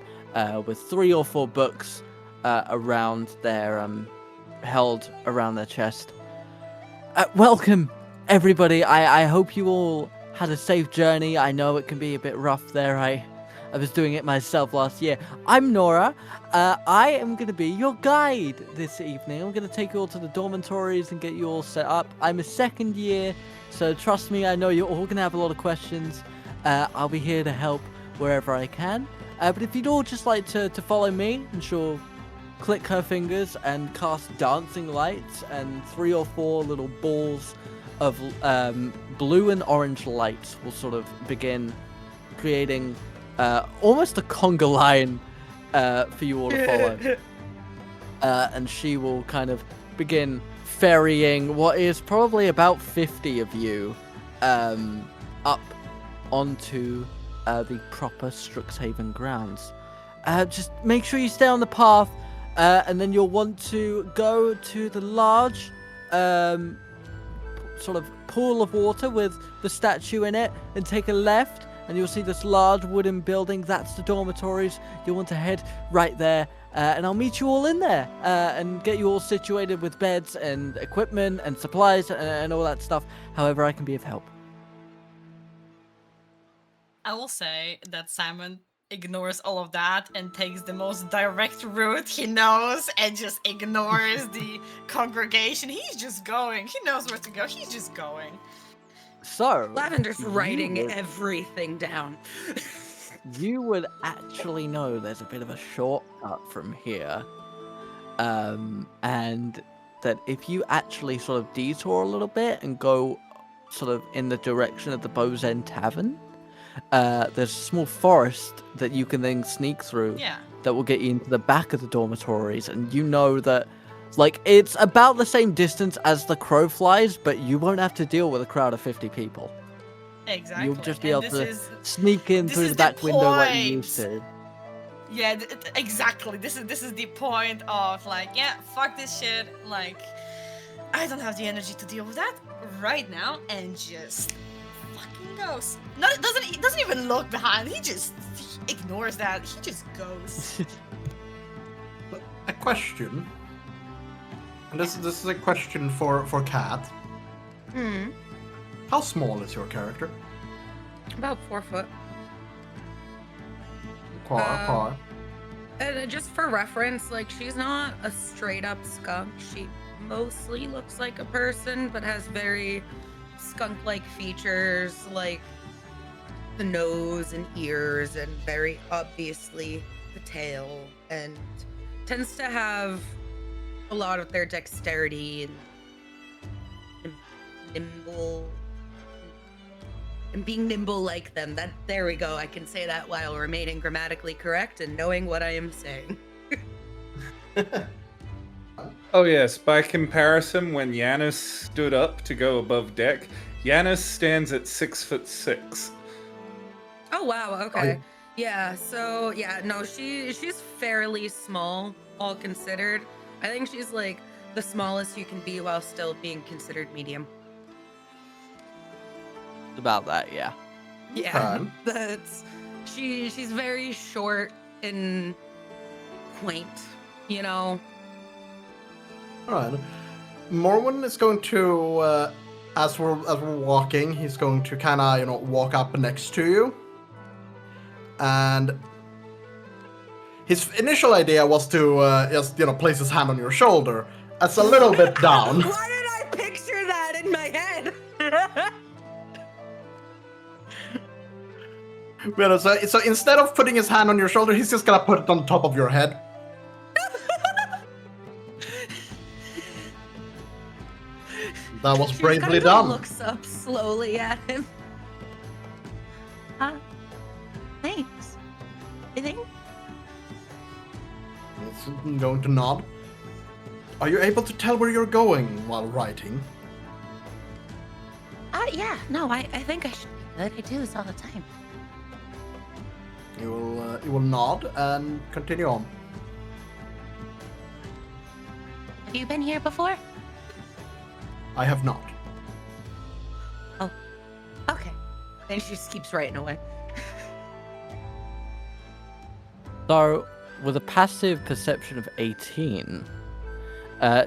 with 3 or 4 books around their held around their chest. Welcome, everybody. I hope you all had a safe journey. I know it can be a bit rough there. I was doing it myself last year. I'm Nora. I am going to be your guide this evening. I'm going to take you all to the dormitories and get you all set up. I'm a second year, so trust me, I know you're all going to have a lot of questions. I'll be here to help wherever I can. But if you'd all just like to follow me, and she'll click her fingers and cast dancing lights, and 3 or 4 little balls of blue and orange light will sort of begin creating almost a conga line for you all to follow. And she will kind of begin ferrying what is probably about 50 of you up onto the proper Strixhaven grounds. Just make sure you stay on the path, and then you'll want to go to the large sort of pool of water with the statue in it, and take a left, and you'll see this large wooden building. That's the dormitories. You'll want to head right there, and I'll meet you all in there and get you all situated with beds and equipment and supplies and all that stuff. However I can be of help. I will say that Simon ignores all of that and takes the most direct route he knows and just ignores the congregation. He's just going. He knows where to go. He's just going. So Lavender's writing would- everything down. you would actually know there's a bit of a shortcut from here, and that if you actually sort of detour a little bit and go sort of in the direction of the Bow's End Tavern, there's a small forest that you can then sneak through Yeah. that will get you into the back of the dormitories, and you know that like it's about the same distance as the crow flies, but you won't have to deal with a crowd of 50 people. Exactly. You'll just be And able to this is- sneak in this through is the the back window like you used point. to. Yeah, exactly. This is the point of like, yeah, fuck this shit. Like, I don't have the energy to deal with that right now, and just fucking goes. No, he doesn't even look behind. He ignores that. He just goes. A question. And this is a question for Kat. How small is your character? About 4 foot. Quar. And just for reference, like, she's not a straight up skunk. She mostly looks like a person, but has very skunk-like features, like the nose and ears, and very obviously the tail, and tends to have a lot of their dexterity and nimble. And being nimble like them. There we go. I can say that while remaining grammatically correct and knowing what I am saying. Oh yes, by comparison, when Yanis stood up to go above deck, Yanis stands at 6'6". Oh wow, okay. Yeah, so yeah, no, she's fairly small, all considered. I think she's like the smallest you can be while still being considered medium. About that, yeah. Yeah. Okay. That's she's very short and quaint, you know. Alright. Morwen is going to, as we're walking, he's going to kind of, walk up next to you. And his initial idea was to just, place his hand on your shoulder. That's a little bit down. Why did I picture that in my head? But, so instead of putting his hand on your shoulder, he's just gonna put it on top of your head. That was She bravely kind of done. looks up slowly at him. Thanks. I think. He's going to nod. Are you able to tell where you're going while writing? Yeah. No, I think I should be good. I do this all the time. You will nod and continue on. Have you been here before? I have not. Oh. Okay. And she just keeps writing away. So, with a passive perception of 18,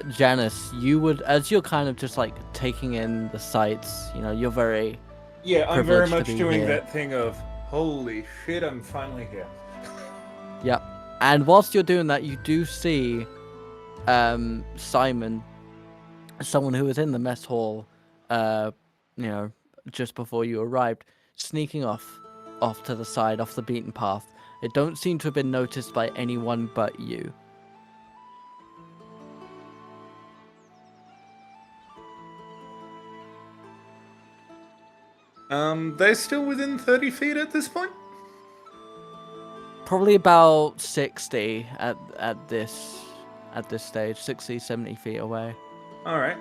Janice, you would, as you're kind of just like taking in the sights, you know, you're very Yeah, I'm very privileged to much be doing here. that thing of, holy shit, I'm finally here. Yep. And whilst you're doing that, you do see Simon, someone who was in the mess hall, you know, just before you arrived, sneaking off to the side, off the beaten path. It don't seem to have been noticed by anyone but you. They're still within 30 feet at this point? Probably about 60 at this stage, 60, 70 feet away. Alright.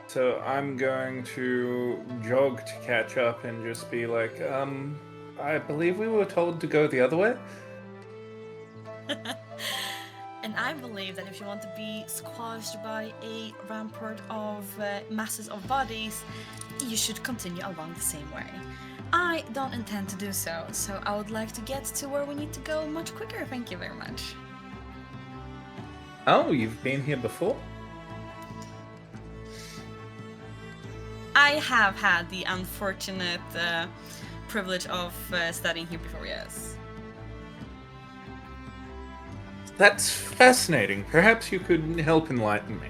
So I'm going to jog to catch up and just be like, I believe we were told to go the other way? And I believe that if you want to be squashed by a rampart of masses of bodies, you should continue along the same way. I don't intend to do so, so I would like to get to where we need to go much quicker. Thank you very much. Oh, you've been here before? I have had the unfortunate privilege of studying here before, yes. That's fascinating. Perhaps you could help enlighten me.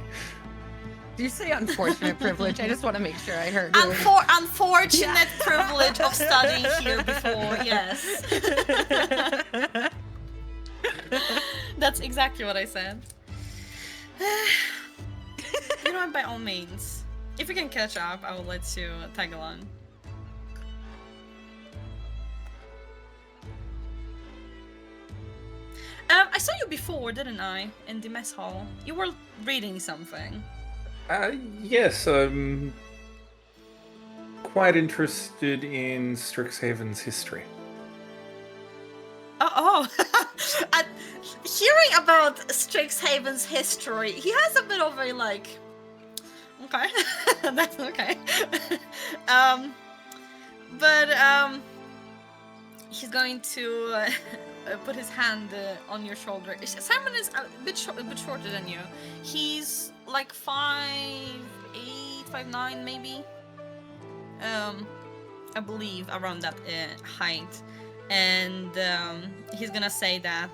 Did you say unfortunate privilege? I just want to make sure I heard you. Unfortunate privilege of studying here before, yes. That's exactly what I said. You know what, by all means. If we can catch up, I will let you tag along. I saw you before, didn't I? In the mess hall. You were reading something. Yes, I'm quite interested in Strixhaven's history. Oh. Hearing about Strixhaven's history, he has a bit of a, like... Okay, that's okay. He's going to put his hand on your shoulder. Simon is a bit shorter than you. He's like 5'8", 5'9", maybe. I believe around that height. And he's gonna say that,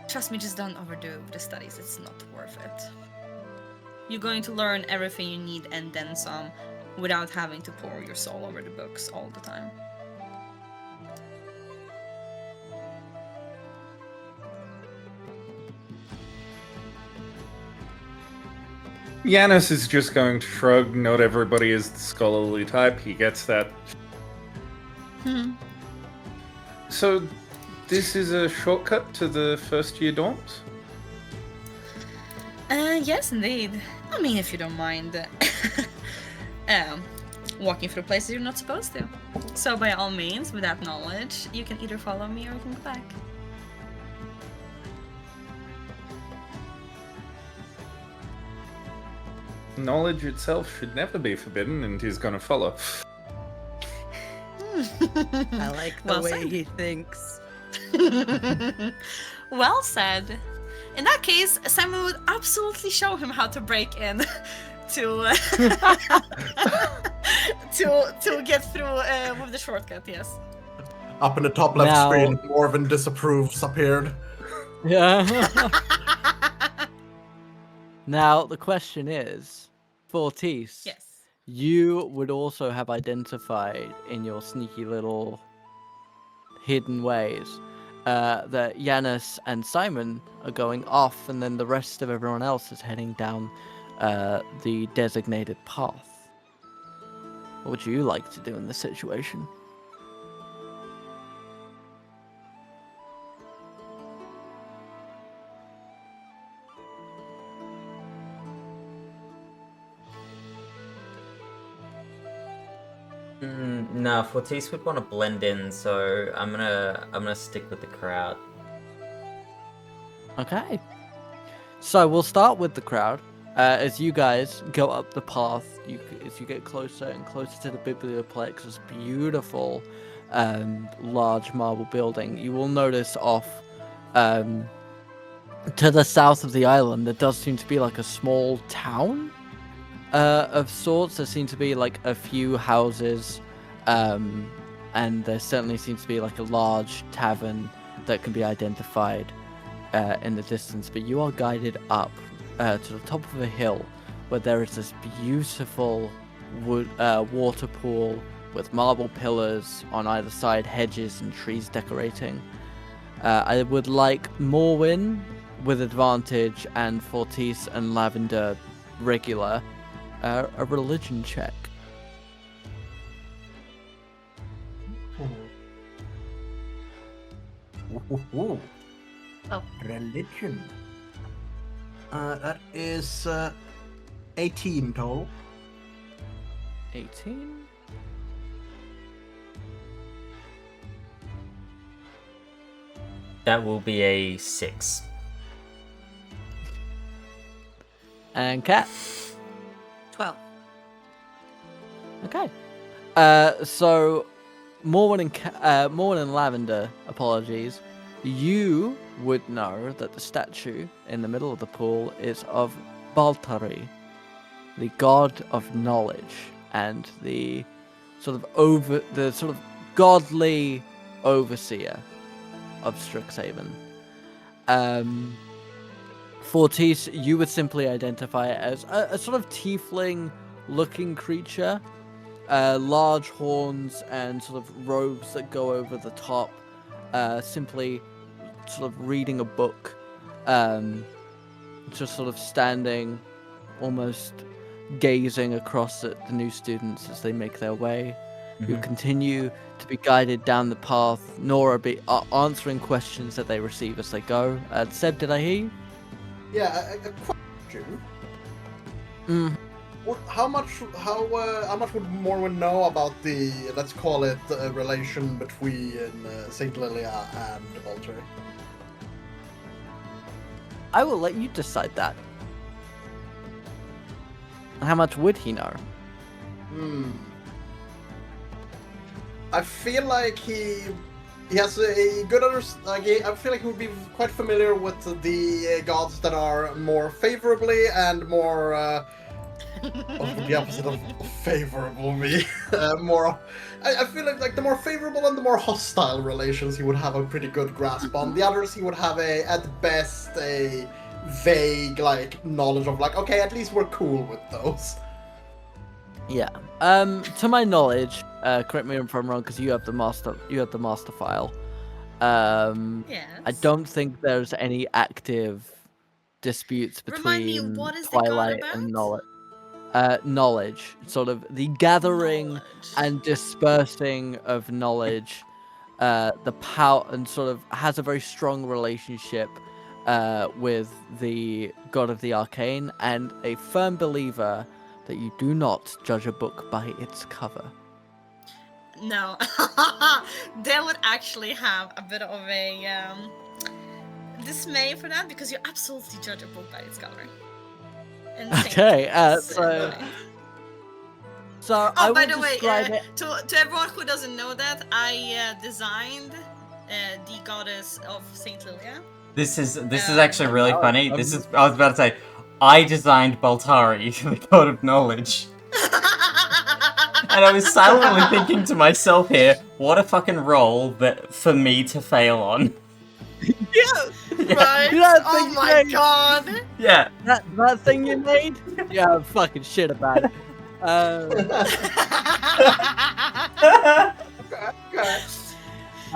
trust me, just don't overdo it with the studies. It's not worth it. You're going to learn everything you need and then some without having to pour your soul over the books all the time. Yanis is just going to shrug. Not everybody is the scholarly type. He gets that. So, this is a shortcut to the first year dorms? Yes, indeed. I mean, if you don't mind walking through places you're not supposed to. So by all means, with that knowledge, you can either follow me or you can go back. Knowledge itself should never be forbidden, and he's gonna follow. I like the Well way said. he thinks. Well said. In that case, Simon would absolutely show him how to break in to to get through with the shortcut. Yes. Up in the top left Now- screen, Morven disapproves appeared. Yeah. Now, the question is, Fortis, Yes. you would also have identified in your sneaky little hidden ways that Yanis and Simon are going off, and then the rest of everyone else is heading down the designated path. What would you like to do in this situation? No, Fortis would want to blend in, so I'm gonna stick with the crowd. Okay. So we'll start with the crowd. As you guys go up the path, as you get closer and closer to the Biblioplex, this beautiful, large marble building, you will notice off, to the south of the island, there does seem to be like a small town, of sorts. There seem to be like a few houses, and there certainly seems to be like a large tavern that can be identified in the distance. But you are guided up to the top of a hill where there is this beautiful water pool with marble pillars on either side, hedges and trees decorating. I would like Morwyn with advantage and Fortis and Lavender regular a religion check. Ooh. Oh. Religion. That is 18 total. 18? That will be a 6. And Cat? 12. Okay. So Morwen and Lavender, apologies. You would know that the statue in the middle of the pool is of Baltari, the god of knowledge and the sort of godly overseer of Strixhaven. Fortis, you would simply identify it as a sort of tiefling-looking creature. Large horns and sort of robes that go over the top. Simply sort of reading a book. Just sort of standing, almost gazing across at the new students as they make their way. You continue to be guided down the path. Nora be answering questions that they receive as they go. Seb, did I hear you? Yeah, a question. How much would Morwen know about the, let's call it, relation between Saint Lilia and Valtteri? I will let you decide that. How much would he know? I feel like he has a good understanding. I feel like he would be quite familiar with the gods that are more favorably and more. The opposite of favorable me. I feel like the more favorable and the more hostile relations he would have a pretty good grasp on. The others he would have at best a vague knowledge of okay, at least we're cool with those. Yeah. To my knowledge, correct me if I'm wrong, because you have the master file. Yes. I don't think there's any active disputes Remind me, between what is the god Twilight about? and Knowledge. Knowledge, sort of the gathering and dispersing of knowledge, the power, and sort of has a very strong relationship with the god of the arcane, and a firm believer that you do not judge a book by its cover. No, they would actually have a bit of a dismay for that, because you absolutely judge a book by its cover. Okay, so I by will the way, describe it. to everyone who doesn't know that, I designed the goddess of Saint Lilia. This is actually really funny. I was about to say, I designed Baltari, the god of knowledge. And I was silently thinking to myself here, what a fucking role for me to fail on. Yeah, right? Oh my god! Yeah. That thing you made? Yeah, I'm fucking shit about it. Okay.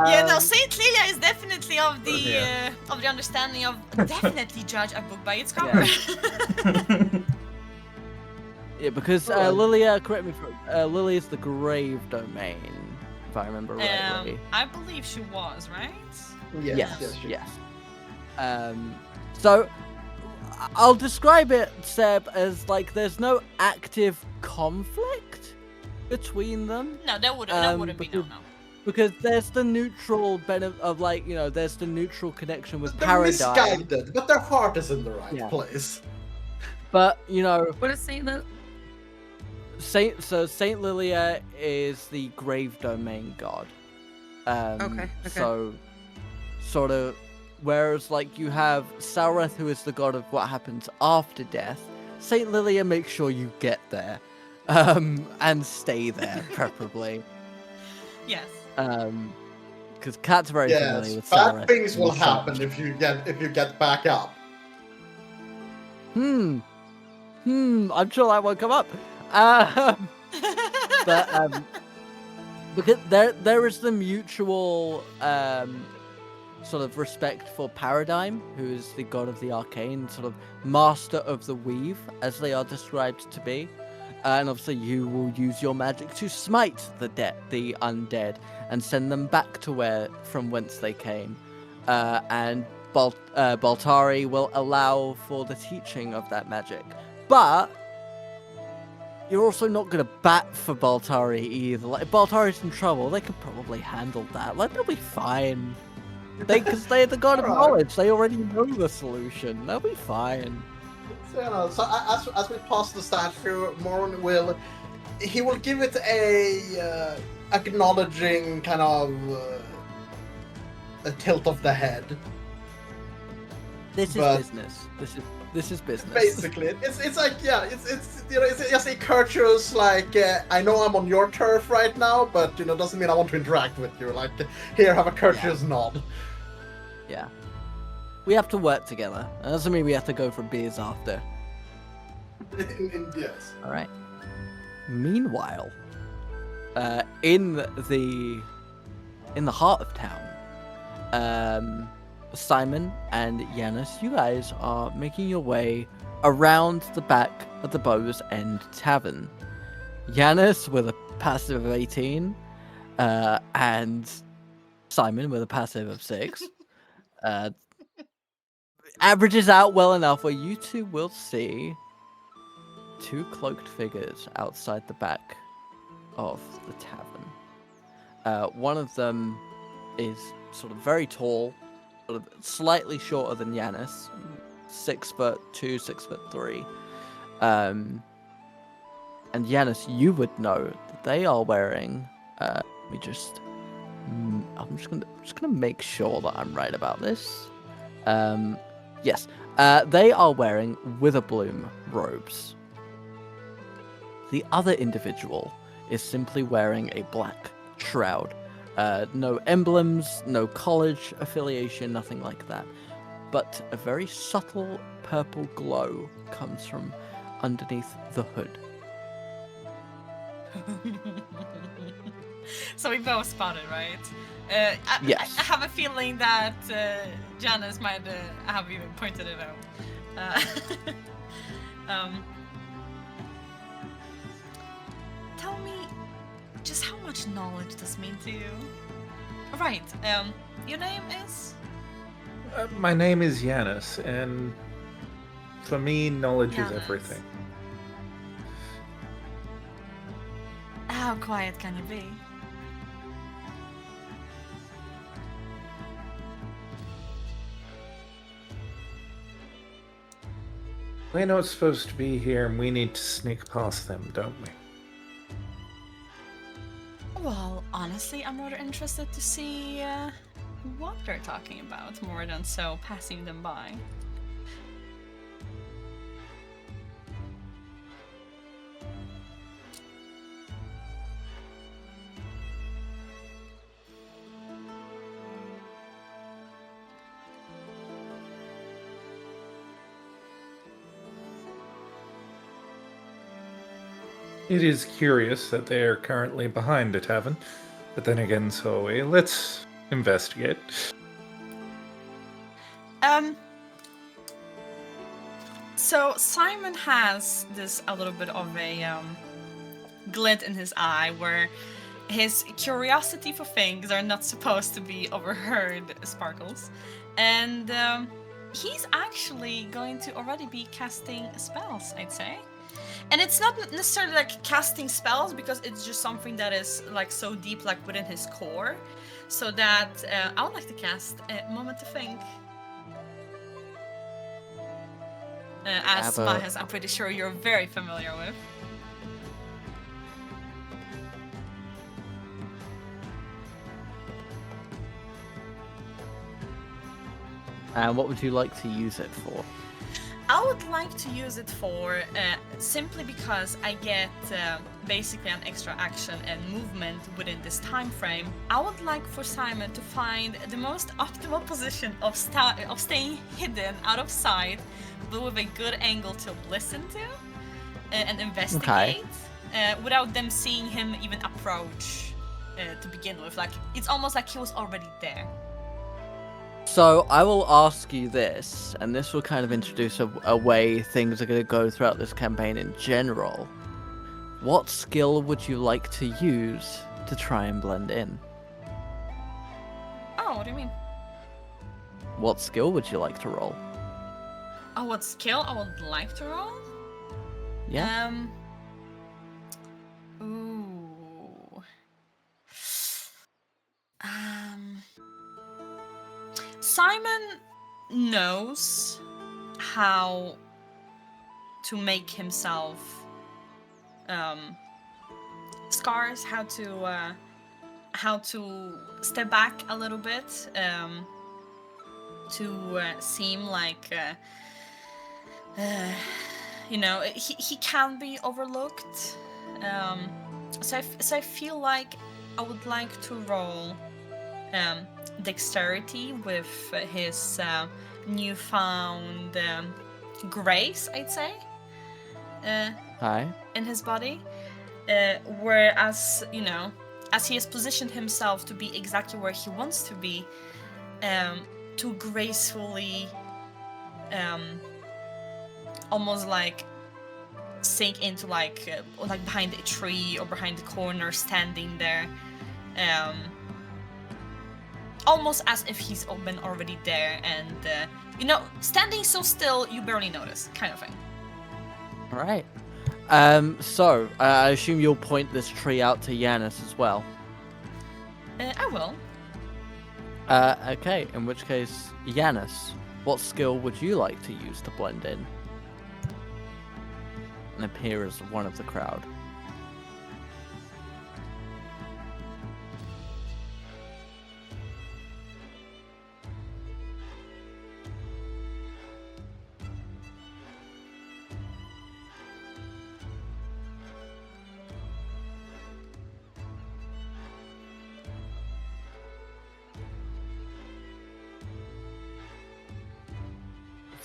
Yeah, no, Saint Lilia is definitely of the understanding of definitely judge a book by its cover. Yeah, because Lilia, correct me if Lilia is the grave domain, if I remember rightly. I believe she was, right? Yes. So I'll describe it, Seb, as there's no active conflict between them. No, that wouldn't be no. Because there's the neutral benefit of there's the neutral connection with They're Paradigm. misguided, but their heart is in the right place. But you know, What is Saint Lily? Saint Lilia is the grave domain god. Okay. So, sort of, whereas like you have Saureth, who is the god of what happens after death. Saint Lilia makes sure you get there, and stay there, preferably. Yes. Because Kat's very familiar Yes, with bad Saureth. things will and happen such. if you get back up. I'm sure that won't come up. But because there is the mutual sort of respect for Paradigm, who is the god of the arcane, sort of master of the weave, as they are described to be. And obviously, you will use your magic to smite the undead and send them back to from whence they came. And Baltari will allow for the teaching of that magic, but you're also not going to bat for Baltari either. Like, if Baltari's in trouble, they could probably handle that. Like, they'll be fine. Because they're the god of Alright. knowledge. They already know the solution. They'll be fine. So as we pass the statue, Moron will give it a acknowledging kind of a tilt of the head. This is But- business. This is business. Basically, it's like it's you know it's just a courteous like I know I'm on your turf right now, but doesn't mean I want to interact with you. Like here, have a courteous nod. Yeah. We have to work together. That doesn't mean we have to go for beers after. Yes. All right. Meanwhile, in the heart of town, Simon and Yanis, you guys are making your way around the back of the Bow's End Tavern. Yanis with a passive of 18, and Simon with a passive of 6. Averages out well enough where you two will see 2 cloaked figures outside the back of the tavern. One of them is sort of very tall, sort of slightly shorter than Yanis, 6'2", 6'3". And Yanis, you would know that they are wearing. I'm just gonna make sure that I'm right about this. Yes, they are wearing Witherbloom robes. The other individual is simply wearing a black shroud. No emblems, no college affiliation, nothing like that. But a very subtle purple glow comes from underneath the hood. So we both spotted, right? Yes. I have a feeling that Janice might have even pointed it out. Tell me, just how much knowledge this mean to you? Right. Your name is? My name is Yanis, and for me, knowledge is Yanis. everything. How quiet can you be? We're not supposed to be here, and we need to sneak past them, don't we? Well, honestly, I'm rather interested to see what they're talking about, more than so passing them by. It is curious that they are currently behind a tavern, but then again, so are we. Let's investigate. So Simon has this a little bit of a glint in his eye where his curiosity for things are not supposed to be overheard sparkles, and he's actually going to already be casting spells, I'd say. And it's not necessarily like casting spells, because it's just something that is like so deep, like within his core. So that I would like to cast a Moment to Think. as have a- Mahes, I'm pretty sure you're very familiar with. And what would you like to use it for? I would like to use it for simply because I get basically an extra action and movement within this time frame. I would like for Simon to find the most optimal position of staying hidden out of sight, but with a good angle to listen to and investigate, without them seeing him even approach to begin with. Like, it's almost like he was already there. So I will ask you this, and this will kind of introduce a way things are going to go throughout this campaign in general. What skill would you like to use to try and blend in? Oh, what do you mean? What skill would you like to roll? Oh, what skill I would like to roll? Yeah. Ooh. Simon knows how to make himself scars, how to step back a little bit, to seem like he can be overlooked. So I feel like I would like to roll dexterity with his newfound grace, I'd say, in his body. Whereas, as he has positioned himself to be exactly where he wants to be, to gracefully, almost like sink into like behind a tree or behind the corner, standing there, almost as if he's been already there, and standing so still you barely notice, kind of thing. All right. So I assume you'll point this tree out to Yanis as well. I will. Okay. In which case, Yanis, what skill would you like to use to blend in and appear as one of the crowd?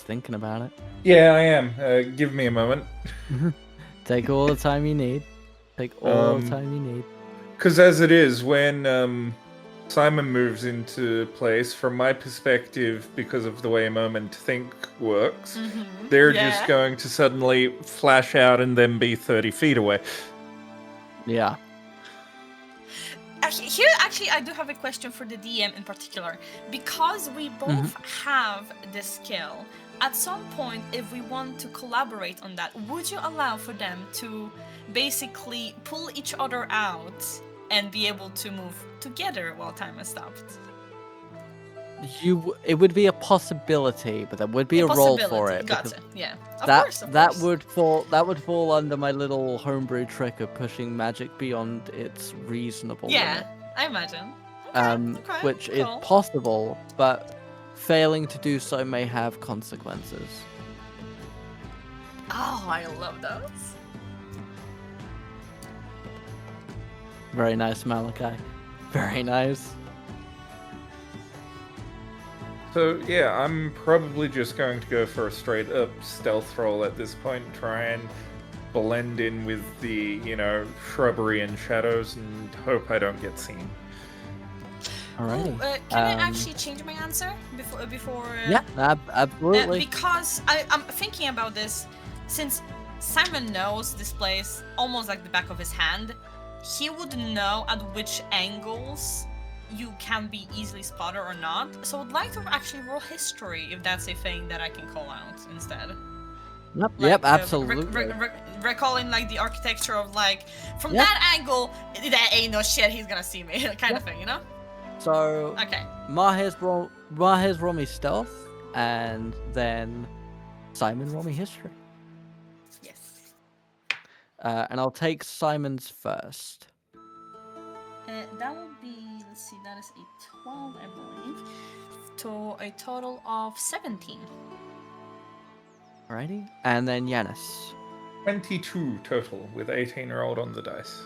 Thinking about it. Yeah, I am. Give me a moment. Take all the time you need. Take all the time you need. Because as it is, when Simon moves into place, from my perspective, because of the way Moment Think works, they're just going to suddenly flash out and then be 30 feet away. Yeah. Here, actually, I do have a question for the DM in particular. Because we both have the skill, at some point, if we want to collaborate on that, would you allow for them to basically pull each other out and be able to move together while time has stopped? It would be a possibility, but there would be a role for it. Gotcha. Yeah. Of course. That would fall under my little homebrew trick of pushing magic beyond its reasonable limit. I imagine. Which is possible, but failing to do so may have consequences. Oh, I love those. Very nice, Malachi. Very nice. So yeah, I'm probably just going to go for a straight up stealth roll at this point, try and blend in with the, shrubbery and shadows and hope I don't get seen. Alright. Can I actually change my answer before? Yeah, absolutely. Because I'm thinking about this, since Simon knows this place almost like the back of his hand, he would know at which angles you can be easily spotted or not. So I'd like to actually roll history if that's a thing that I can call out instead. Yep, absolutely. Recalling like the architecture of like from that angle, that ain't no shit he's gonna see me kind of thing, So okay. Mahes roll me stealth, and then Simon, roll me history. Yes. And I'll take Simon's first. That would be, let's see, that is a 12, I believe. To a total of 17. Alrighty. And then Yanis. 22 total with 18 rolled on the dice.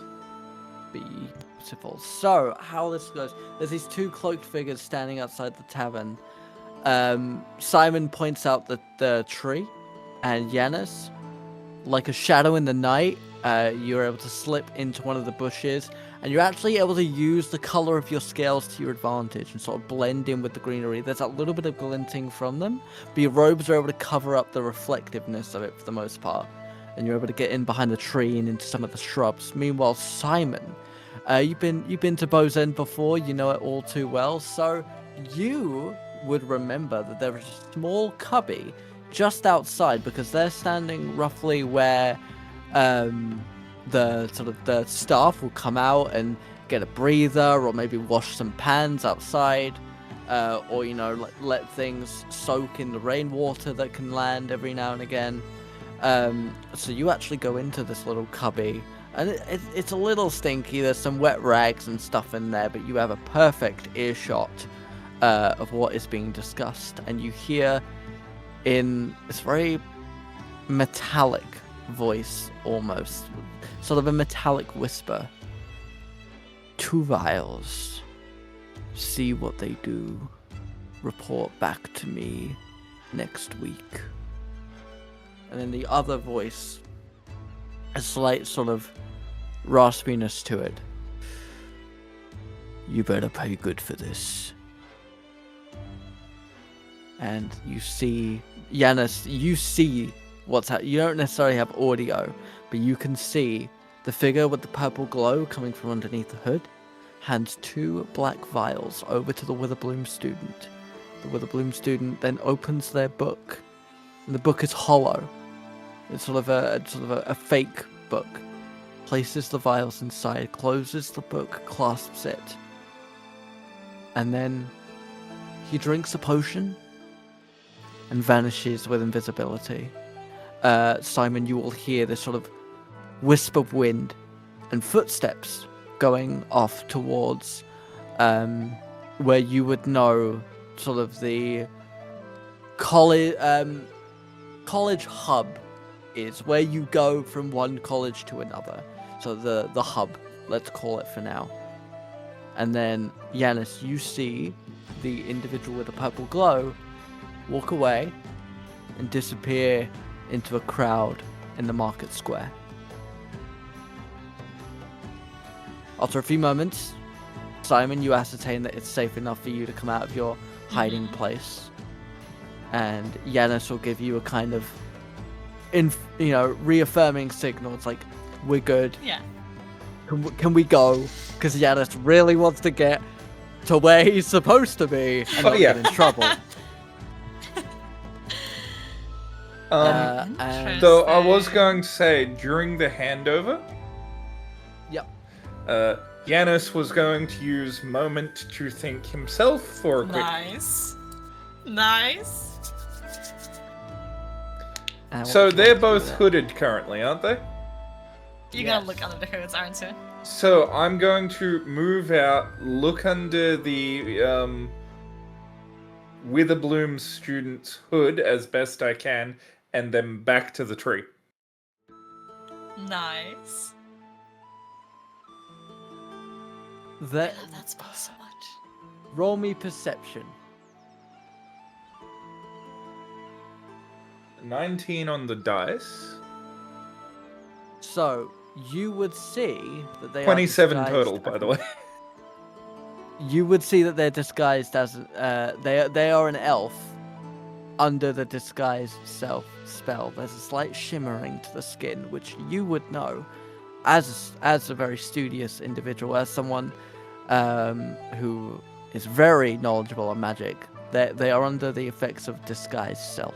Beautiful. So, how this goes, there's these two cloaked figures standing outside the tavern. Simon points out the tree, and Yanis, like a shadow in the night, you're able to slip into one of the bushes, and you're actually able to use the color of your scales to your advantage and sort of blend in with the greenery. There's a little bit of glinting from them, but your robes are able to cover up the reflectiveness of it for the most part, and you're able to get in behind the tree and into some of the shrubs. Meanwhile, Simon, you've been to Bow's End before, you know it all too well, so you would remember that there is a small cubby just outside, because they're standing roughly where the staff will come out and get a breather, or maybe wash some pans outside, or let things soak in the rainwater that can land every now and again. So you actually go into this little cubby, and it's a little stinky. There's some wet rags and stuff in there, but you have a perfect earshot of what is being discussed, and you hear in this very metallic voice, almost sort of a metallic whisper, 2 vials. See what they do. Report back to me next week. And then the other voice, a slight sort of raspiness to it. You better pay good for this. And you see, Yanis, you see what's happening. You don't necessarily have audio, but you can see the figure with the purple glow coming from underneath the hood hands 2 black vials over to the Witherbloom student. The Witherbloom student then opens their book, and the book is hollow. It's sort of a fake book. Places the vials inside, closes the book, clasps it, and then he drinks a potion and vanishes with invisibility. Simon, you will hear this sort of wisp of wind and footsteps going off towards where you would know sort of the college hub is, where you go from one college to another. So the hub, let's call it for now. And then, Yanis, you see the individual with the purple glow walk away and disappear into a crowd in the market square. After a few moments, Simon, you ascertain that it's safe enough for you to come out of your hiding place, and Yanis will give you a kind of reaffirming signal. It's like, we're good. Yeah. Can we go? Because Yanis really wants to get to where he's supposed to be and not get in trouble. Though I was going to say, during the handover, yep, Yanis was going to use moment to think himself for a quick. Nice. So they're both hooded currently, aren't they? You're gonna look under the hoods, aren't you? So I'm going to move out, look under the Witherbloom student's hood as best I can, and then back to the tree. Nice. I love that spell so much. Roll me perception. 19 on the dice. So you would see that they 27 are total, by the way. You would see that they're disguised as they are an elf under the disguise self spell. There's a slight shimmering to the skin, which you would know as a very studious individual, as someone who is very knowledgeable on magic. They are under the effects of disguise self.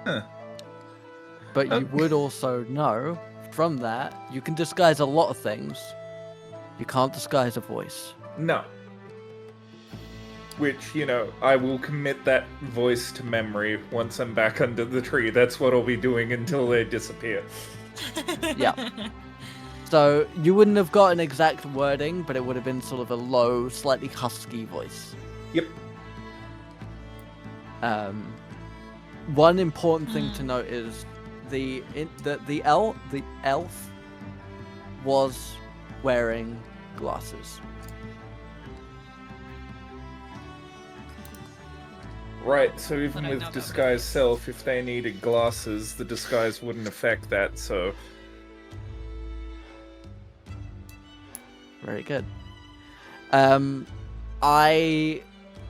Huh. But you would also know from that you can disguise a lot of things. You can't disguise a voice. No. which, I will commit that voice to memory once I'm back under the tree. That's what I'll be doing until they disappear. Yeah. So you wouldn't have got an exact wording, but it would have been sort of a low, slightly husky voice. Yep. One important thing to note is the elf was wearing glasses. Right, so even But I with know that disguise self, if they needed glasses, the disguise wouldn't affect that, so... Very good. I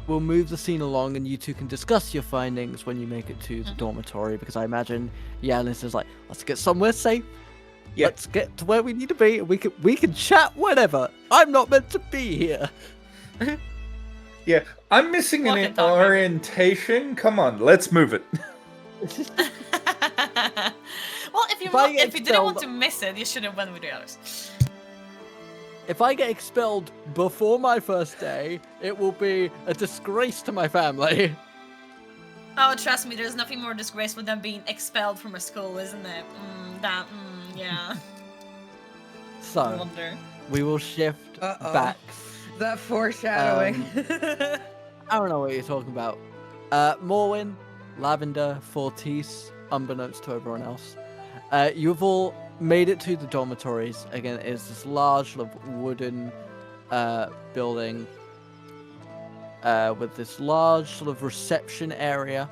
will move the scene along, and you two can discuss your findings when you make it to the dormitory, because I imagine Yanis is like, let's get somewhere safe. Yeah. Let's get to where we need to be, and we can chat whenever. I'm not meant to be here. Yeah, I'm missing Walk an and talk, orientation. Come on, let's move it. Well, if you didn't want expelled- to miss it, you should have went with the others. If I get expelled before my first day, it will be a disgrace to my family. Oh, trust me, there's nothing more disgraceful than being expelled from a school, isn't it? Yeah. I So, wonder. we will shift Uh-oh. back. That foreshadowing. I don't know what you're talking about. Morwyn, Lavender, Fortis, unbeknownst to everyone else. You've all made it to the dormitories. Again, it is this large sort of wooden building with this large sort of reception area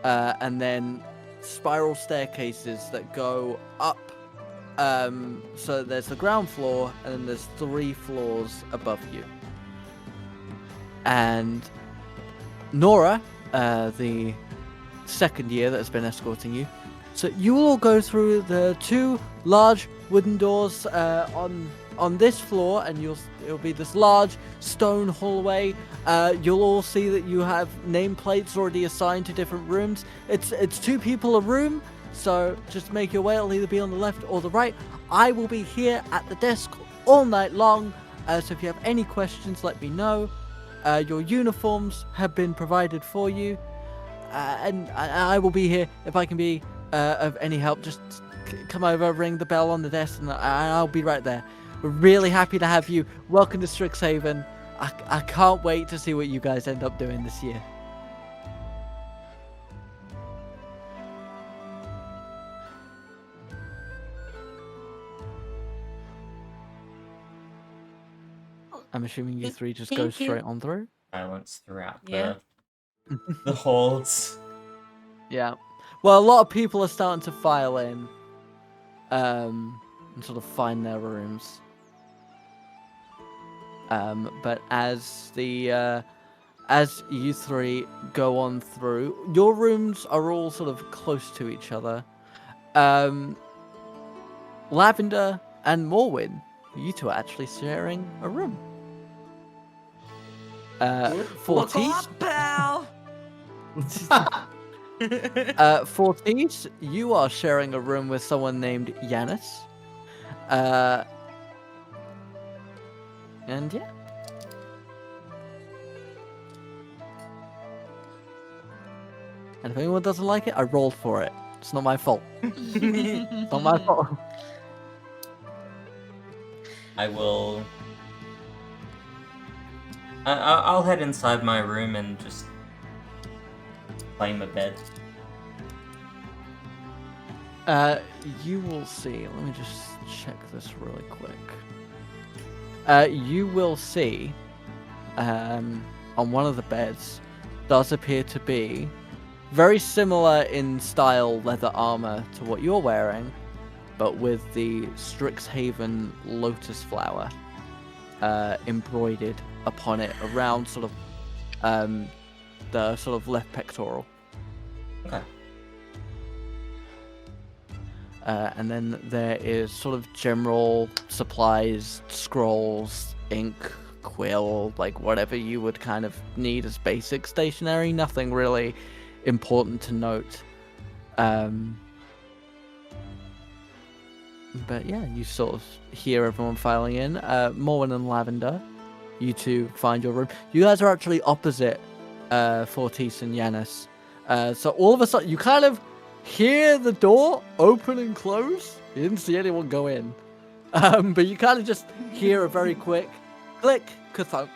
and then spiral staircases that go up. So there's the ground floor and then there's 3 floors above you. And Nora, the second year that has been escorting you, so you will all go through the 2 large wooden doors on this floor, and it'll be this large stone hallway. You'll all see that you have nameplates already assigned to different rooms. It's 2 people a room, so just make your way. It'll either be on the left or the right. I will be here at the desk all night long, so if you have any questions, let me know. Your uniforms have been provided for you, and I will be here if I can be of any help. Just come over, ring the bell on the desk, and I'll be right there. We're really happy to have you. Welcome to Strixhaven. I can't wait to see what you guys end up doing this year. I'm assuming you 3 just go Thank you. straight on through. Silence throughout Yeah. the halls. Yeah. Well, a lot of people are starting to file in and sort of find their rooms. But as you 3 go on through, your rooms are all sort of close to each other. Lavender and Morwyn, you 2 are actually sharing a room. Fortis, pal. Fortis, you are sharing a room with someone named Yanis. And yeah. And if anyone doesn't like it, I rolled for it. It's not my fault. It's not my fault. I will. I'll head inside my room and just claim a bed. You will see. Let me just check this really quick. You will see on one of the beds does appear to be very similar in style leather armor to what you're wearing, but with the Strixhaven lotus flower embroidered upon it around sort of the sort of left pectoral. Okay. And then there is sort of general supplies, scrolls, ink, quill, like whatever you would kind of need as basic stationery. Nothing really important to note. But yeah, you sort of hear everyone filing in. Morwen and Lavender, you to find your room. You guys are actually opposite Fortis and Yanis. So all of a sudden, you kind of hear the door open and close. You didn't see anyone go in. But you kind of just hear a very quick click, ka-thunk.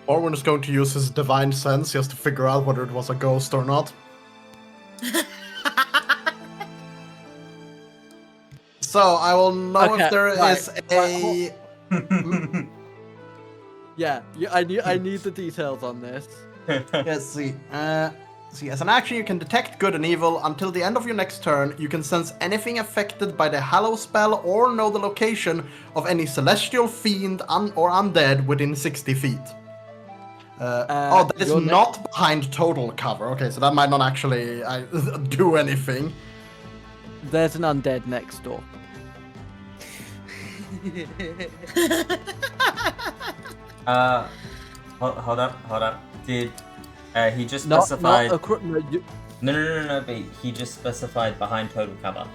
Orwin is going to use his divine sense just to figure out whether it was a ghost or not. So I will know Okay, if there right, is a. Yeah, I need the details on this. Let's see. See, as an action, you can detect good and evil. Until the end of your next turn, you can sense anything affected by the Hallow spell or know the location of any celestial fiend or undead within 60 feet. That is not behind total cover. Okay, so that might not actually do anything. There's an undead next door. Hold up. Did he just specified? No, but he just specified behind total cover.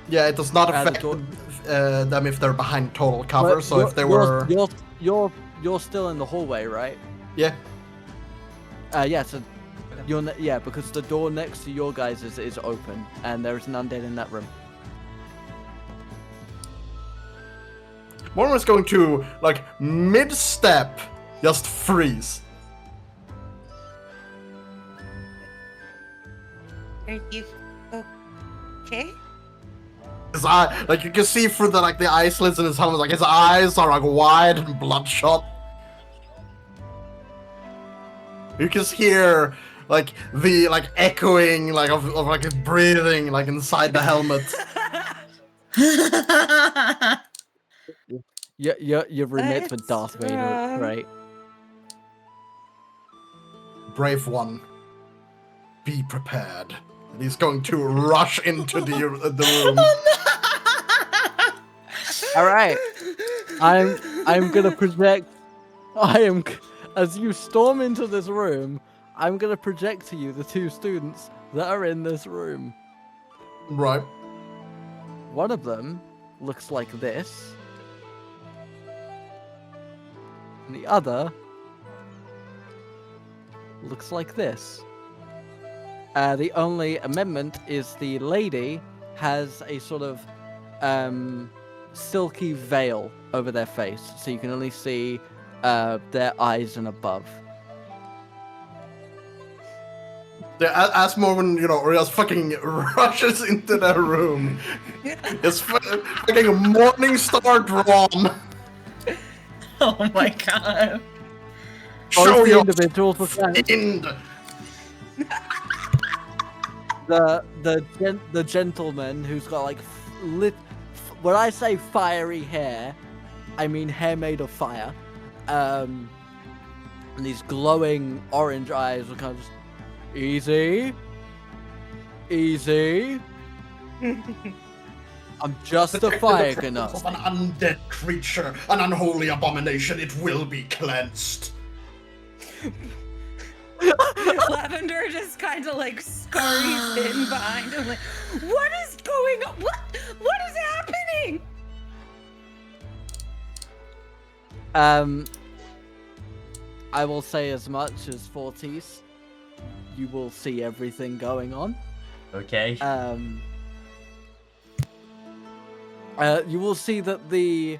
Yeah, it does not affect them if they're behind total cover. But so if they were, you're still in the hallway, right? Yeah. Yeah. So you're because the door next to your guys is open, and there is an undead in that room. One was going to like mid-step, just freeze. Are you okay? His eye, like you can see through the eye slits in his helmet, like his eyes are like wide and bloodshot. You can hear like the echoing of his breathing inside the helmet. Your roommates with Darth Vader, right? Brave one, be prepared. And he's going to rush into the room. All right, I'm gonna project. As you storm into this room, I'm gonna project to you the two students that are in this room. Right. One of them looks like this, and the other looks like this. The only amendment is the lady has a sort of silky veil over their face, so you can only see their eyes and above. Yeah, as Morgan, just fucking rushes into the room. It's fucking morning star drum. Oh my god. Show Both the your individuals with the gentleman who's got when I say fiery hair, I mean hair made of fire, and these glowing orange eyes are kind of just easy. I'm just a fire gnome. Of an undead creature, an unholy abomination, it will be cleansed. Lavender just kind of scurries in behind him, what is going on? What is happening? I will say as much as Fortis. You will see everything going on. Okay. You will see that the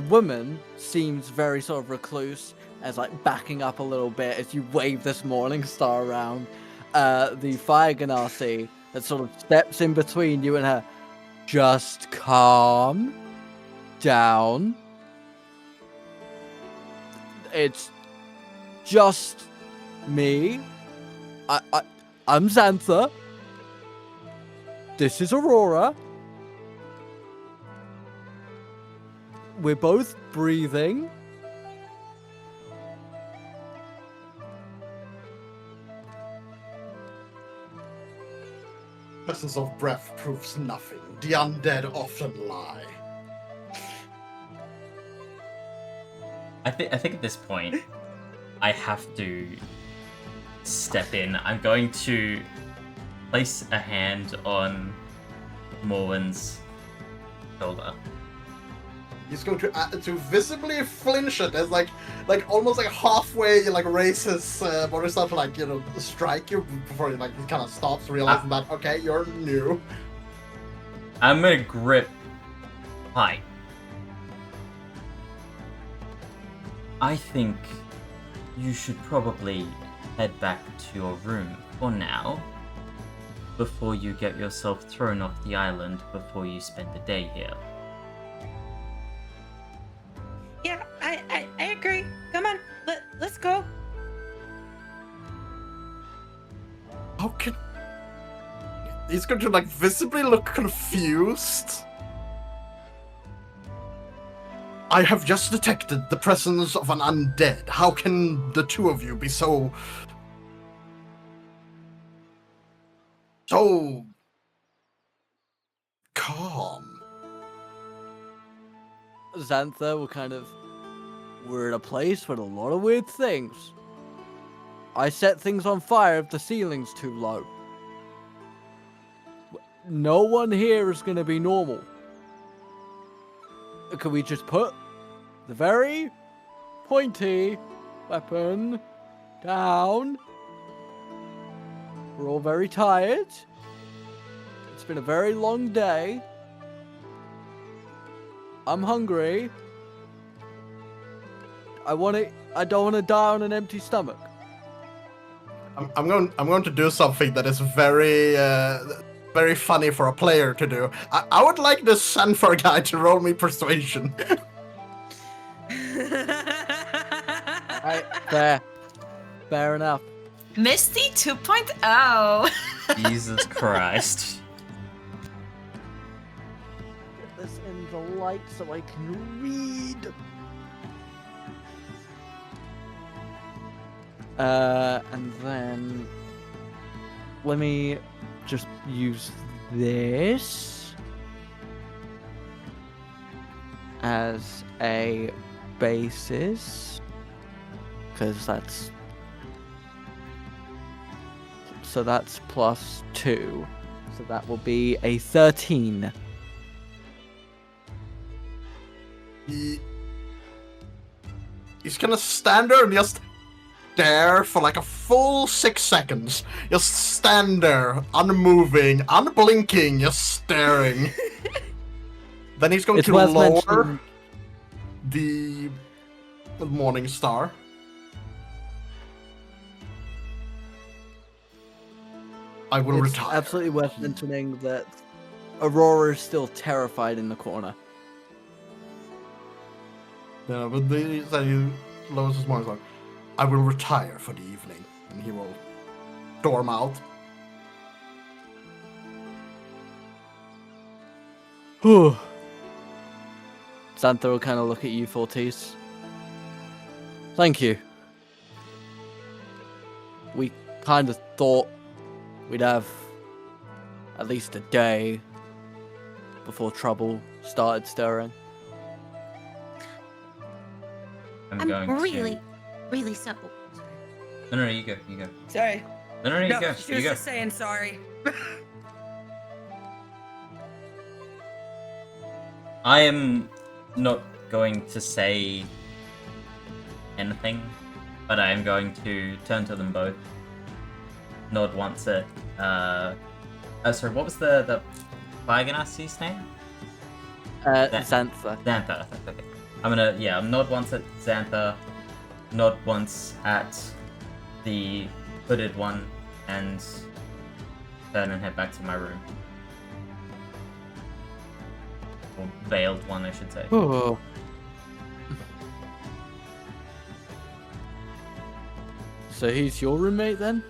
woman seems very sort of recluse, as backing up a little bit as you wave this morning star around. The fire ganassi that sort of steps in between you and her. Just calm down. It's just me. I'm Xantha. This is Aurora. We're both breathing. Presence of breath proves nothing. The undead often lie. I think at this point, I have to step in. I'm going to place a hand on Morwen's shoulder. He's going to visibly flinch it as like almost like halfway like raises motorcycle to like strike you before he kind of stops, realizing that okay, you're new. I'm gonna grip. Hi. I think you should probably head back to your room for now, before you get yourself thrown off the island before you spend the day here. Yeah, I agree. Come on, let's go. How can... He's going to like visibly look confused. I have just detected the presence of an undead. How can the two of you be so calm? Xantha will we're in a place with a lot of weird things. I set things on fire if the ceiling's too low. No one here is gonna be normal. Can we just put the very pointy weapon down? We're all very tired. It's been a very long day. I'm hungry. I don't want to die on an empty stomach. I'm going to do something that is very very funny for a player to do. I would like this Sanford guy to roll me persuasion. Alright, fair enough. Misty 2.0. Jesus Christ. Get this in the light so I can read. And then let me just use this as a basis, because that's +2, so that will be a 13. He's gonna stand there and just stare for like a full 6 seconds. Just stand there, unmoving, unblinking, just staring. Then he's going to lower the morning star. I will retire. Absolutely worth mentioning that Aurora is still terrified in the corner. Yeah, but he lowers his morning star. I will retire for the evening, and he will storm out. Whew. Xantha will kind of look at you, Fortis. Thank you. We kind of thought we'd have at least a day before trouble started stirring. I'm going really simple. No, you go. Sorry. No, you go. She was just saying sorry. I am not going to say anything, but I am going to turn to them both. Nod once at sorry, what was the Faganassi's name? Xantha. Xantha. Okay. I'm nod once at Xantha, nod once at the hooded one, and turn and head back to my room. Or veiled one, I should say. Oh. So he's your roommate then?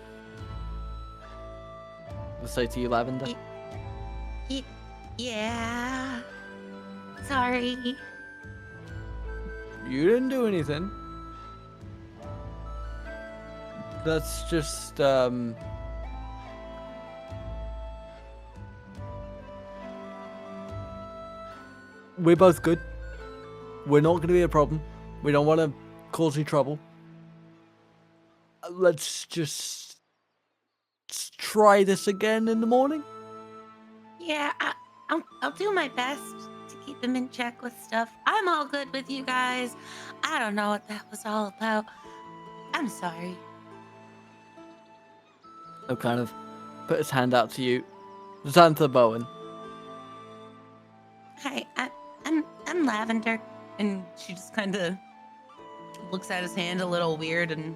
Let's say to you, Lavender. Yeah. Sorry. You didn't do anything. That's just, we're both good. We're not going to be a problem. We don't want to cause you trouble. Let's just try this again in the morning. Yeah, I'll do my best to keep him in check with stuff. I'm all good with you guys. I don't know what that was all about. I'm sorry. He'll kind of put his hand out to you. Xantha Bowen. Hi, I'm Lavender. And she just kind of looks at his hand a little weird and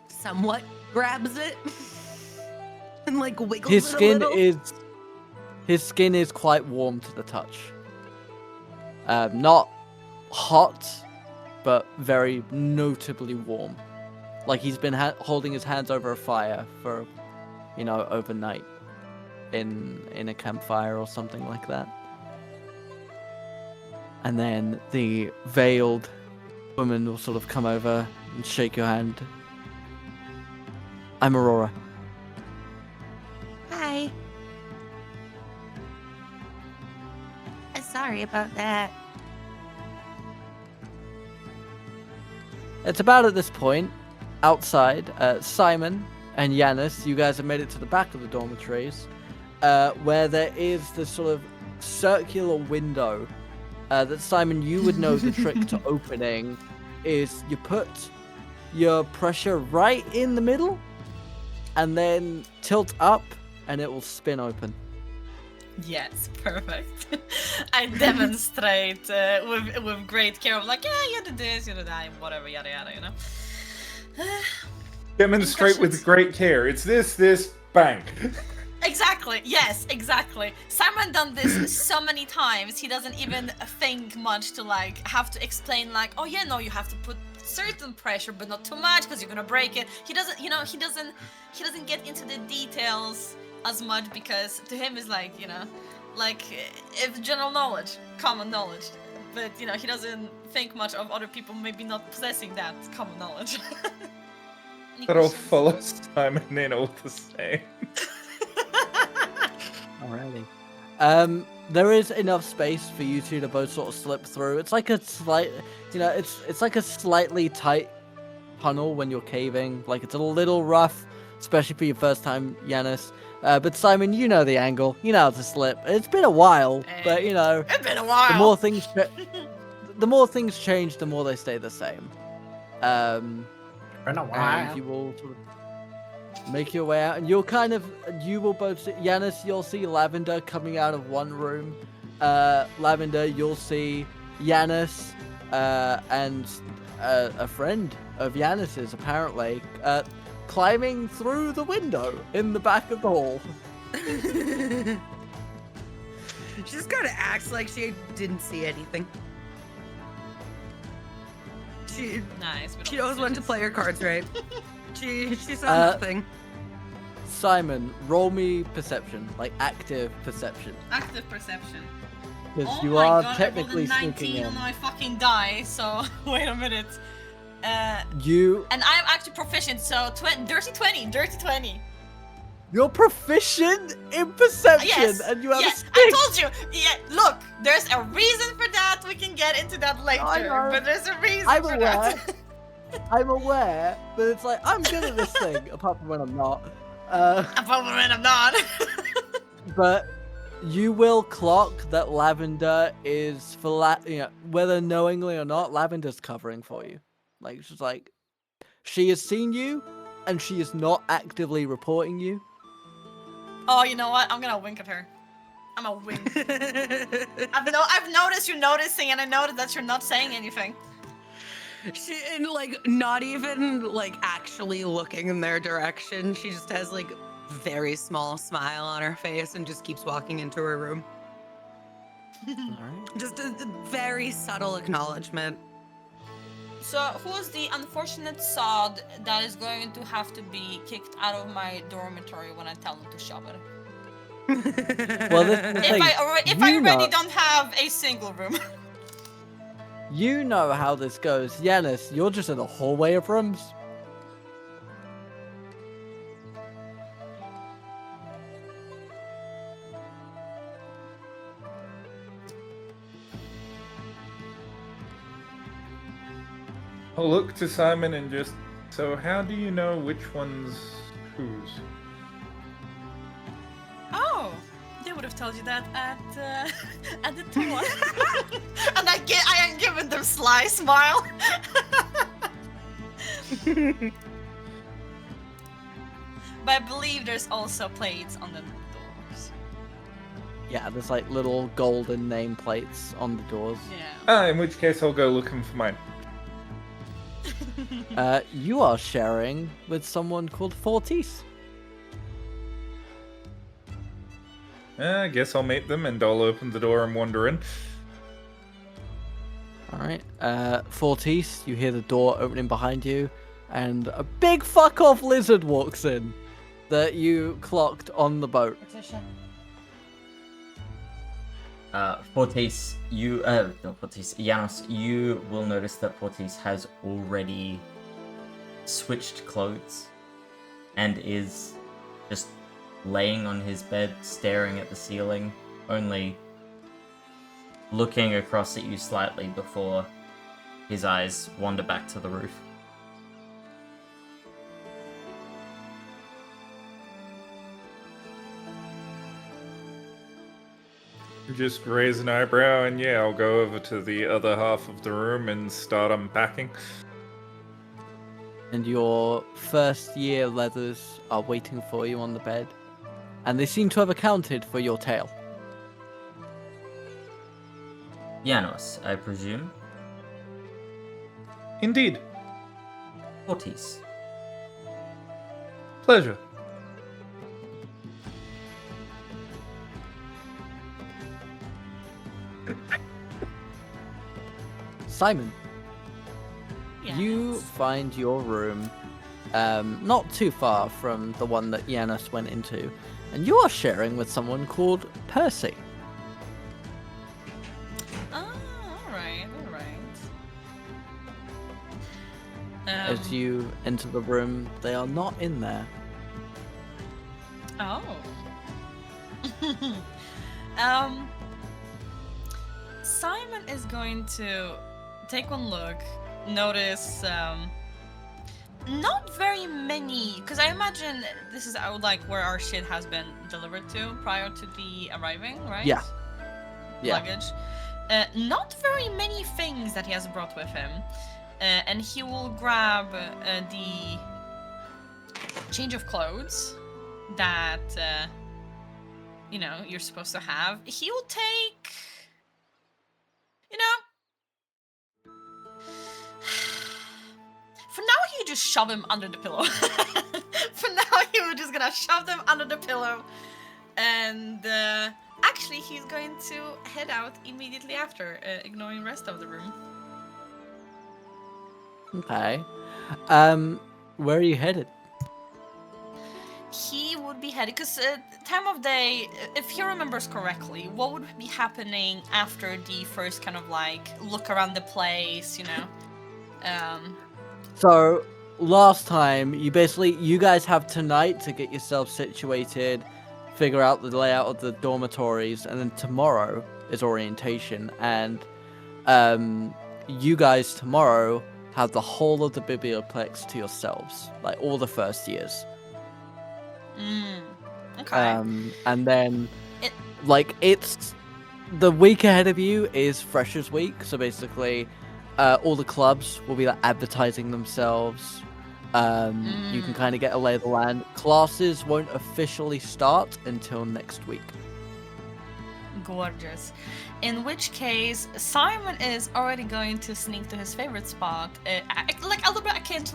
somewhat grabs it and like wiggles His it skin a little. his skin is quite warm to the touch. Not hot, but very notably warm. Like he's been holding his hands over a fire for, overnight in a campfire or something like that. And then the veiled woman will sort of come over and shake your hand. I'm Aurora. Hi. Sorry about that. It's about at this point, outside, Simon and Yanis, you guys have made it to the back of the dormitories, where there is this sort of circular window that, Simon, you would know the trick to opening is you put your pressure right in the middle and then tilt up and it will spin open. Yes, perfect. I demonstrate with great care of like, yeah, you did this, you did that, whatever, yada yada, you know. Demonstrate with great care. It's this, bang. Exactly. Yes, exactly. Simon done this so many times. He doesn't even think much to like have to explain like, oh yeah, no, you have to put certain pressure, but not too much because you're gonna break it. He doesn't, he doesn't get into the details as much because to him is like, like it's general knowledge, common knowledge. But he doesn't think much of other people maybe not possessing that common knowledge. They're all full of Simon in all the same. Alrighty. There is enough space for you two to both sort of slip through. It's like a slight, it's like a slightly tight tunnel when you're caving. Like it's a little rough, especially for your first time, Yanis. But Simon, you know the angle. You know how to slip. It's been a while, but it's been a while. The more things change, the more they stay the same. Been a while. And you will sort of make your way out, and you will both see, Yanis, you'll see Lavender coming out of one room. Lavender, you'll see Yanis, and a friend of Yanis's, apparently, climbing through the window in the back of the hall. She just kind of acts like she didn't see anything. She knows when to play her cards right. She saw nothing. Simon, roll me perception, like active perception. Active perception. Because Oh you my are God, technically I rolled a 19 sneaking in. on my fucking die, so wait a minute. You. And I'm actually proficient, so dirty 20. You're proficient in perception, Yes, and you have a yes, stick. I told you. Yeah, look, there's a reason for that. We can get into that later, I know. but there's a reason I'm for aware. that. I'm aware, but it's like I'm good at this thing, apart from when I'm not. Apart from when I'm not. But you will clock that Lavender is whether knowingly or not, Lavender's covering for you. Like she's like, she has seen you, and she is not actively reporting you. Oh, you know what? I'm gonna wink at her. I'm gonna wink. I've noticed you're noticing, and I noticed that you're not saying anything. She not even actually looking in their direction. She just has very small smile on her face and just keeps walking into her room. All right. Just a very subtle acknowledgement. So, who's the unfortunate sod that is going to have to be kicked out of my dormitory when I tell them to shove it? Well, this is the thing. If I already don't have a single room. You know how this goes. Yanis, you're just in a hallway of rooms. I'll look to Simon and just, so how do you know which one's whose? Oh, the would have told you that at the tour. And I am giving them sly smile. But I believe there's also plates on the doors. Yeah, there's like little golden nameplates on the doors. Yeah. In which case I'll go looking for mine. You are sharing with someone called Fortis. I guess I'll meet them and I'll open the door and wander in. Alright, Fortis, you hear the door opening behind you, and a big fuck off lizard walks in that you clocked on the boat. Fortis, Janos, you will notice that Fortis has already switched clothes and is just laying on his bed, staring at the ceiling, only looking across at you slightly before his eyes wander back to the roof. Just raise an eyebrow and yeah, I'll go over to the other half of the room and start unpacking. And your first year leathers are waiting for you on the bed, and they seem to have accounted for your tail. Janos, I presume. Indeed. Fortis. Pleasure. Simon, Yes. you find your room not too far from the one that Janos went into, and you are sharing with someone called Percy. Oh, alright. As you enter the room, they are not in there. Oh. Simon is going to take one look, notice not very many, because I imagine this is like where our shit has been delivered to prior to the arriving, right? Yeah. Luggage. Not very many things that he has brought with him, and he will grab the change of clothes that you're supposed to have. He will take, for now he just shove him under the pillow. For now he was just gonna shove them under the pillow, and actually he's going to head out immediately after, ignoring the rest of the room. Okay. Where are you headed? He would be headed, because time of day, if he remembers correctly, what would be happening after the first kind of like look around the place, So, last time, you guys have tonight to get yourself situated, figure out the layout of the dormitories, and then tomorrow is orientation, and you guys tomorrow have the whole of the biblioplex to yourselves, like all the first years. Okay. And then, It- it's the week ahead of you is Freshers Week, so basically, all the clubs will be like advertising themselves. You can kind of get a lay of the land. Classes won't officially start until next week. Gorgeous. In which case, Simon is already going to sneak to his favorite spot, like a little bit akin to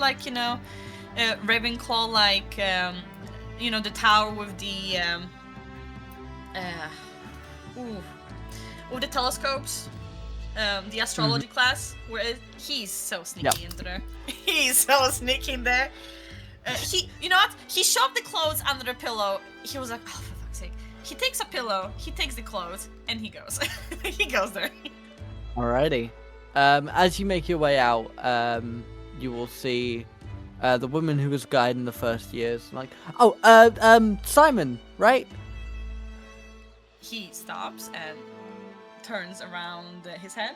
Ravenclaw, the tower with the with the telescopes, the astrology class, where he's so sneaky into there. He's so sneaky in there. You know what? He shoved the clothes under the pillow. He was like, oh, for fuck's sake. He takes a pillow, he takes the clothes, and he goes. He goes there. Alrighty. As you make your way out, you will see the woman who was guiding the first years. Like, Simon, right? He stops and turns around his head.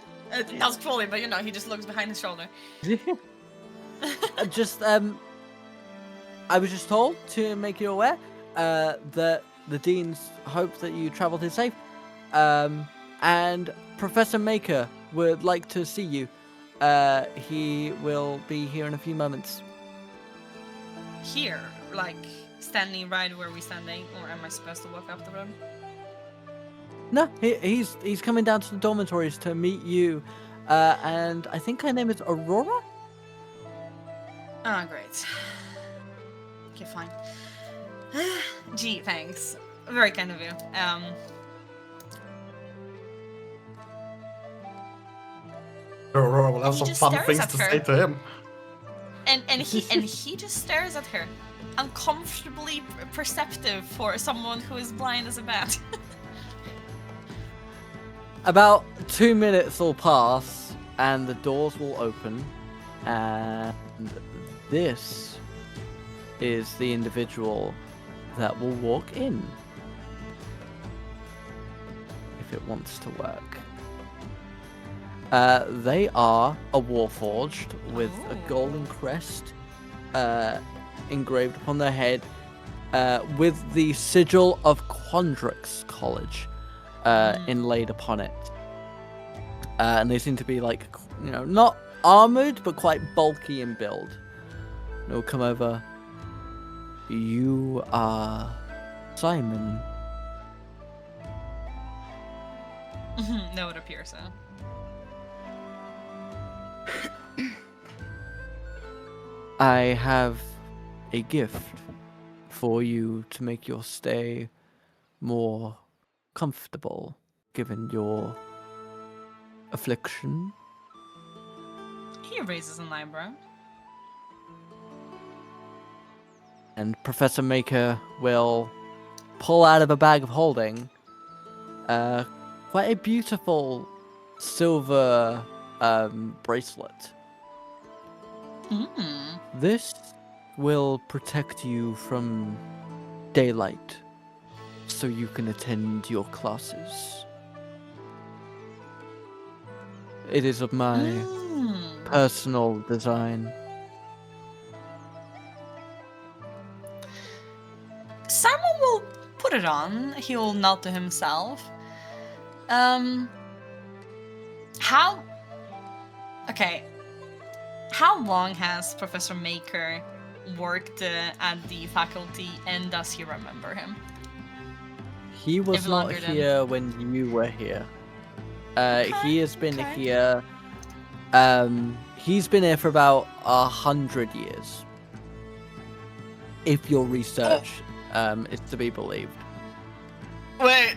Not fully, but he just looks behind his shoulder. I was just told to make you aware that the deans hope that you traveled here safe. And Professor Maker would like to see you. He will be here in a few moments. Here, like standing right where we're standing, or am I supposed to walk up the road? No, he's coming down to the dormitories to meet you. And I think her name is Aurora? Ah, great. Okay, fine. Gee, thanks. Very kind of you. Aurora will have He some just fun stares things at to her. say to him. And he just stares at her, uncomfortably perceptive for someone who is blind as a bat. About 2 minutes will pass, and the doors will open, and this is the individual that will walk in. If it wants to work. They are a warforged with a golden crest engraved upon their head, with the sigil of Quandrix College inlaid upon it. And they seem to be like, not armored, but quite bulky in build. And they'll come over. You are Simon. No, it appears so. I have a gift for you to make your stay more comfortable, given your affliction. He raises an eyebrow. And Professor Maker will pull out of a bag of holding quite a beautiful silver bracelet. This will protect you from daylight, so you can attend your classes. It is of my personal design. Simon will put it on. He'll nod to himself. How long has Professor Maker worked at the faculty, and does he remember him? He was If not longer than- here when you were here. He has been okay. here. He's been here for about 100 years. If your research is to be believed. Wait.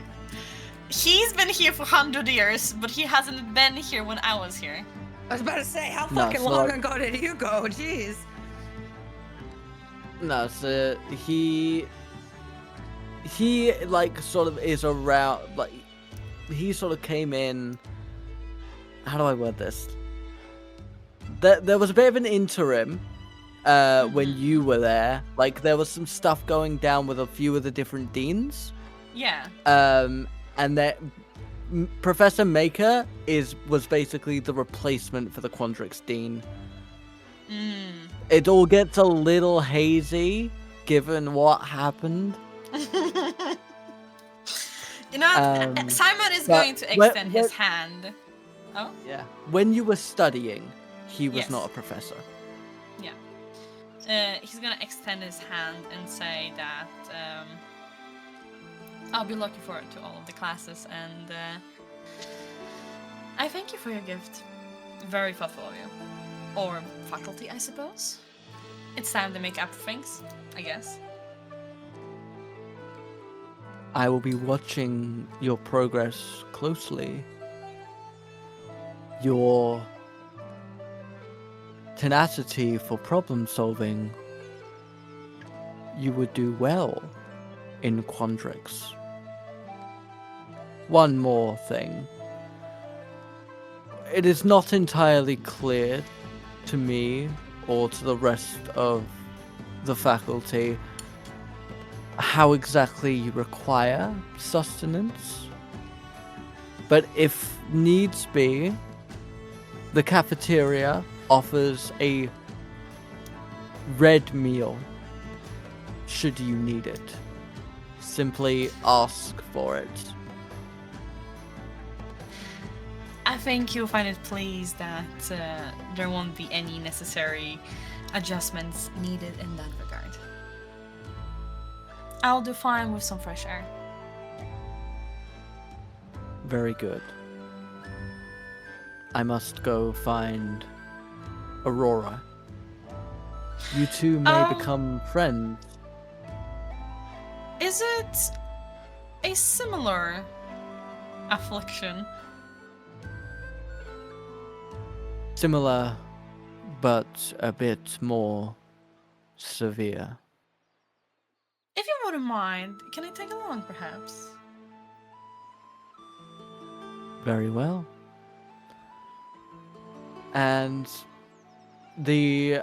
He's been here for 100 years, but he hasn't been here when I was here. I was about to say, how No, fucking so long I- ago did you go? Jeez. No, so he like sort of is around, like he sort of came in. How do I word this? There was a bit of an interim when you were there. Like there was some stuff going down with a few of the different deans. Yeah. And that Professor Maker was basically the replacement for the Quandrix Dean. It all gets a little hazy given what happened. Simon is but going to extend his hand. Oh? Yeah. When you were studying, he was Yes. not a professor. He's gonna extend his hand and say that I'll be looking forward to all of the classes, and I thank you for your gift. Very thoughtful of you. Or faculty, I suppose. It's time to make up for things, I guess. I will be watching your progress closely. Your tenacity for problem solving. You would do well in Quandrix. One more thing. It is not entirely clear to me or to the rest of the faculty how exactly you require sustenance. But if needs be, the cafeteria offers a red meal should you need it. simply ask for it. I think you'll find it pleased that there won't be any necessary adjustments needed in that regard. I'll do fine with some fresh air. Very good. I must go find Aurora. You two may become friends. Is it a similar affliction? Similar, but a bit more severe. If you wouldn't mind, can I tag along, perhaps? Very well. And the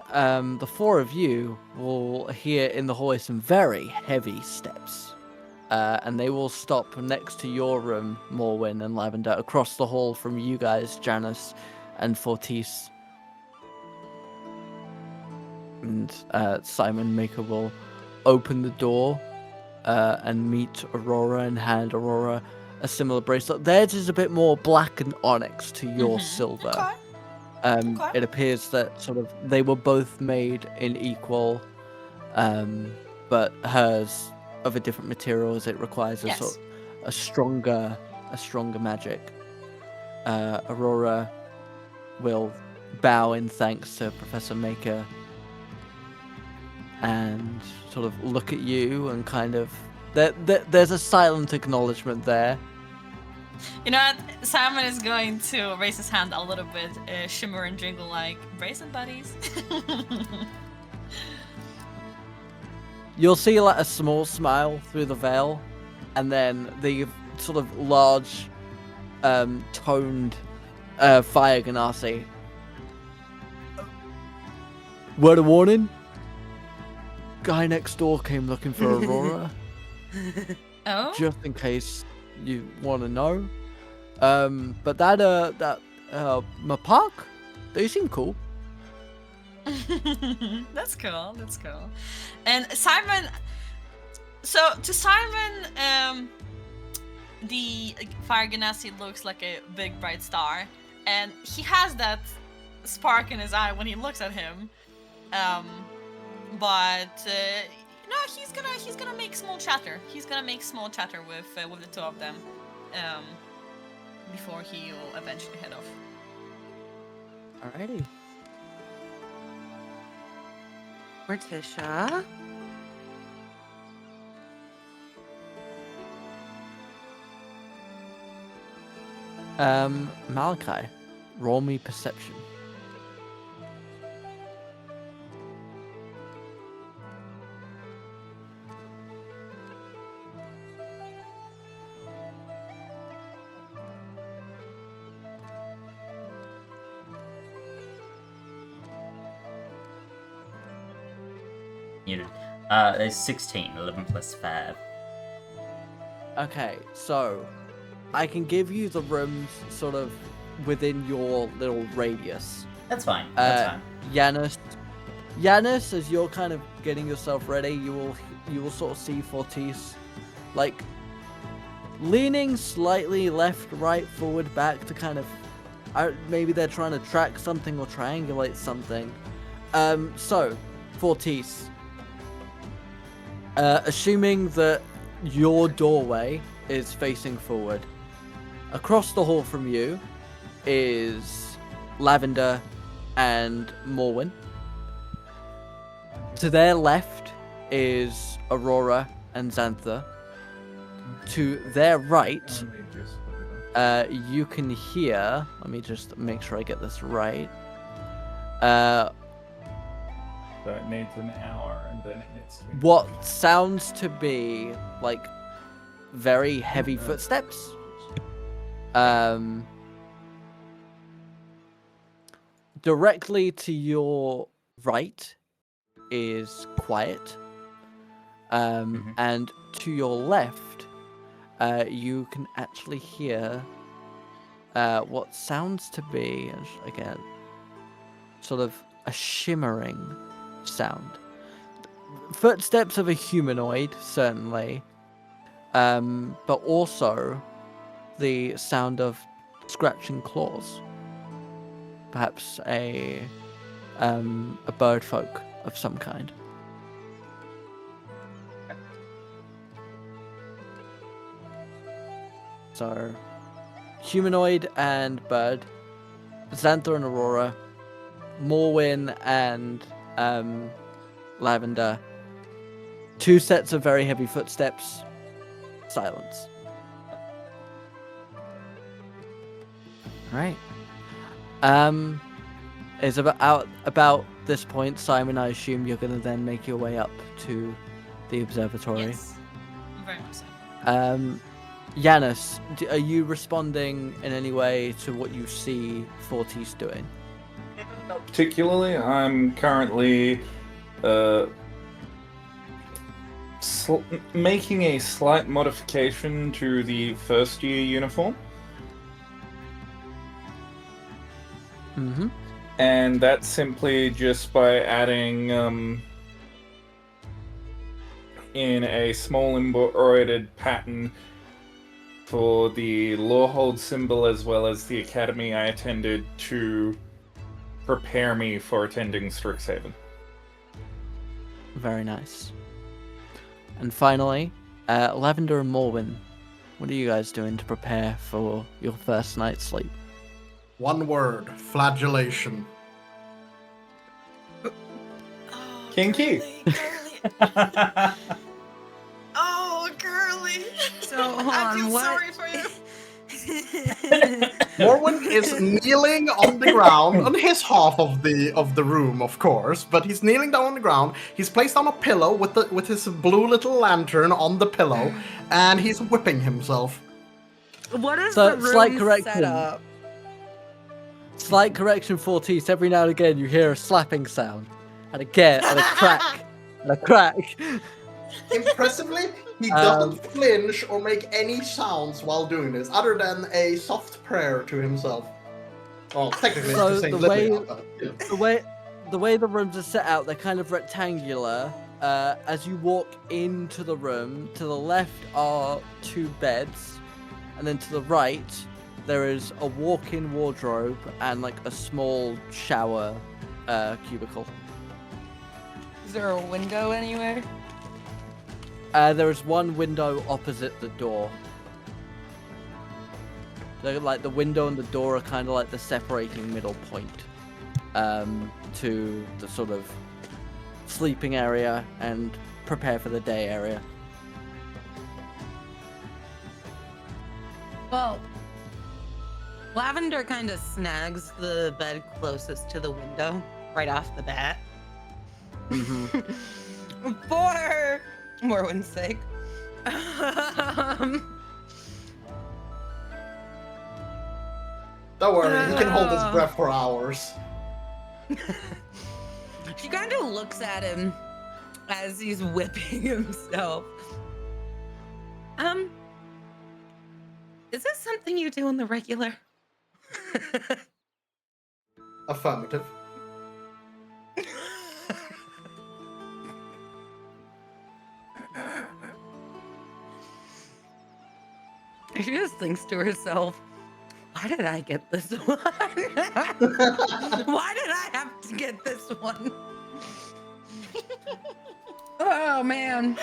four of you will hear in the hallway some very heavy steps. And they will stop next to your room, Morwyn and Lavender, across the hall from you guys, Janice and Fortis. And Simon Maker will open the door and meet Aurora and hand Aurora a similar bracelet. Theirs is a bit more black and onyx to your silver. Okay. It appears that sort of they were both made in equal, but hers of a different material as it requires a sort of a stronger magic. Aurora will bow in thanks to Professor Maker and sort of look at you and kind of there's a silent acknowledgement there. You know what? Simon is going to raise his hand a little bit, shimmer and jingle like bracelet buddies. You'll see like a small smile through the veil, and then the sort of large, toned Fire Ganassi. Word of warning. Guy next door came looking for Aurora. Oh? Just in case you want to know. But that Mapak, they seem cool. That's cool. That's cool. And Simon, so to Simon, the Fire Ganassi looks like a big bright star, and he has that spark in his eye when he looks at him. But no, he's gonna make small chatter. He's gonna make small chatter with the two of them, before he will eventually head off. Alrighty. Morticia? Malachi, roll me perception. There's 16, 11 plus 5. Okay, so I can give you the rooms sort of within your little radius. That's fine. That's fine. Yanis, as you're kind of getting yourself ready, you will sort of see Fortis, like leaning slightly left, right, forward, back to kind of, maybe they're trying to track something or triangulate something. So Fortis, assuming that your doorway is facing forward, across the hall from you is Lavender and Morwyn. To their left is Aurora and Xantha. To their right, you can hear, let me just make sure I get this right. So it needs an hour, and then it needs to be... What sounds to be like very heavy footsteps. Directly to your right is quiet. And to your left, you can actually hear what sounds to be, again, sort of a shimmering sound. Footsteps of a humanoid, certainly, but also the sound of scratching claws. Perhaps a bird folk of some kind. So, humanoid and bird, Xantha and Aurora, Morwyn and Lavender. 2 sets of very heavy footsteps. Silence. Right. It's about this point, Simon. I assume you're gonna then make your way up to the observatory. Yes. Very much so. Yanis, are you responding in any way to what you see Fortis doing? Not particularly. I'm currently making a slight modification to the first year uniform. Mm-hmm. And that's simply just by adding in a small embroidered pattern for the Lawhold symbol as well as the academy I attended to prepare me for attending Strixhaven. Very nice. And finally, Lavender and Morwyn, what are you guys doing to prepare for your first night's sleep? One word, flagellation. Oh, Kinky. Girly. Oh, girly. So hold I on, feel what? sorry for you. Morwen is kneeling on the ground, on his half of the room, of course, but he's kneeling down on the ground. He's placed on a pillow with his blue little lantern on the pillow, and he's whipping himself. What is So, the room slight correction. set up? Slight correction, Fortis. Every now and again, you hear a slapping sound, and again, and a crack, and a crack. Impressively, he doesn't flinch or make any sounds while doing this, other than a soft prayer to himself. Well, technically, So it's the same the way- living, but, yeah. The way the rooms are set out, they're kind of rectangular. As you walk into the room, to the left are 2 beds, and then to the right, there is a walk-in wardrobe and like a small shower cubicle. Is there a window anywhere? There is one window opposite the door. Like the window and the door are kind of like the separating middle point to the sort of sleeping area and prepare for the day area. Well, Lavender kind of snags the bed closest to the window right off the bat. For Morwyn's sake. Don't worry, he can hold his breath for hours. She kind of looks at him as he's whipping himself. Is this something you do on the regular? Affirmative. She just thinks to herself, why did I get this one? Why did I have to get this one? Oh, man.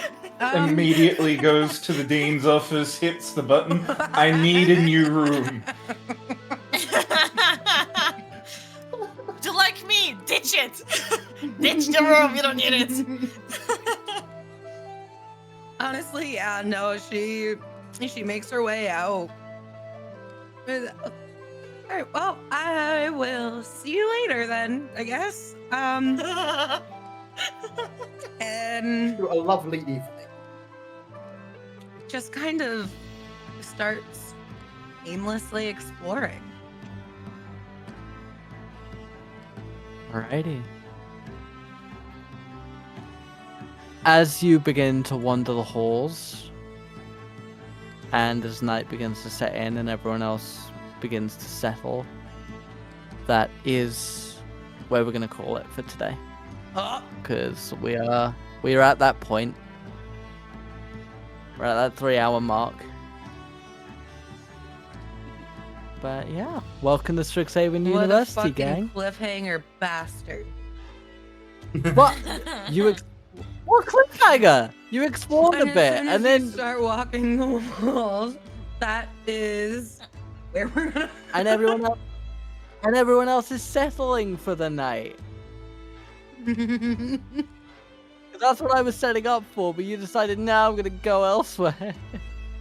Immediately goes to the dean's office, hits the button. I need a new room. Do you like me? Ditch it! Ditch the room, you don't need it. Honestly, yeah, no, she makes her way out. All right, well, I will see you later then, I guess. And A lovely evening. just kind of starts aimlessly exploring. Alrighty. As you begin to wander the halls, and as night begins to set in and everyone else begins to settle, that is where we're going to call it for today. Because we are at that point We're at that 3-hour mark. But yeah, welcome to Strixhaven University, what a fucking gang. cliffhanger bastard. What? What cliffhanger? You explored a And as bit, soon and as then you start walking the walls, that is where we're gonna. and everyone else is settling for the night. That's what I was setting up for, but you decided now I'm gonna go elsewhere.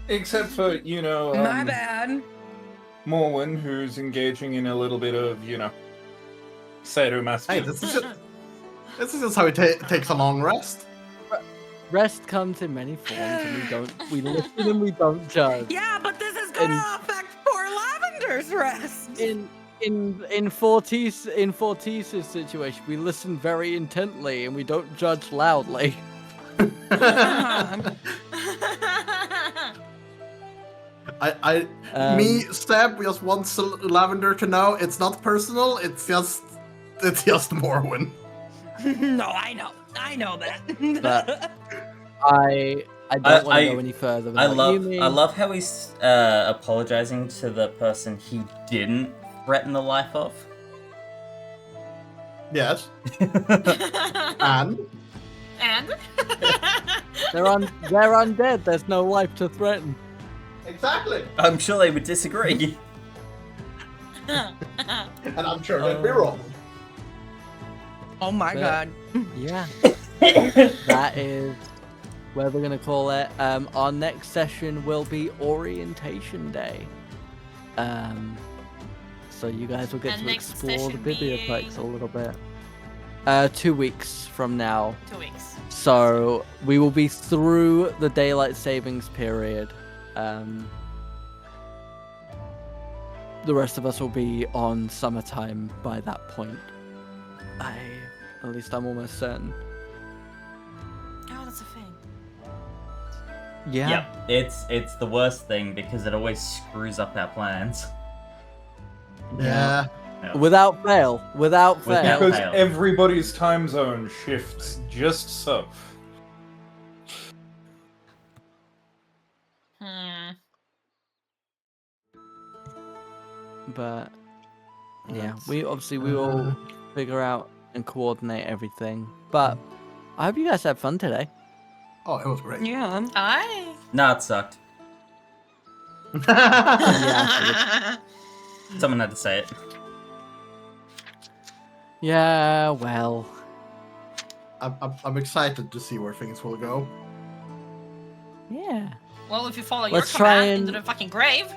Except for, My bad. Morwen, who's engaging in a little bit of, sadomasochism. Hey, this is just how we takes a long rest. Rest comes in many forms, and we listen and we don't judge. Yeah, but this is gonna affect poor Lavender's rest. In Fortice's situation, we listen very intently and we don't judge loudly. Seb, we just want Lavender to know it's not personal. It's just Morwen. No, I know that. But I don't want to go any further. I love how he's apologizing to the person he didn't threaten the life of. Yes. And they're undead. There's no life to threaten. exactly. I'm sure they would disagree. And I'm sure they'd be wrong. Oh my god. Yeah. That is where we're gonna call it. Our next session will be orientation day. So you guys will get And to next explore the session bibliotheques being- a little bit. 2 weeks from now. 2 weeks. So we will be through the daylight savings period. The rest of us will be on summertime by that point. At least I'm almost certain. Oh, that's a thing. Yeah. Yep, it's the worst thing because it always screws up our plans. Yeah. No. Without fail. Without Because fail. everybody's time zone shifts just so. But yeah, we will figure out and coordinate everything. But I hope you guys had fun today. Oh, it was great. Yeah. Nah, it sucked. Yeah. Someone had to say it. Yeah, well. I'm excited to see where things will go. Yeah. Well, if you follow Let's your try command and- into the fucking grave.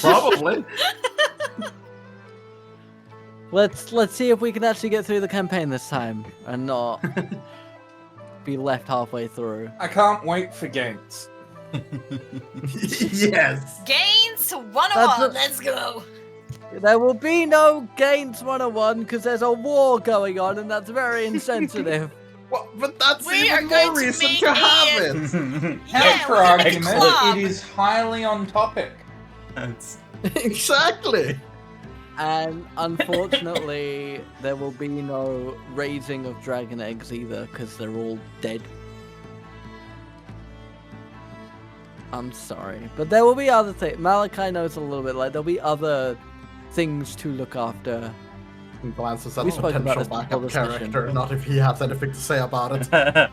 Probably. Let's see if we can actually get through the campaign this time and not be left halfway through. I can't wait for games. Yes. Gains 101. That's Let's go. There will be no Gains 101 because there's a war going on and that's very insensitive. Well, but that's We are even going more to reason make to have it. it. Yeah, For we're gonna make a argument, club. it is highly on topic. It's- Exactly. And unfortunately, there will be no raising of dragon eggs either because they're all dead. I'm sorry, but there will be other things. Malachi knows a little bit. Like there'll be other things to look after. And glances at We the spoke about potential this before backup this session. character, not if he has anything to say about it. I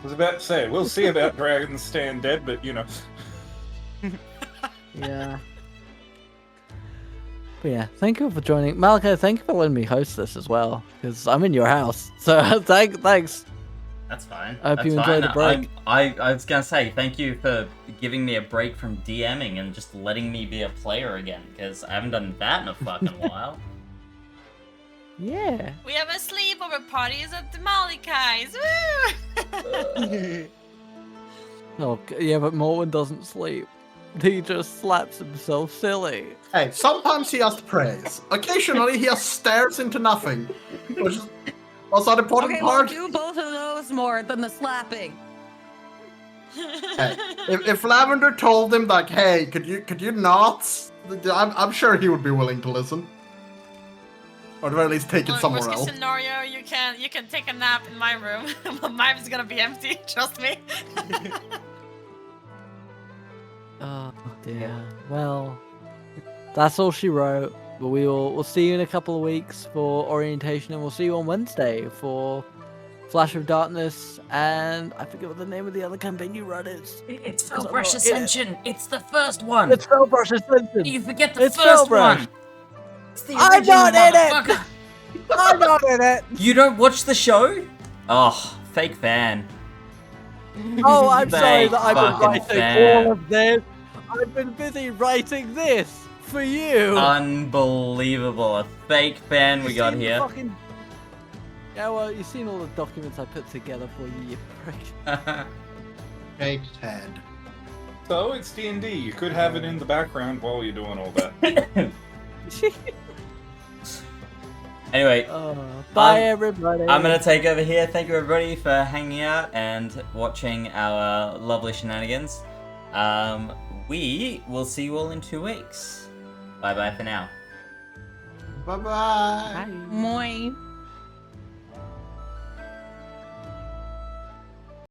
was about to say, we'll see about dragons staying dead, but Yeah. But yeah, thank you for joining. Malachi, thank you for letting me host this as well, because I'm in your house. So thanks. That's fine. I hope That's you enjoyed fine. the break. I was gonna say thank you for giving me a break from DMing and just letting me be a player again, because I haven't done that in a fucking while. Yeah. We have a sleepover parties at the Malikai's. Woo! Oh, yeah, but Morwen doesn't sleep. He just slaps himself silly. Hey, sometimes he has praise. Occasionally he just stares into nothing. Which is also the important Okay, we'll part. do both of those more than the slapping. Hey, if Lavender told him like, hey, could you not? I'm sure he would be willing to listen. Or at least take it Look, somewhere worst else. case scenario, you can take a nap in my room. My room is gonna be empty. Trust me. dear. Well, that's all she wrote. But we'll see you in a couple of weeks for orientation, and we'll see you on Wednesday for Flash of Darkness, and I forget what the name of the other campaign you run is. It's Because I'm Spellbrush not in it. Ascension. It's the first one. It's Spellbrush Ascension. You forget the It's first Spellbrush. one. It's the I'm original not in it. motherfucker. I'm not in it. You don't watch the show? Oh, fake fan. Oh, I'm sorry that I've been Fucking writing fan. all of this. I've been busy writing this for you. Unbelievable. A fake fan we You've got seen the here. fucking- Yeah, well, you've seen all the documents I put together for you, you prick. Fake Ted. So it's D&D. You could have it in the background while you're doing all that. Anyway, Bye, everybody. I'm gonna take over here. Thank you everybody for hanging out and watching our lovely shenanigans. We will see you all in 2 weeks. Bye bye for now. Bye-bye. Moi.